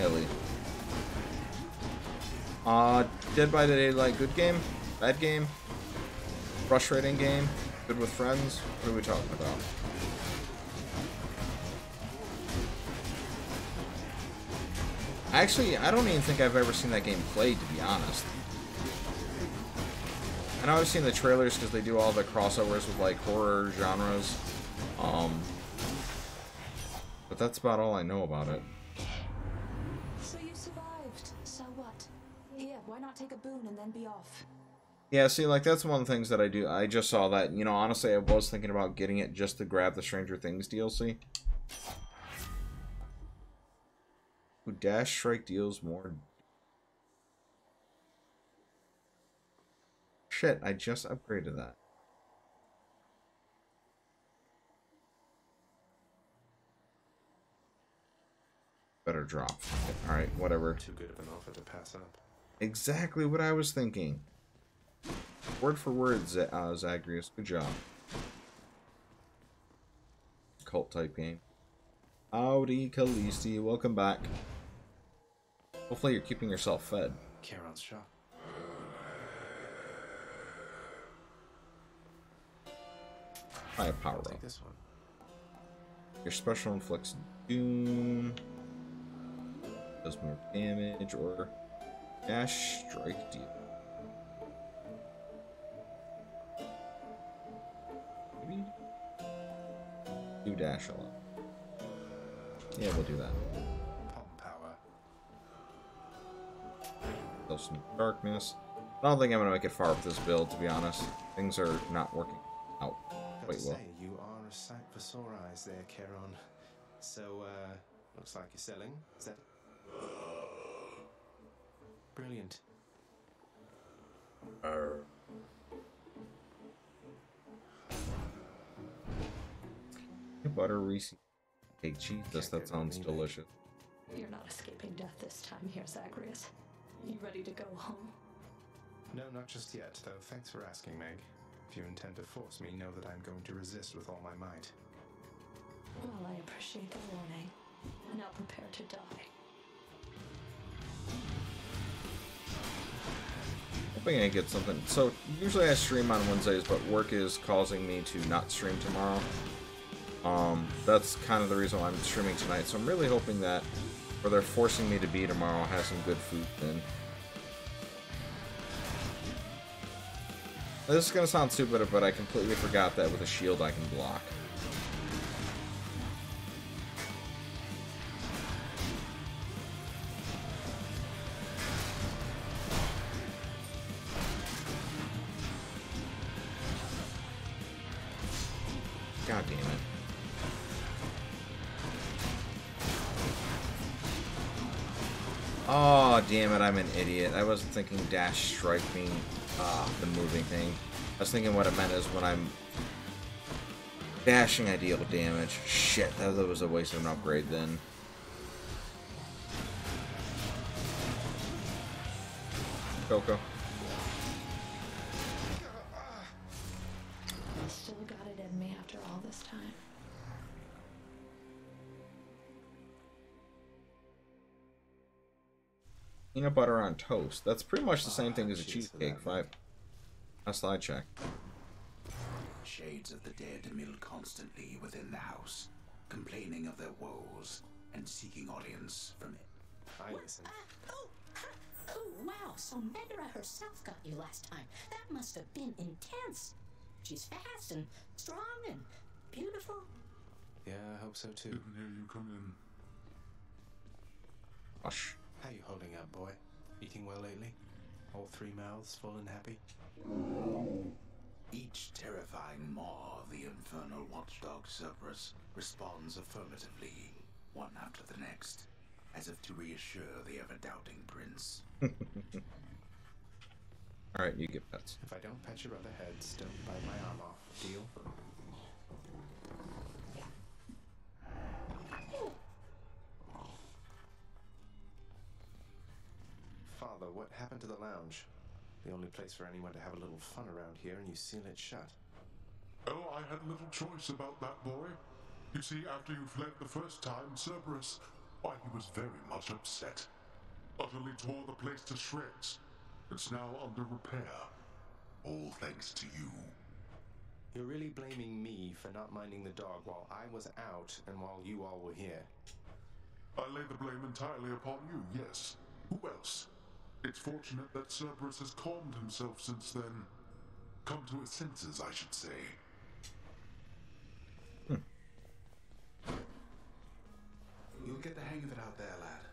Ellie. Dead by Daylight, good game? Bad game? Frustrating game? Good with friends? What are we talking about? Actually, I don't even think I've ever seen that game played, to be honest. I know I've seen the trailers because they do all the crossovers with like horror genres. But that's about all I know about it. So you survived. So what? Here, why not take a boon and then be off? Yeah, see, like, that's one of the things that I do. I just saw that, you know, honestly, I was thinking about getting it just to grab the Stranger Things DLC. Ooh, Dash Strike deals more. Shit, I just upgraded that. Better drop. Alright, whatever. Too good of an offer to pass up. Exactly what I was thinking. Word for word, Zagreus. Good job. Cult type game. Howdy, Khaleesi. Welcome back. Hopefully you're keeping yourself fed. Charon's shop. I have power up. This one. Your special inflicts doom. Does more damage, or dash strike deal. Maybe do dash a lot. Yeah, we'll do that. Pump power. Still some darkness. I don't think I'm gonna make it far with this build, to be honest. Things are not working out quite well. Say, you are a sight for sore eyes there, Charon. So, looks like you're selling. Is that brilliant? Butter Reese cake. Jesus, that sounds delicious. You're not escaping death this time here, Zacharias. You ready to go home? No, not just yet, though. Thanks for asking, Meg. If you intend to force me, know that I'm going to resist with all my might. Well, I appreciate the warning. Now prepare to die. Hoping I get something. So, usually I stream on Wednesdays, but work is causing me to not stream tomorrow. That's kind of the reason why I'm streaming tonight. So I'm really hoping that where they're forcing me to be tomorrow, I'll have some good food then. This is gonna sound stupid, but I completely forgot that with a shield I can block. God damn it. Oh, damn it, I'm an idiot. I wasn't thinking dash strike being the moving thing. I was thinking what it meant is when I'm dashing, I deal damage. Shit, that was a waste of an upgrade then. Coco. I still got it in me after all this time. Peanut butter on toast. That's pretty much the same thing as a cheesecake. A slide check. Shades of the dead mill constantly within the house, complaining of their woes and seeking audience from it. I listen. Oh, wow. So Medra herself got you last time. That must have been intense. She's fast and strong and beautiful. Yeah, I hope so too. Didn't hear you come in. Hush. How you holding up, boy? Eating well lately? All three mouths full and happy? Each terrifying maw of the infernal watchdog Cerberus responds affirmatively, one after the next, as if to reassure the ever-doubting prince. Alright, you get pets. If I don't pet your other heads, don't bite my arm off. Deal? Father, what happened to the lounge? The only place for anyone to have a little fun around here, and you seal it shut. Oh, I had little choice about that, boy. You see, after you fled the first time, Cerberus, why, he was very much upset. Utterly tore the place to shreds. It's now under repair. All thanks to you. You're really blaming me for not minding the dog while I was out and while you all were here. I lay the blame entirely upon you, yes. Who else? It's fortunate that Cerberus has calmed himself since then. Come to his senses, I should say. You'll get the hang of it out there, lad.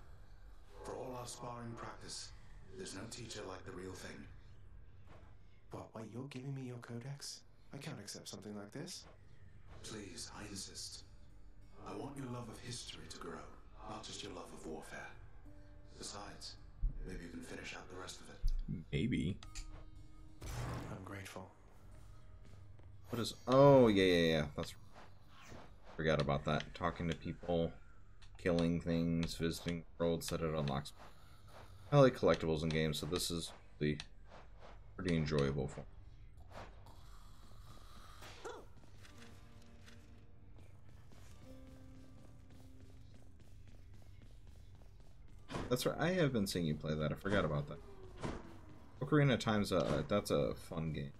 For all our sparring practice, there's no teacher like the real thing. What, wait, you're giving me your codex? I can't accept something like this. Please, I insist. I want your love of history to grow, not just your love of warfare. Besides, maybe you can finish out the rest of it. Maybe. I'm grateful. What is... Oh, yeah. That's... Forgot about that. Talking to people, killing things, visiting worlds that it unlocks. I like collectibles in games, so this is the pretty enjoyable for me. That's right. I have been seeing you play that. I forgot about that. Ocarina of Time's that's a fun game.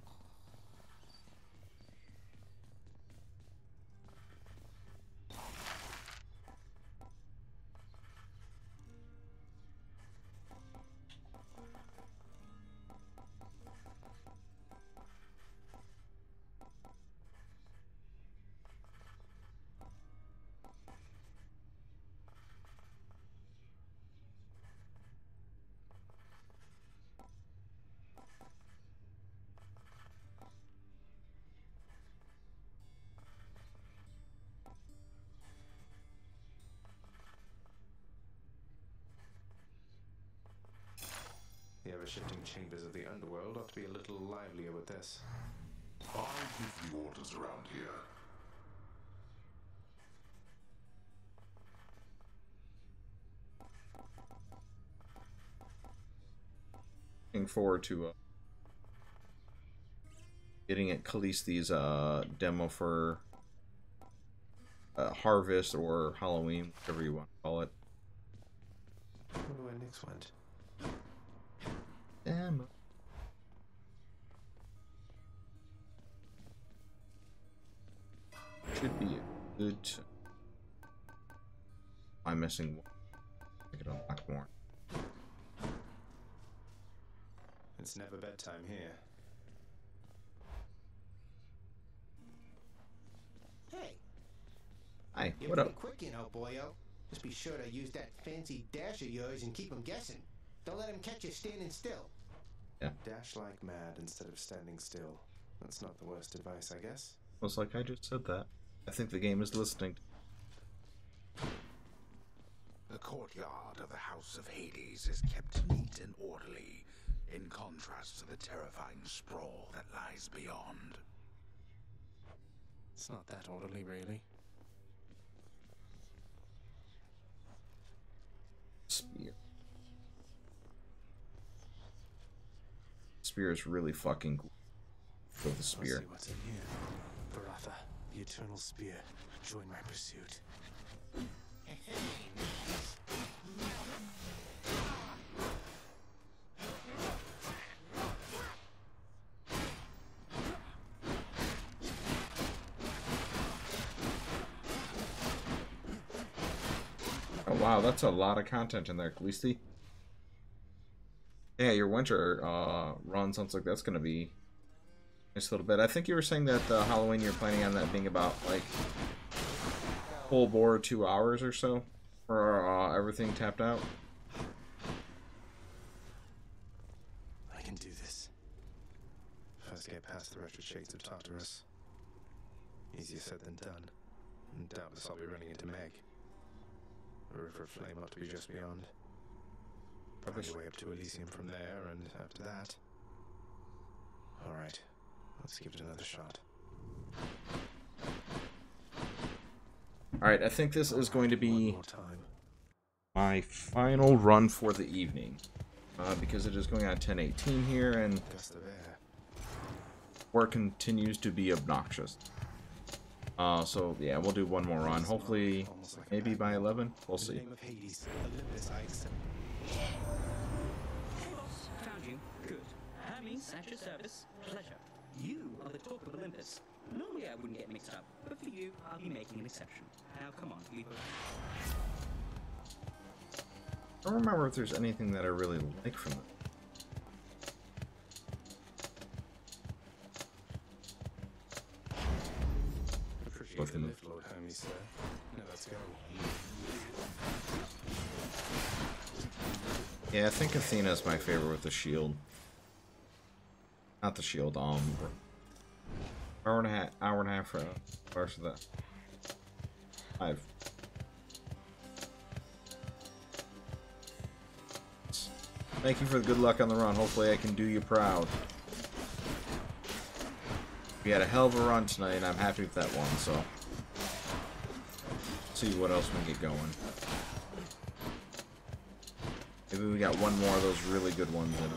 shifting chambers of the underworld ought to be a little livelier with this. I give the orders around here. Looking forward to getting at Calliste's demo for Harvest or Halloween, whatever you want to call it. I wonder where Nyx went. Demo. Should be a good. I'm missing one. I could unlock more. It's never bedtime here. Hey. Hi, You're what pretty up? quick, you know, boyo. Just be sure to use that fancy dash of yours and keep 'em guessing. Don't let 'em catch you standing still. Yeah. Dash like mad instead of standing still. That's not the worst advice, I guess. Looks like I just said that. I think the game is listening. The courtyard of the House of Hades is kept neat and orderly, in contrast to the terrifying sprawl that lies beyond. It's not that orderly, really. Spear. Spear is really fucking cool. With the Let's spear. see what's in here. Baratha, the Eternal Spear. Join my pursuit. Oh wow, that's a lot of content in there, Khaleesi. Yeah, your winter run sounds like that's gonna be a nice little bit. I think you were saying that Halloween you're planning on that being about like full bore 2 hours or so for everything tapped out. I can do this. First get past the wretched shades of Tartarus. Easier said than done. And doubtless I'll be running into Meg. A river of flame ought to be just beyond. Probably the way up to Elysium from there, and after that... Alright, let's give it another shot. Alright, I think this is going to be my final run for the evening. Because it is going on 10:18 here, and work continues to be obnoxious. So yeah, we'll do one more run. Hopefully, maybe by 11. We'll see. Found you. Good. Hermes, at your service. Pleasure. You are the talk of Olympus. Normally I wouldn't get mixed up, but for you, I'll be making an exception. Now come on, we both. I don't remember if there's anything that I really like from it. Appreciate the lift, Lord Hermes, sir. Now let's go. Yeah, I think Athena's my favorite with the shield. Not the shield, hour and a half for parts of that. 5. Thank you for the good luck on the run. Hopefully I can do you proud. We had a hell of a run tonight, and I'm happy with that one, so... see what else we can get going. Maybe we got one more of those really good ones in it.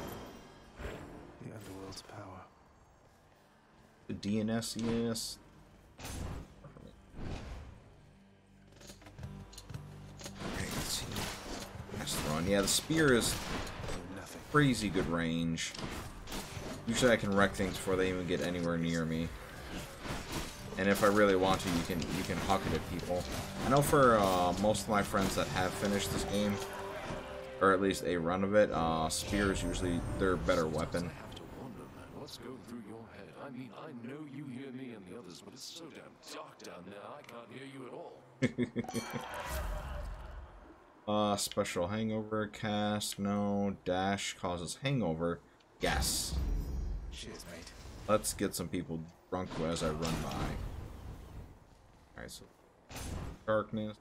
The underworld's power. The DNS, yes. Alright, let's see. Next run. Yeah, the spear is crazy good range. Usually I can wreck things before they even get anywhere near me. And if I really want to, you can huck it at people. I know for most of my friends that have finished this game, or at least a run of it, spear is usually their better weapon. What's going through your head? I mean, I know you hear me and the others, but it's so damn dark down there, I can't hear you at all. Special hangover cast, no. Dash causes hangover, yes. Cheers, mate. Let's get some people drunk as I run by. Alright, so darkness.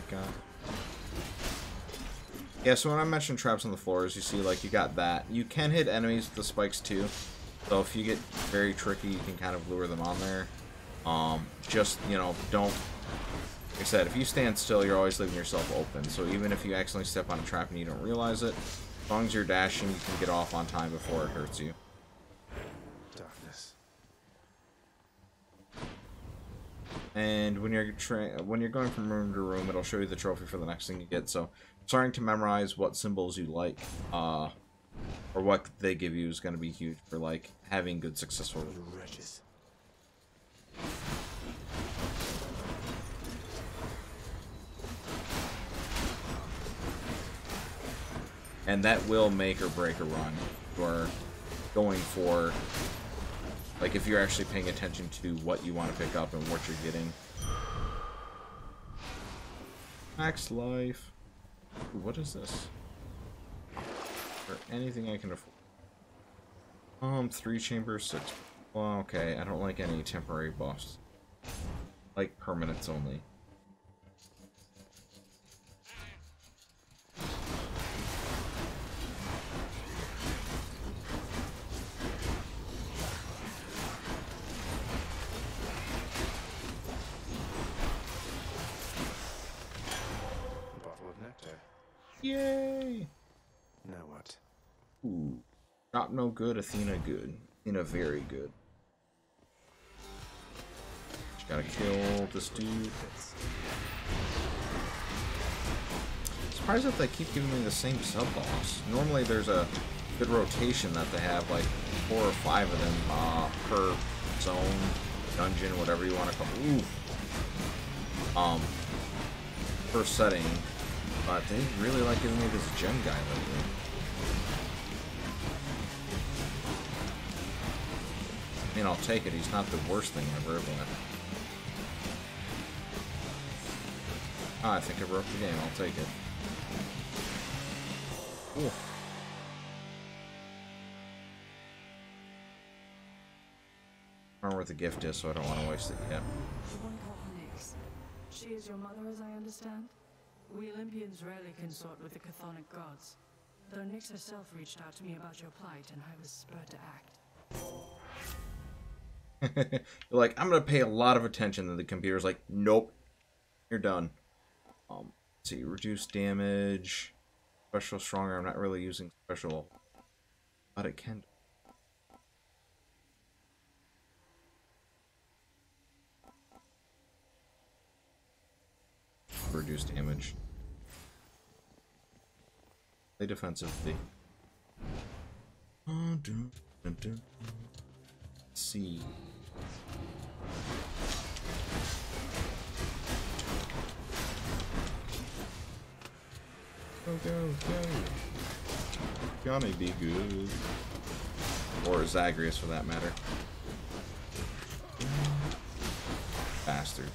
that guy. Yeah, so when I mentioned traps on the floors, you see, like, you got that. You can hit enemies with the spikes, too. So if you get very tricky, you can kind of lure them on there. Just, you know, don't... Like I said, if you stand still, you're always leaving yourself open. So even if you accidentally step on a trap and you don't realize it, as long as you're dashing, you can get off on time before it hurts you. Darkness. And when you're going from room to room, it'll show you the trophy for the next thing you get. So starting to memorize what symbols you like, or what they give you is going to be huge for like having good successful. Wretches. And that will make or break a run. You are going for, like, if you're actually paying attention to what you want to pick up and what you're getting. Max life. Ooh, what is this? For anything I can afford. 3 chambers, 6. Well, okay, I don't like any temporary buffs. Like permanents only. Yay! Now what? Ooh. Not no good, Athena good. Athena very good. Just gotta kill this dude. Surprised that they keep giving me the same sub-boss. Normally there's a good rotation that they have, like 4 or 5 of them per zone, dungeon, whatever you want to call it. Ooh. Per setting. But they really like giving me this gem guy lately. I mean, I'll take it. He's not the worst thing ever, but... I think I broke the game. I'll take it. Ooh. I don't know where the gift is, so I don't want to waste it yet. The one called Nyx. She is your mother, as I understand? We Olympians rarely consort with the chthonic gods, though Nyx herself reached out to me about your plight, and I was spurred to act. You're like, I'm gonna pay a lot of attention, and the computer's like, nope, you're done. Let's see, reduce damage, special stronger. I'm not really using special, but it can. Reduce damage. Play defensively. Let's see. Go, go, go. Gonna be good. Or Zagreus for that matter. Bastard.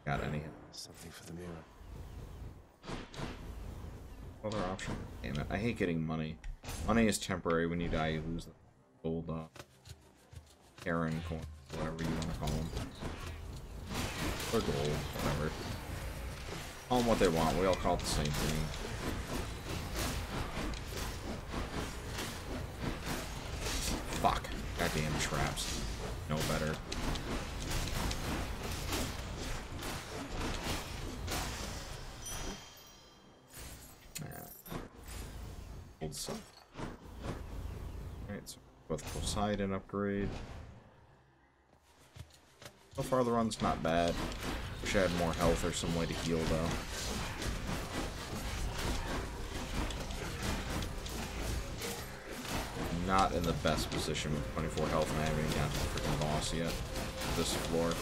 Got any? Something for the mirror. Other option? Damn it. I hate getting money. Money is temporary. When you die, you lose the gold, Karen coin, whatever you want to call them. Or gold, whatever. Call them what they want. We all call it the same thing. Fuck. Goddamn traps. No better. Old stuff. Alright, so both Poseidon upgrade. So far the run's not bad. Wish I had more health or some way to heal though. Not in the best position with 24 health, and I haven't even got to the freaking boss yet. This floor.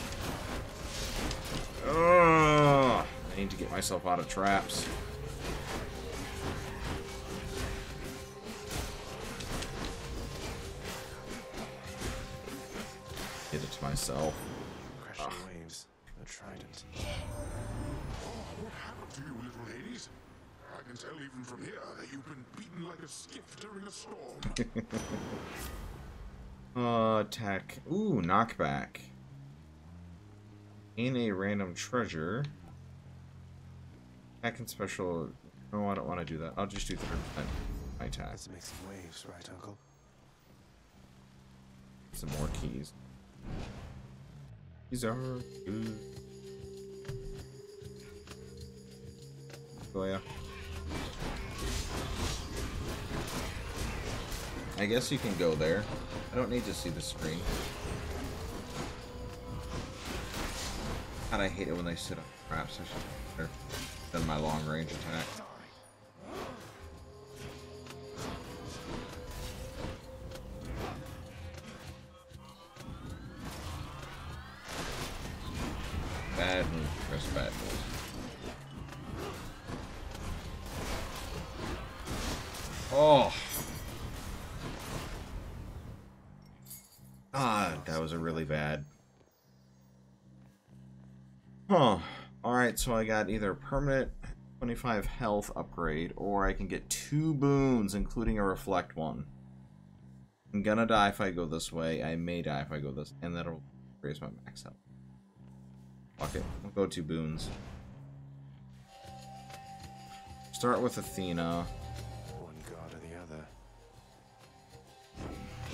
Ugh! I need to get myself out of traps. Did it to myself. Crashing waves. A trident. Oh, what happened to you, little Hades? I can tell even from here that you've been beaten like a skiff during a storm. Attack. Ooh, knockback. In a random treasure. Attack and special. No, I don't want to do that. I'll just do 30% my attack. Let's make some waves, right, Uncle? Some more keys. These are good. Oh yeah. I guess you can go there. I don't need to see the screen. God, I hate it when they sit on traps. I should better than my long range attack. Bad move, Chris. Bad move. Oh. Ah, that was a really bad. Huh. Alright, so I got either a permanent 25 health upgrade, or I can get 2 boons, including a reflect one. I'm gonna die if I go this way. I may die if I go this, and that'll raise my max health. Fuck it. We'll go 2 boons. Start with Athena. One god or the other.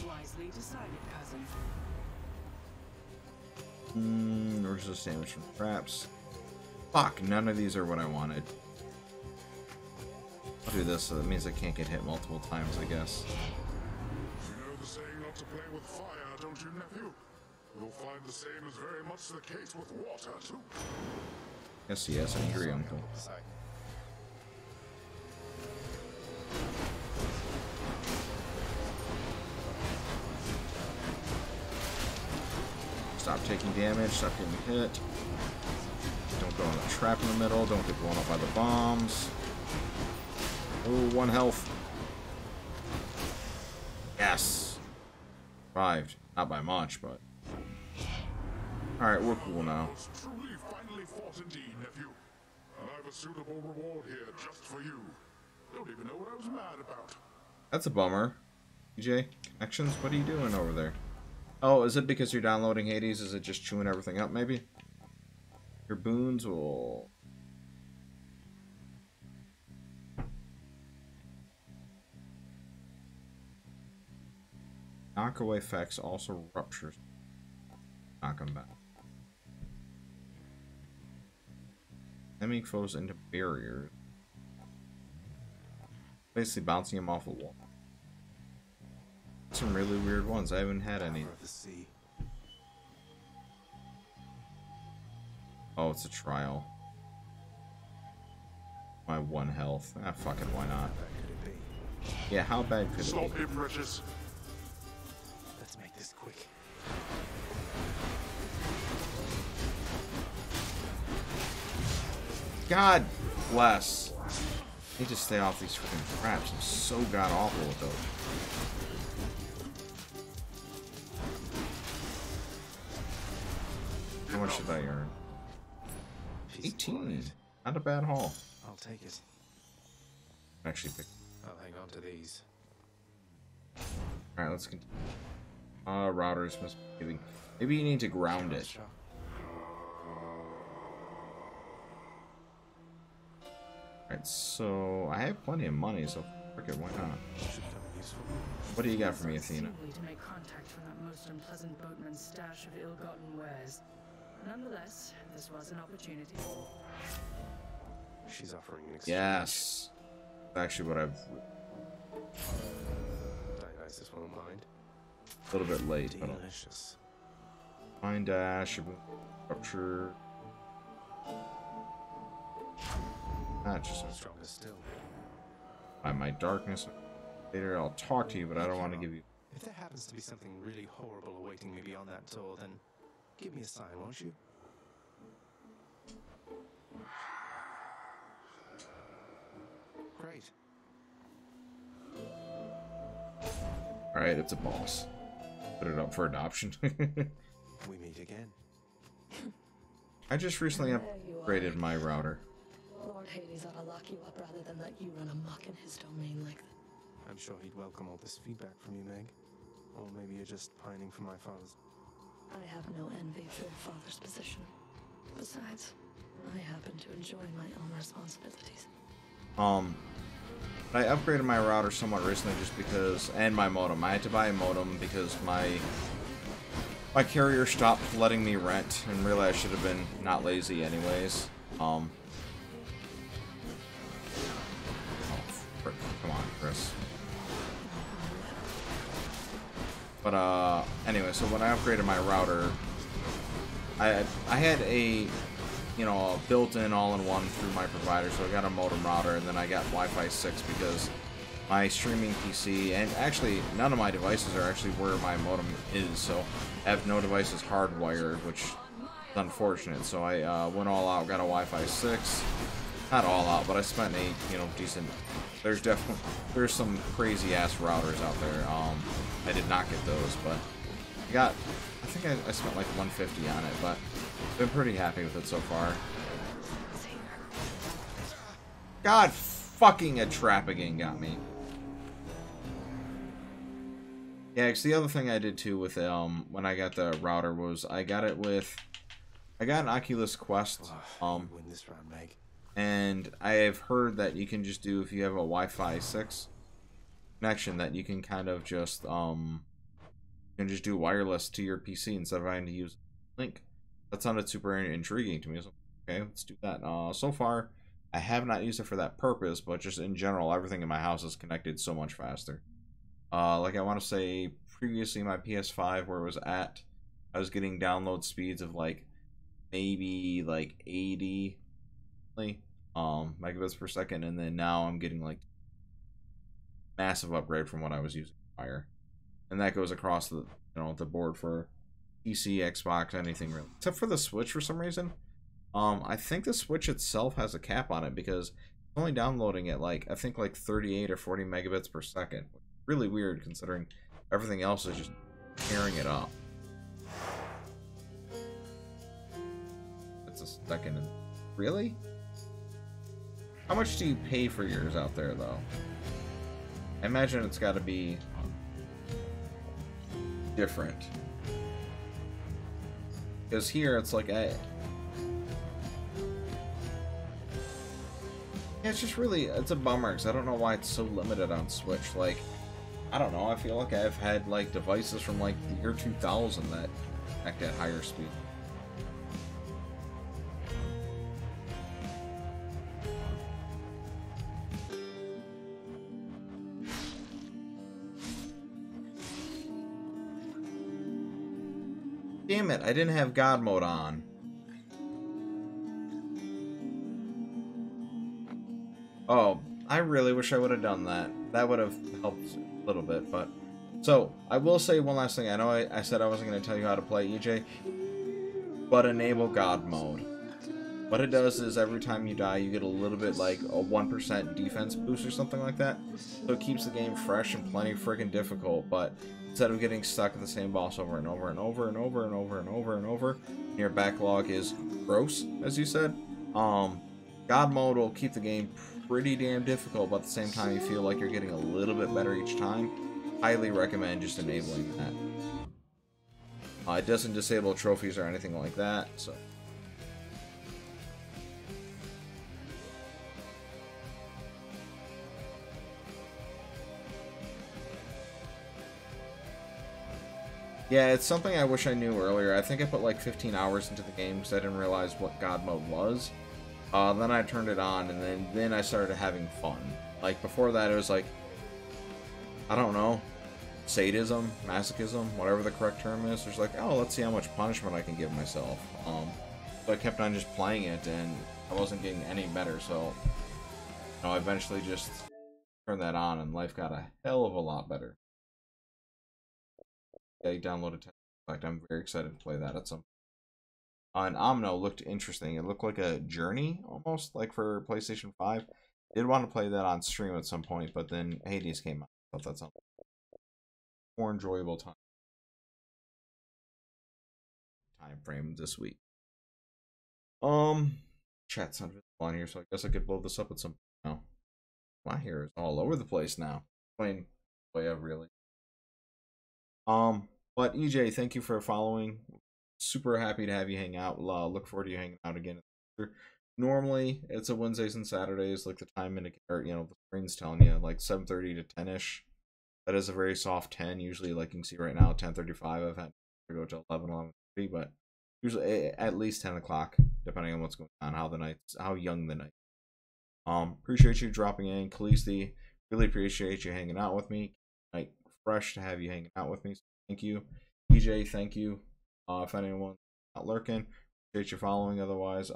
Wisely decided, cousin. Resist damage from traps. Fuck, none of these are what I wanted. I'll do this, so that means I can't get hit multiple times, I guess. You know the saying not to play with fire, don't you, nephew? You'll find the same is very much the case with water, too. Yes, I agree, Uncle. Sorry. Stop taking damage, stop getting hit. Don't go in the trap in the middle, don't get blown up by the bombs. Oh, 1 health. Yes! Survived. Not by much, but... Alright, we're cool now. Truly finally fought indeed, nephew. And I've a suitable reward here just for you. Don't even know what I was mad about. That's a bummer. DJ, Connections, what are you doing over there? Oh, is it because you're downloading Hades? Is it just chewing everything up, maybe? Your boons will... Knock away effects also ruptures. Knock them back. Enemy foes into barriers. Basically bouncing them off a wall. Some really weird ones. I haven't had any. Oh, it's a trial. My 1 health. Ah, fuck it, why not? Yeah, how bad could it be? Stop him, Regis. Let's make this quick. God bless. I need to stay off these freaking traps. I'm so god awful with those. How much did I earn? 18. Not a bad haul. I'll take it. Actually, pick. I'll hang on to these. Alright, let's continue. Routers must be giving. Maybe you need to ground it. Alright, so I have plenty of money, so frick it, why not? What do you got for me, Athena? To make contact from that most unpleasant boatman's stash of ill-gotten wares. Nonetheless, this was an opportunity. She's offering an exchange. Yes. That's actually what I've... Dionysus won't mind. A little bit late, but... Delicious. Mind dash, rupture... Just stronger still. By my darkness. Later, I'll talk to you, but I don't want to give you. If there happens to be something really horrible awaiting me beyond that door, then give me a sign, won't you? Great. Alright, it's a boss. Put it up for adoption. We meet again. I just recently upgraded my router. Lord Hades ought to lock you up rather than let you run amok in his domain like that. I'm sure he'd welcome all this feedback from you, Meg. Or maybe you're just pining for my father's. I have no envy for your father's position. Besides, I happen to enjoy my own responsibilities. I upgraded my router somewhat recently just because, and my modem. I had to buy a modem because my carrier stopped letting me rent, and really I should have been not lazy anyways. Oh, frick, come on, Chris. But anyway, so when I upgraded my router, I had a, you know, a built-in all-in-one through my provider, so I got a modem router, and then I got Wi-Fi 6 because my streaming PC, and actually none of my devices are actually where my modem is, so I have no devices hardwired, which is unfortunate. So I went all out, got a Wi-Fi 6, not all out, but I spent a, you know, decent. There's some crazy ass routers out there. I did not get those, but I think I spent like $150 on it, but I've been pretty happy with it so far. God fucking, a trap again got me. Yeah, because the other thing I did too with when I got the router was I got an Oculus Quest win this round, Meg. And I have heard that you can just do, if you have a Wi-Fi 6 connection, that you can kind of just you can just do wireless to your PC instead of having to use Link. That sounded super intriguing to me. So, okay, let's do that. So far, I have not used it for that purpose, but just in general, everything in my house is connected so much faster. Like I want to say, previously my PS5, where it was at, I was getting download speeds of like maybe like 80 megabits per second, and then now I'm getting like massive upgrade from what I was using prior, and that goes across the, you know, the board for PC, Xbox, anything really, except for the Switch for some reason. I think the Switch itself has a cap on it because it's only downloading at like, I think like 38 or 40 megabits per second. Really weird considering everything else is just tearing it up. It's a second. Really? How much do you pay for yours out there though? I imagine it's got to be different. Because here it's like it's just really, it's a bummer because I don't know why it's so limited on Switch. Like, I don't know, I feel like I've had like devices from like the year 2000 that act at higher speed. Damn it, I didn't have God mode on. Oh, I really wish I would have done that. That would have helped a little bit, but... So, I will say one last thing. I know I said I wasn't going to tell you how to play, EJ, but enable God mode. What it does is every time you die, you get a little bit like a 1% defense boost or something like that. So it keeps the game fresh and plenty friggin' difficult, but instead of getting stuck at the same boss over and over and over and over and over and over and over, your backlog is gross, as you said. God mode will keep the game pretty damn difficult, but at the same time you feel like you're getting a little bit better each time. Highly recommend just enabling that. It doesn't disable trophies or anything like that, so... Yeah, it's something I wish I knew earlier. I think I put like 15 hours into the game because I didn't realize what God mode was. Then I turned it on, and then I started having fun. Like, before that, it was like, I don't know, sadism, masochism, whatever the correct term is. There's like, oh, let's see how much punishment I can give myself. So I kept on just playing it, and I wasn't getting any better, so, you know, I eventually just turned that on, and life got a hell of a lot better. I downloaded it. In fact, I'm very excited to play that at some point. And Omno looked interesting. It looked like a Journey, almost, like for PlayStation 5. Did want to play that on stream at some point, but then Hades came out. I thought that sounded more enjoyable time frame this week. Chat's not visible on here, so I guess I could blow this up at some point now. My hair is all over the place now. I mean, way up really. But EJ, thank you for following. Super happy to have you hang out. Look forward to you hanging out again. normally it's a Wednesdays and Saturdays, like the time indicator, you know, the screen's telling you like 7:30 to 10ish. That is a very soft 10. Usually, like you can see right now, 10:35. I've had to go to 11:30, but usually at least 10 o'clock, depending on what's going on, how young the night. Appreciate you dropping in, Khaleesi. Really appreciate you hanging out with me. Like fresh to have you hanging out with me. So thank you, DJ. Thank you. If anyone's not lurking, appreciate you following. Otherwise,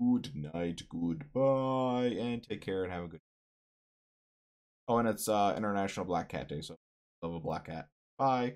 good night, goodbye, and take care and have a good. Oh, and it's International Black Cat Day, so love a black cat. Bye.